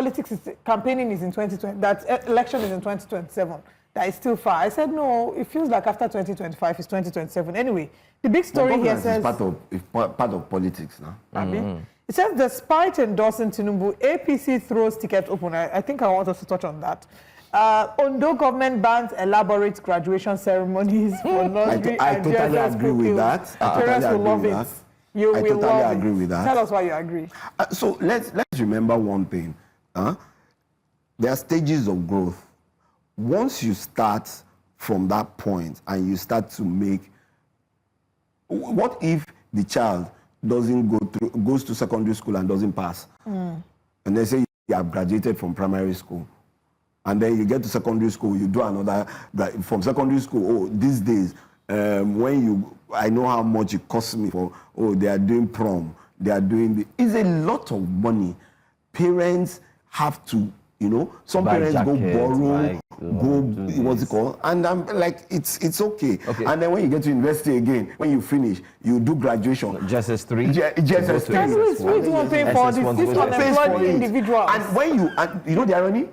campaigning is in 2020. That election is in 2027. That is still far. I said no. It feels like after 2025 it's 2027. Anyway, the big story here says part of politics now. It says despite endorsing Tinubu, APC throws ticket open. I think I want us to touch on that. Ondo government bans elaborate graduation ceremonies for nursery I and totally JSS agree with that. Parents will love it. You I will totally love agree it. with that. Tell us why you agree. So let's remember one thing. There are stages of growth. Once you start from that point and you start to make, what if the child goes to secondary school and doesn't pass? And they say you have graduated from primary school. And then you get to secondary school, you do another, from secondary school, these days, I know how much it costs me they are doing prom, they are doing it's a lot of money. Parents have to, some buy parents jackets, go borrow, what's it called? And I'm like, it's okay. And then when you get to university again, when you finish, you do graduation. JSS3? JSS3. Who do you pay for this unemployed individual? And you know the irony?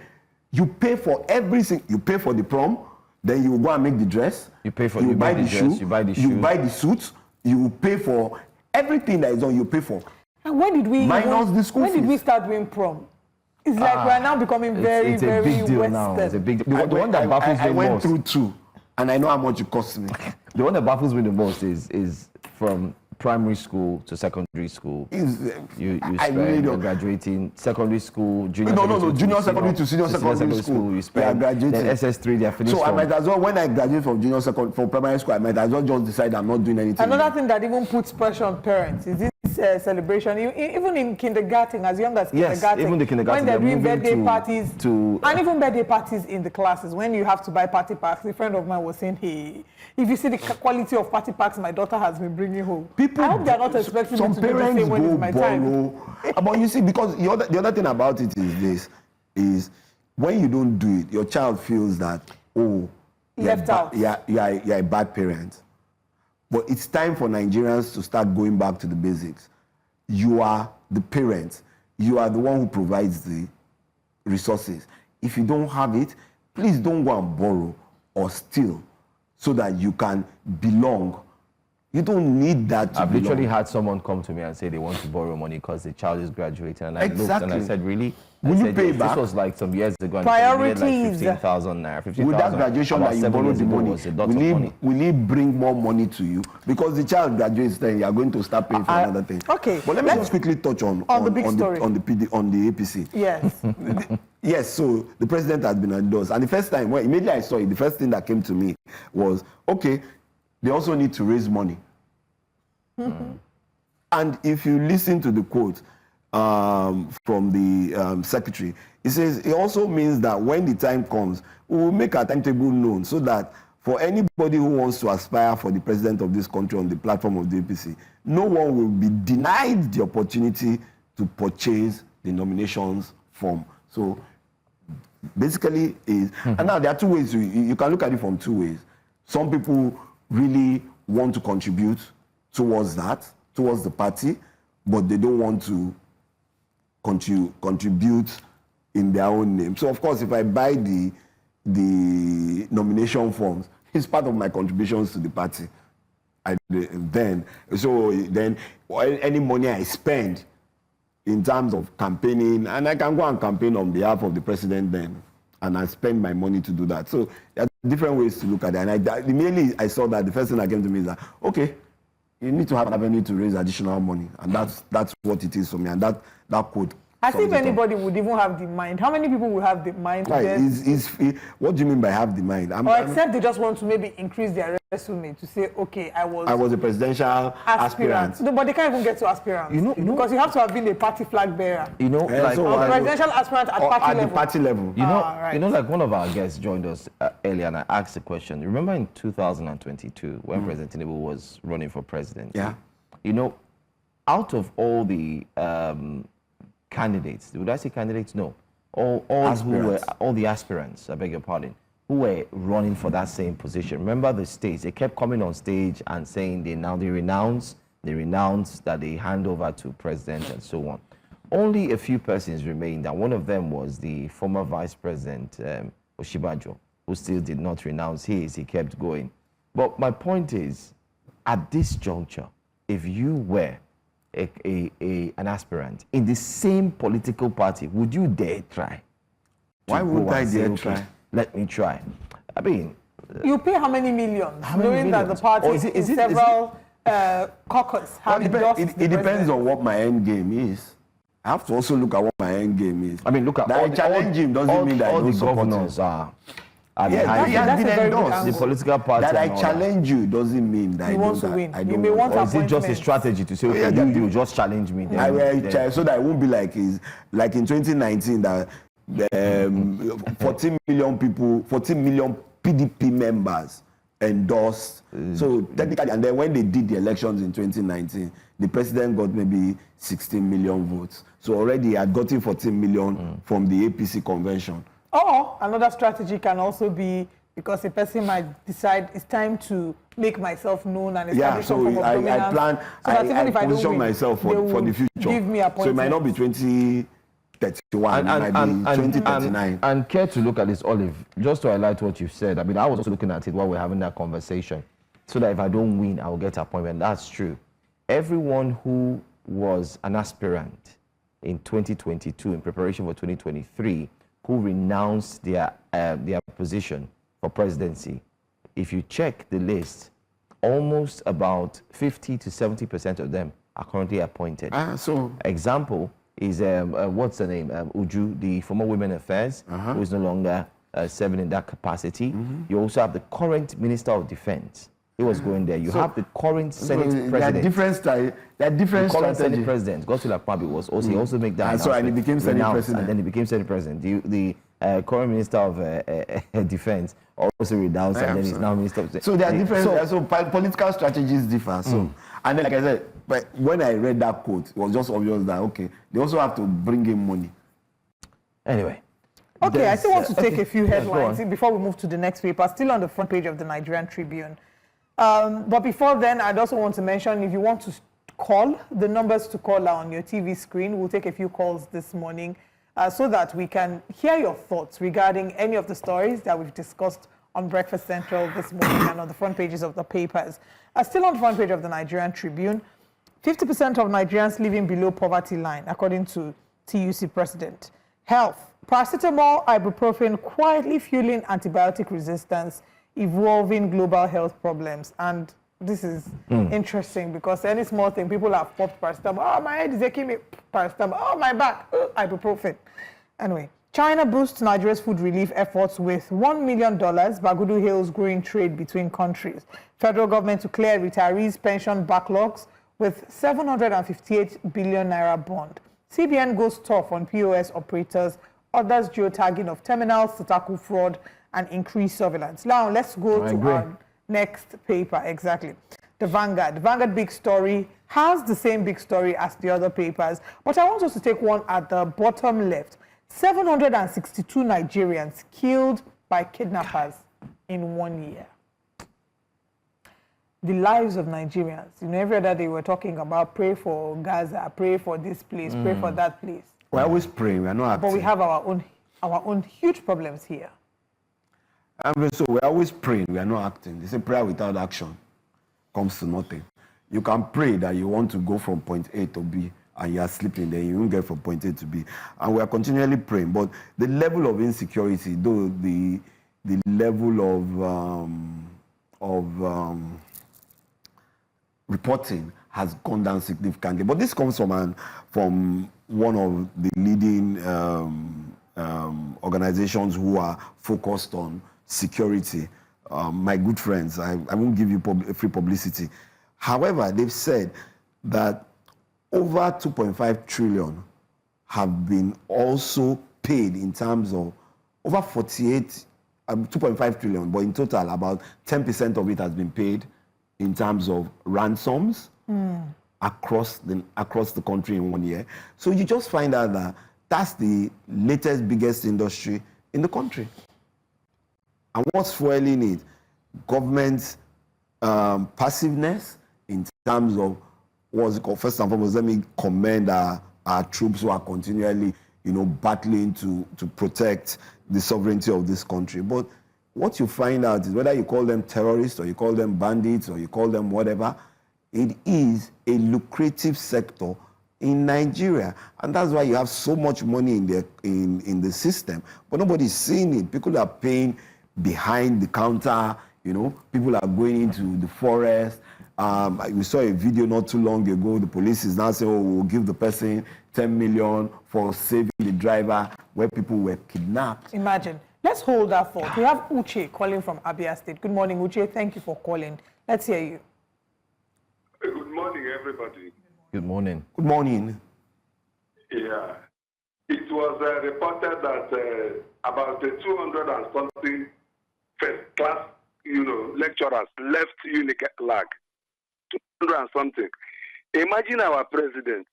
You pay for everything. You pay for the prom, then you go and make the dress. You buy the shoe. You buy the suit. You pay for everything that is on. You pay for. And when did we minus the school fees? When did we start doing prom? It's like we are now becoming very, very big deal Western. now. It's a big deal. The one that baffles me I went most. through two, and I know how much it cost me. The one that baffles me the most is from primary school to secondary school. You spend graduating secondary school, junior secondary to senior secondary school. You spend then SS3, they are finished. So I might as well, when I graduate from from primary school, I might as well just decide I'm not doing anything. Another thing that even puts pressure on parents is this celebration. Even in kindergarten, as young as kindergarten, even the kindergarten, when they're doing birthday parties, and even birthday parties in the classes, when you have to buy party packs. A friend of mine was saying, hey, if you see the quality of party packs my daughter has been bringing home, I hope they're not expecting me to do the same when it's my time. But you see, because the other thing about it is when you don't do it, your child feels that, left out. You're a bad parent. But it's time for Nigerians to start going back to the basics. You are the parent. You are the one who provides the resources. If you don't have it, please don't go and borrow or steal so that you can belong. You don't need that to I've belong. literally had someone come to me and say they want to borrow money because the child is graduating. And I looked and I said, really? Will you pay back? This was like some years ago. And Priorities. like 15,000 naira. 15,000. With that graduation that you borrowed the money, will he bring more money to you? Because the child graduates, then you are going to start paying for another thing. Okay. But let me just quickly touch on the big story. On the APC. Yes. Yes, so the president has been endorsed. And the first time, immediately I saw it, the first thing that came to me was, okay, they also need to raise money. And if you listen to the quote from the secretary, he says it also means that when the time comes, we will make our timetable known so that for anybody who wants to aspire for the president of this country on the platform of the APC, no one will be denied the opportunity to purchase the nominations form. So basically, and now there are two ways, you can look at it from two ways. Some people really want to contribute towards the party, but they don't want to contribute in their own name. So of course, if I buy the nomination forms, it's part of my contributions to the party. Then any money I spend in terms of campaigning, and I can go and campaign on behalf of the president then, and I spend my money to do that. So there are different ways to look at it. And immediately I saw that, the first thing that came to me is that, okay, you need to have an avenue to raise additional money, and that's what it is for me. And that quote. As if anybody would even have the mind. How many people will have the mind? Right. What do you mean by have the mind? Except they just want to maybe increase their resume to say, okay, I was a presidential aspirant. No, but they can't even get to aspirant. Because you have to have been a party flag bearer. Presidential aspirant at party level. At the party level. Like one of our guests joined us earlier, and I asked a question. Remember in 2022 when President Tinubu was running for president? Yeah. Out of all the candidates, would I say candidates? No. All the aspirants, I beg your pardon, who were running for that same position. Remember the states, they kept coming on stage and saying they renounce that they hand over to president and so on. Only a few persons remained, and one of them was the former Vice President Oshibajo, who still did not renounce his. He kept going. But my point is, at this juncture, if you were an aspirant in the same political party, would you dare try? Why would I dare try? Let me try. I mean, you pay how many millions? Knowing that the party in several caucus have endorsed it depends on what my end game is. I have to also look at what my end game is. I mean, look at that I challenge him doesn't mean that all I don't the support governors him. He has been endorsed. The political party. That I challenge you doesn't mean that you want to win. You may want or is it just a strategy to say, okay, you just challenge me? So that it won't be like in 2019 that 14 million PDP members endorsed. So technically, and then when they did the elections in 2019, the president got maybe 16 million votes. So already he had gotten 14 million from the APC convention. Or another strategy can also be because a person might decide it's time to make myself known and establish some form of dominance. I position myself for the future. Give me appointments. So it might not be 2031, it might be 2039. And care to look at this, Olive, just to highlight what you've said. I mean, I was also looking at it while we're having that conversation, so that if I don't win, I will get appointment. That's true. Everyone who was an aspirant in 2022 in preparation for 2023 who renounced their position for presidency, if you check the list, almost about 50 to 70% of them are currently appointed. Example is, what's her name? Uju, the former Women Affairs, who is no longer serving in that capacity. You also have the current Minister of Defense. He was going there. You have the current Senate President. There are different the current Senate President, Godswill Akpabio, was also, he also made that and he became Senate President. And then he became Senate President. The current Minister of Defense also renounced, and then he's now Minister of Defense. So there are different, so political strategies differ. So, and then like I said, but when I read that quote, it was just obvious that, okay, they also have to bring in money. Anyway. Okay, I still want to take a few headlines before we move to the next paper, still on the front page of the Nigerian Tribune. But before then, I'd also want to mention, if you want to call, the numbers to call are on your TV screen. We'll take a few calls this morning so that we can hear your thoughts regarding any of the stories that we've discussed on Breakfast Central this morning and on the front pages of the papers. Still on the front page of the Nigerian Tribune, 50% of Nigerians living below poverty line, according to TUC President. Health, paracetamol, ibuprofen quietly fueling antibiotic resistance, evolving global health problems. And this is interesting because any small thing, people have popped paracetamol. Oh, my head is aching me, paracetamol. Oh, my back, ibuprofen. Anyway, China boosts Nigeria's food relief efforts with $1 million. Bagudu hails growing trade between countries. Federal government to clear retirees' pension backlogs with 758 billion naira bond. CBN goes tough on POS operators, orders geotagging of terminals to tackle fraud and increase surveillance. Now, let's go to our next paper. Exactly. The Vanguard. The Vanguard big story has the same big story as the other papers, but I want us to take one at the bottom left. 762 Nigerians killed by kidnappers in 1 year. The lives of Nigerians. You know, every other day we're talking about pray for Gaza, pray for this place, pray for that place. We're always praying, we're not acting. But we have our own huge problems here. And so we're always praying, we are not acting. They say prayer without action comes to nothing. You can pray that you want to go from point A to B, and you are sleeping, then you won't get from point A to B. And we are continually praying. But the level of insecurity, though the level of reporting has gone down significantly. But this comes from one of the leading organizations who are focused on security. My good friends, I won't give you free publicity. However, they've said that over 2.5 trillion have been also paid in terms of over 2.5 trillion, but in total about 10% of it has been paid in terms of ransoms across the country in 1 year. So you just find out that that's the latest, biggest industry in the country. And what's fueling it? Government passiveness in terms of what's it called. First and foremost, let me commend our troops who are continually, battling to protect the sovereignty of this country. But what you find out is whether you call them terrorists or you call them bandits or you call them whatever, it is a lucrative sector in Nigeria, and that's why you have so much money in the system. But nobody's seeing it. People are paying behind the counter. People are going into the forest. We saw a video not too long ago. The police is now saying, "Oh, we'll give the person 10 million for saving the driver," where people were kidnapped. Imagine. Let's hold that thought. We have Uche calling from Abia State. Good morning, Uche. Thank you for calling. Let's hear you. Good morning, everybody. Good morning. Good morning. Yeah. It was reported that about 200 and something first class, lecturers left UNILAG. 200 and something. Imagine our president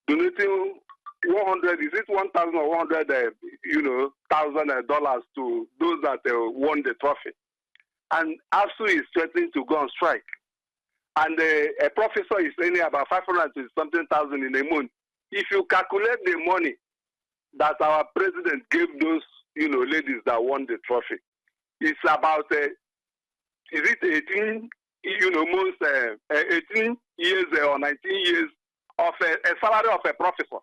donating 100, is it 1,000 or 100, $1,000 to those that won the trophy. And ASU is threatening to go on strike. And a professor is earning about 500 something thousand in a month. If you calculate the money that our president gave those, ladies that won the trophy, it's about, is it 18, months, 18 years or 19 years of a salary of a professor.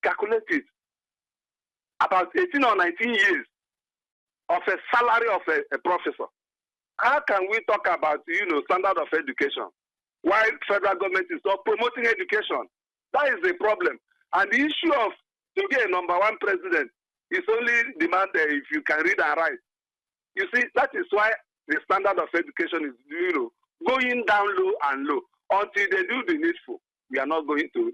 Calculate it. About 18 or 19 years of a salary of a professor. How can we talk about, standard of education while federal government is not promoting education? That is the problem. And the issue of to be a number one president is only demanded if you can read and write. You see, that is why the standard of education is, going down low and low. Until they do the needful, we are not going to,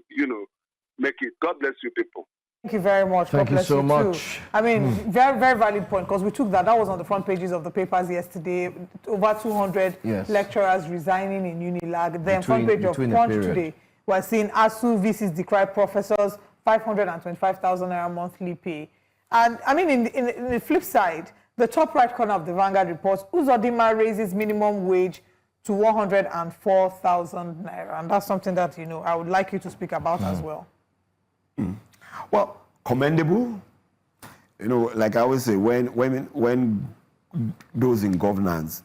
make it. God bless you people. Thank you very much. Thank you so much. Too. I mean, very, very valid point, because we took that was on the front pages of the papers yesterday. Over 200 lecturers resigning in UNILAG. Then front page of Punch today, we're seeing ASU VCs decry professors 525,000 naira monthly pay. And I mean, in the flip side, the top right corner of the Vanguard reports, Uzodinma raises minimum wage to 104,000 naira. And that's something that, I would like you to speak about as well. Well, commendable. Like I always say, when those in governance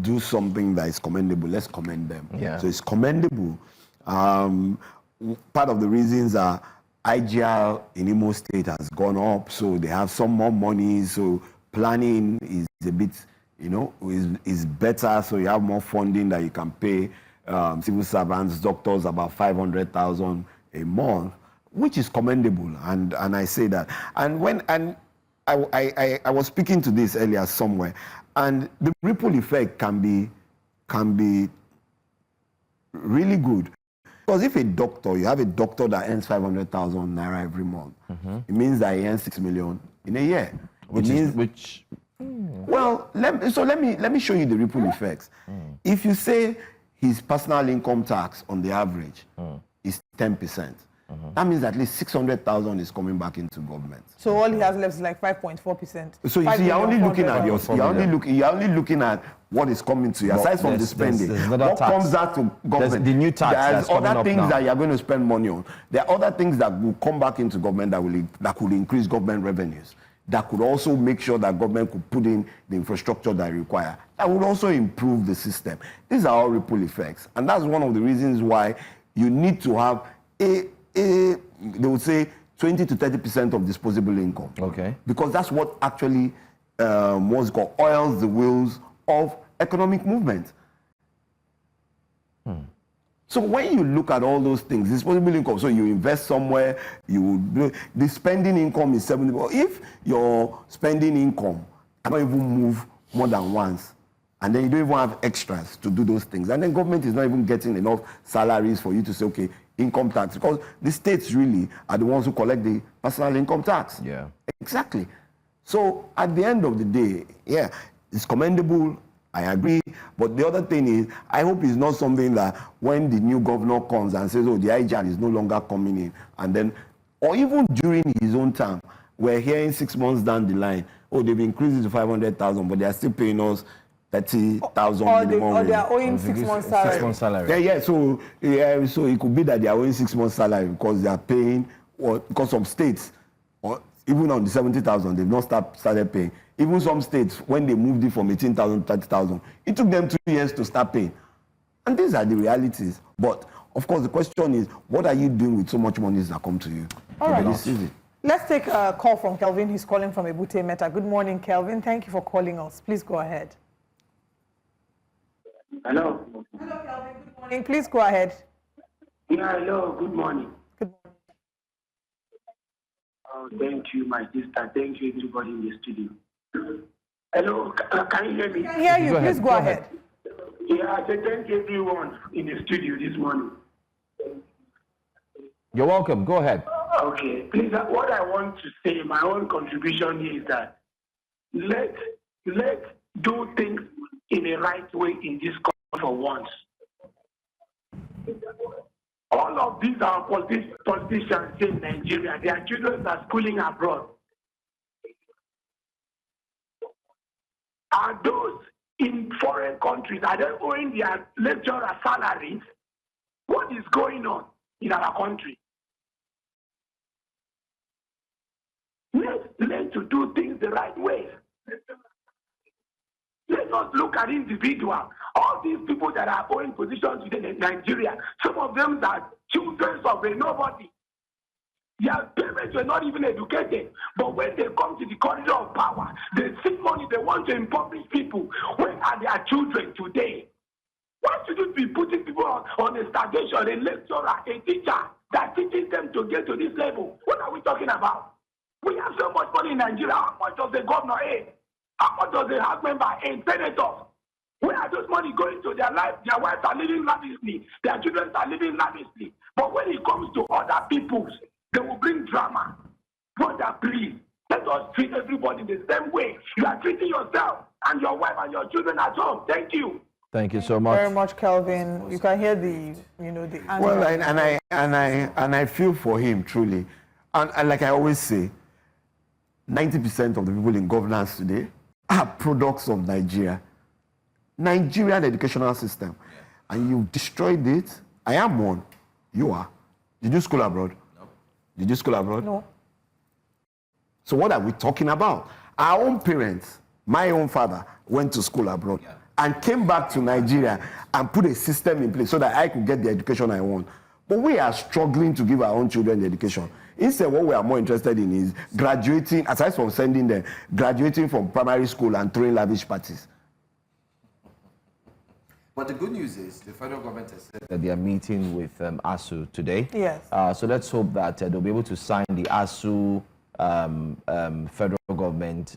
do something that is commendable, let's commend them. Yeah. So it's commendable. Part of the reasons are IGR in Imo State has gone up, so they have some more money. So planning is a bit, is better. So you have more funding that you can pay civil servants, doctors about 500,000 a month, which is commendable, and I say that. And I was speaking to this earlier somewhere, and the ripple effect can be really good, because if you have a doctor that earns 500,000 naira every month, it means that he earns 6 million in a year. Well, let me show you the ripple effects. If you say his personal income tax on the average is 10%. That means at least 600,000 is coming back into government. So all he has left is like 5.4%. So you see, you're only looking at you're only looking at what is coming to you, aside from the spending. What comes out to government? There's the new tax. There's other things that you're going to spend money on. There are other things that will come back into government that could increase government revenues. That could also make sure that government could put in the infrastructure that require. That would also improve the system. These are all ripple effects, and that's one of the reasons why you need to have they would say 20 to 30% of disposable income. Okay. Because that's what actually what's called oils the wheels of economic movement. So when you look at all those things, disposable income, so you invest somewhere, the spending income is 70%. If your spending income cannot even move more than once, and then you don't even have extras to do those things, and then government is not even getting enough salaries for you to say, okay, income tax, because the states really are the ones who collect the personal income tax. Yeah. Exactly. So at the end of the day, yeah, it's commendable, I agree, but the other thing is, I hope it's not something that when the new governor comes and says, oh, the IJAL is no longer coming in, and then, or even during his own term, we're hearing 6 months down the line, oh, they've increased it to 500,000, but they are still paying us 30,000 minimum. Or they are owing 6 months salary. 6 months salary. Yeah, so it could be that they are owing 6 months salary because they are paying, or because some states, or even on the 70,000, they've not started paying. Even some states, when they moved it from 18,000 to 30,000, it took them 2 years to start paying. And these are the realities. But of course, the question is, what are you doing with so much money that come to you? All right. Let's take a call from Kelvin. He's calling from Ebute Meta. Good morning, Kelvin. Thank you for calling us. Please go ahead. Hello. Hello, Kelvin. Good morning. Please go ahead. Yeah, hello. Good morning. Good morning. Oh, thank you, my sister. Thank you, everybody in the studio. Hello, can you hear me? I can hear you. Please go ahead. Yeah, I said thank everyone in the studio this morning. You're welcome. Go ahead. Okay. Please, what I want to say, my own contribution here is that let's do things in a right way in this country for once. All of these are politicians in Nigeria. Their children are schooling abroad. Are those in foreign countries, are they owing their lecturer salaries? What is going on in our country? Let's learn to do things the right way. Let's not look at individuals. All these people that are owing positions in Nigeria, some of them are children of a nobody. Their parents were not even educated. But when they come to the corridor of power, they see money, they want to impoverish people. Where are their children today? Why should you be putting people on a starvation, a lecturer, a teacher that teaches them to get to this level? What are we talking about? We have so much money in Nigeria. How much does the governor aid? How much does the House member aid? Senators? Where are those money going to? Their life, their wives are living lavishly. Their children are living lavishly. But when it comes to other people's, they will bring drama. Brother, please, let us treat everybody the same way. You are treating yourself and your wife and your children at home. Thank you. Thank you so much. Very much, Kelvin. You can hear the anger. Well, and I feel for him truly, and like I always say, 90% of the people in governance today are products of Nigeria. Nigerian educational system. And you've destroyed it. I am one. You are. Did you school abroad? No. Did you school abroad? No. So what are we talking about? Our own parents, my own father, went to school abroad and came back to Nigeria and put a system in place so that I could get the education I want. But we are struggling to give our own children the education. Instead, what we are more interested in is graduating, aside from sending them, graduating from primary school and throwing lavish parties. But the good news is the federal government has said that they are meeting with ASU today. Yes. So let's hope that they'll be able to sign the ASU federal government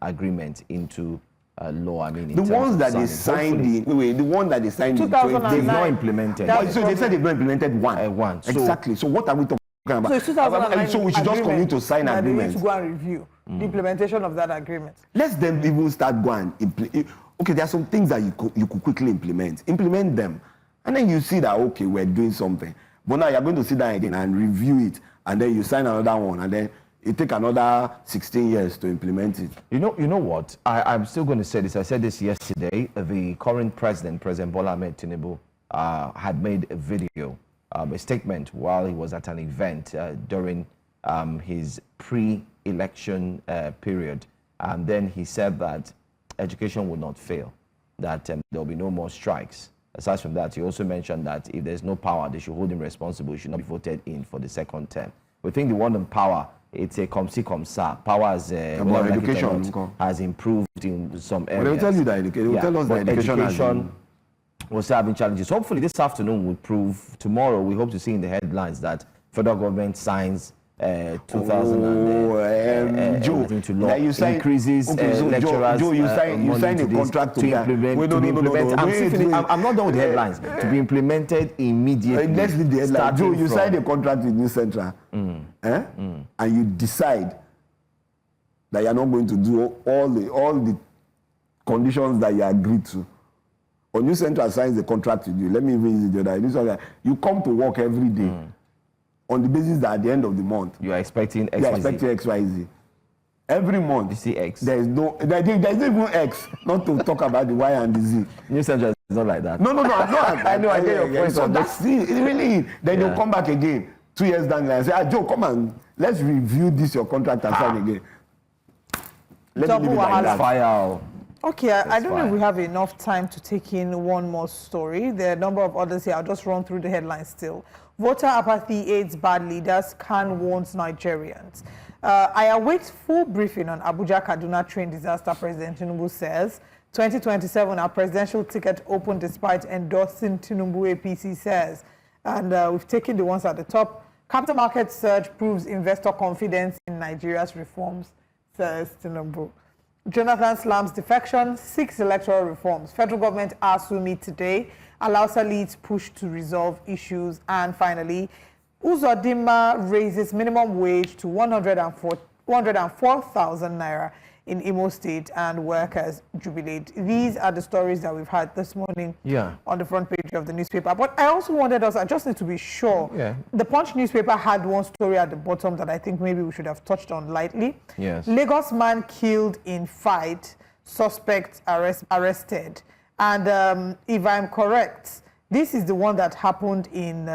agreement into law. I mean, the ones that they signed, the one that they signed in 2009, they've not implemented. So they said they've not implemented one. So, exactly. So what are we talking about? So it's 2009 so we should just continue to sign agreements. They need to go and review the implementation of that agreement. Let them even start going and okay, there are some things that you could quickly implement. Implement them. And then you see that, okay, we're doing something. But now you're going to sit down again and review it, and then you sign another one, and then it take another 16 years to implement it. You know what? I'm still going to say this. I said this yesterday. The current president, President Bola Ahmed Tinubu, had made a video, a statement while he was at an event during his pre-election period. And then he said that education would not fail, that there will be no more strikes. Aside from that, he also mentioned that if there's no power, they should hold him responsible. He should not be voted in for the second term. We think the one on power, it's a comme si comme ça. Power has, education has improved in some areas. Well, they will tell you that they will tell us that education was having challenges. Hopefully this afternoon will prove. Tomorrow we hope to see in the headlines that federal government signs 2000 Joe, to law, you sign, increases okay, so lecturers. Joe, you sign a contract to implement. I'm not done with the headlines. To be implemented immediately. Let's leave the headlines. Joe, you sign a contract with New Central, and you decide that you're not going to do all the conditions that you agreed to. Or New Central signs a contract with you. Let me even use the other. You come to work every day. On the basis that at the end of the month you are expecting XYZ. You are expecting XYZ. Every month you see X. There's no even X. Not to talk about the Y and the Z. New Central is not like that. No, I'm not. I know. I get your point. So that's it. Really. Then you'll come back again 2 years down the line and say, Joe, come on, let's review this your contract and sign again. Let's leave it like that. Fire. Okay, I don't know if we have enough time to take in one more story. There are a number of others here. I'll just run through the headlines still. Voter apathy aids bad leaders, Khan warns Nigerians. I await full briefing on Abuja-Kaduna train disaster, President Tinubu says. 2027, our presidential ticket open despite endorsing Tinubu, APC says. And we've taken the ones at the top. Capital market surge proves investor confidence in Nigeria's reforms, says Tinubu. Jonathan slams defection, 6 electoral reforms. Federal government ASU meet today, allows elites push to resolve issues. And finally, Uzodinma raises minimum wage to 104,000 naira in Imo State, and workers jubilate. These are the stories that we've had this morning on the front page of the newspaper. But I also wanted us, I just need to be sure, the Punch newspaper had one story at the bottom that I think maybe we should have touched on lightly. Yes. Lagos man killed in fight, suspect arrested. And if I'm correct, this is the one that happened in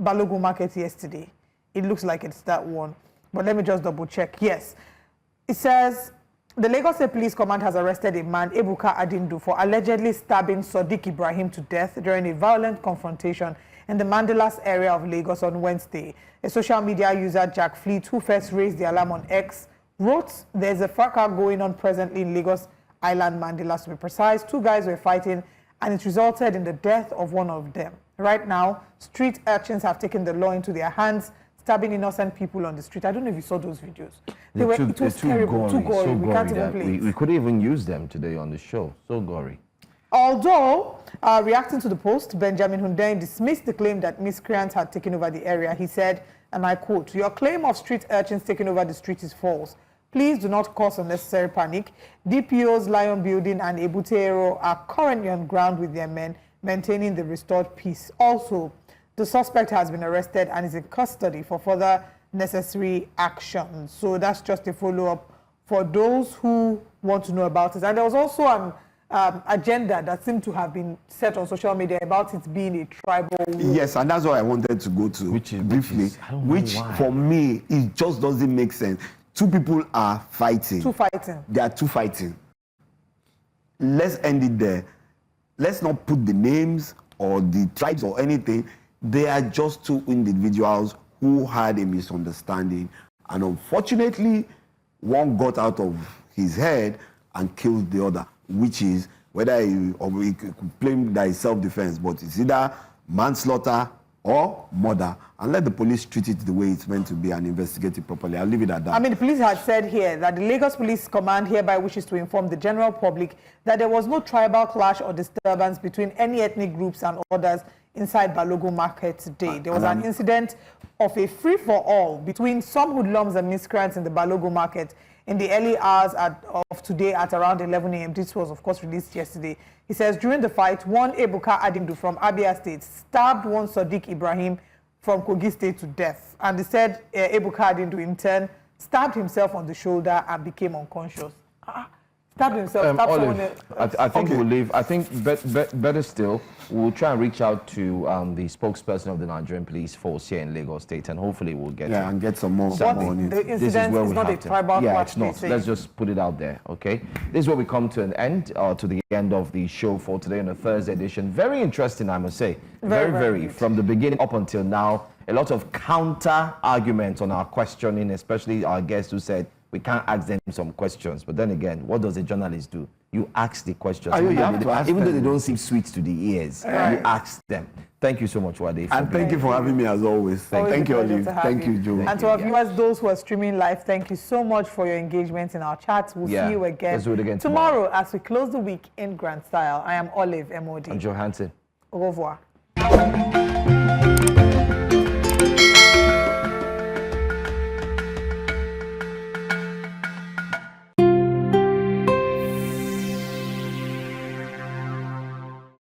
Balogun Market yesterday. It looks like it's that one. But let me just double check. Yes. It says, the Lagos State Police Command has arrested a man, Ebuka Adindu, for allegedly stabbing Sadiq Ibrahim to death during a violent confrontation in the Mandelas area of Lagos on Wednesday. A social media user, Jack Fleet, who first raised the alarm on X, wrote, there's a fracas going on presently in Lagos Island, Mandelas to be precise. 2 guys were fighting, and it resulted in the death of one of them. Right now, street urchins have taken the law into their hands, stabbing innocent people on the street. I don't know if you saw those videos. It was terrible, too gory. So we can't even play we couldn't even use them today on the show. So gory. Although, reacting to the post, Benjamin Hundeyin dismissed the claim that miscreants had taken over the area. He said, and I quote, "Your claim of street urchins taking over the street is false. Please do not cause unnecessary panic. DPOs, Lion Building and Ebutero are currently on ground with their men, maintaining the restored peace. Also, the suspect has been arrested and is in custody for further necessary action." So that's just a follow-up for those who want to know about it. And there was also an agenda that seemed to have been set on social media about it being a tribal war. Yes, and that's what I wanted to go to briefly, which for me, it just doesn't make sense. 2 people are fighting. 2 fighting. They are 2 fighting. Let's end it there. Let's not put the names or the tribes or anything. They are just 2 individuals who had a misunderstanding, and unfortunately, one got out of his head and killed the other, which is whether he could claim that it's self-defense, but it's either manslaughter or murder, and let the police treat it the way it's meant to be and investigate it properly. I'll leave it at that. I mean, the police had said here that the Lagos Police Command hereby wishes to inform the general public that there was no tribal clash or disturbance between any ethnic groups and others inside Balogun Market today. There was an incident of a free-for-all between some hoodlums and miscreants in the Balogun Market in the early hours of today at around 11 a.m. This was, of course, released yesterday. He says, during the fight, one Ebuka Adindu from Abia State stabbed one Sadiq Ibrahim from Kogi State to death. And he said Ebuka Adindu, in turn, stabbed himself on the shoulder and became unconscious. Stabbed himself, stabbed someone else. I think we'll leave. I think better still, we'll try and reach out to the spokesperson of the Nigerian police force here in Lagos State, and hopefully we'll get and get some more on it. The incident is not a tribal Yeah, it's not. Let's just put it out there, okay? This is where we come to an end, to the end of the show for today on the Thursday edition. Very interesting, I must say. Very. From the beginning up until now, a lot of counter arguments on our questioning, especially our guest who said, we can't ask them some questions. But then again, what does a journalist do? You ask the questions. Even though they don't seem sweet to the ears, you ask them. Thank you so much, Wade. And thank you for having me as always. Thank you, Olive. Thank you, Joe. And to our viewers, those who are streaming live, thank you so much for your engagement in our chats. We'll see you again, let's do it again tomorrow as we close the week in grand style. I am Olive Momodu. I'm Joe Hansen. Au revoir.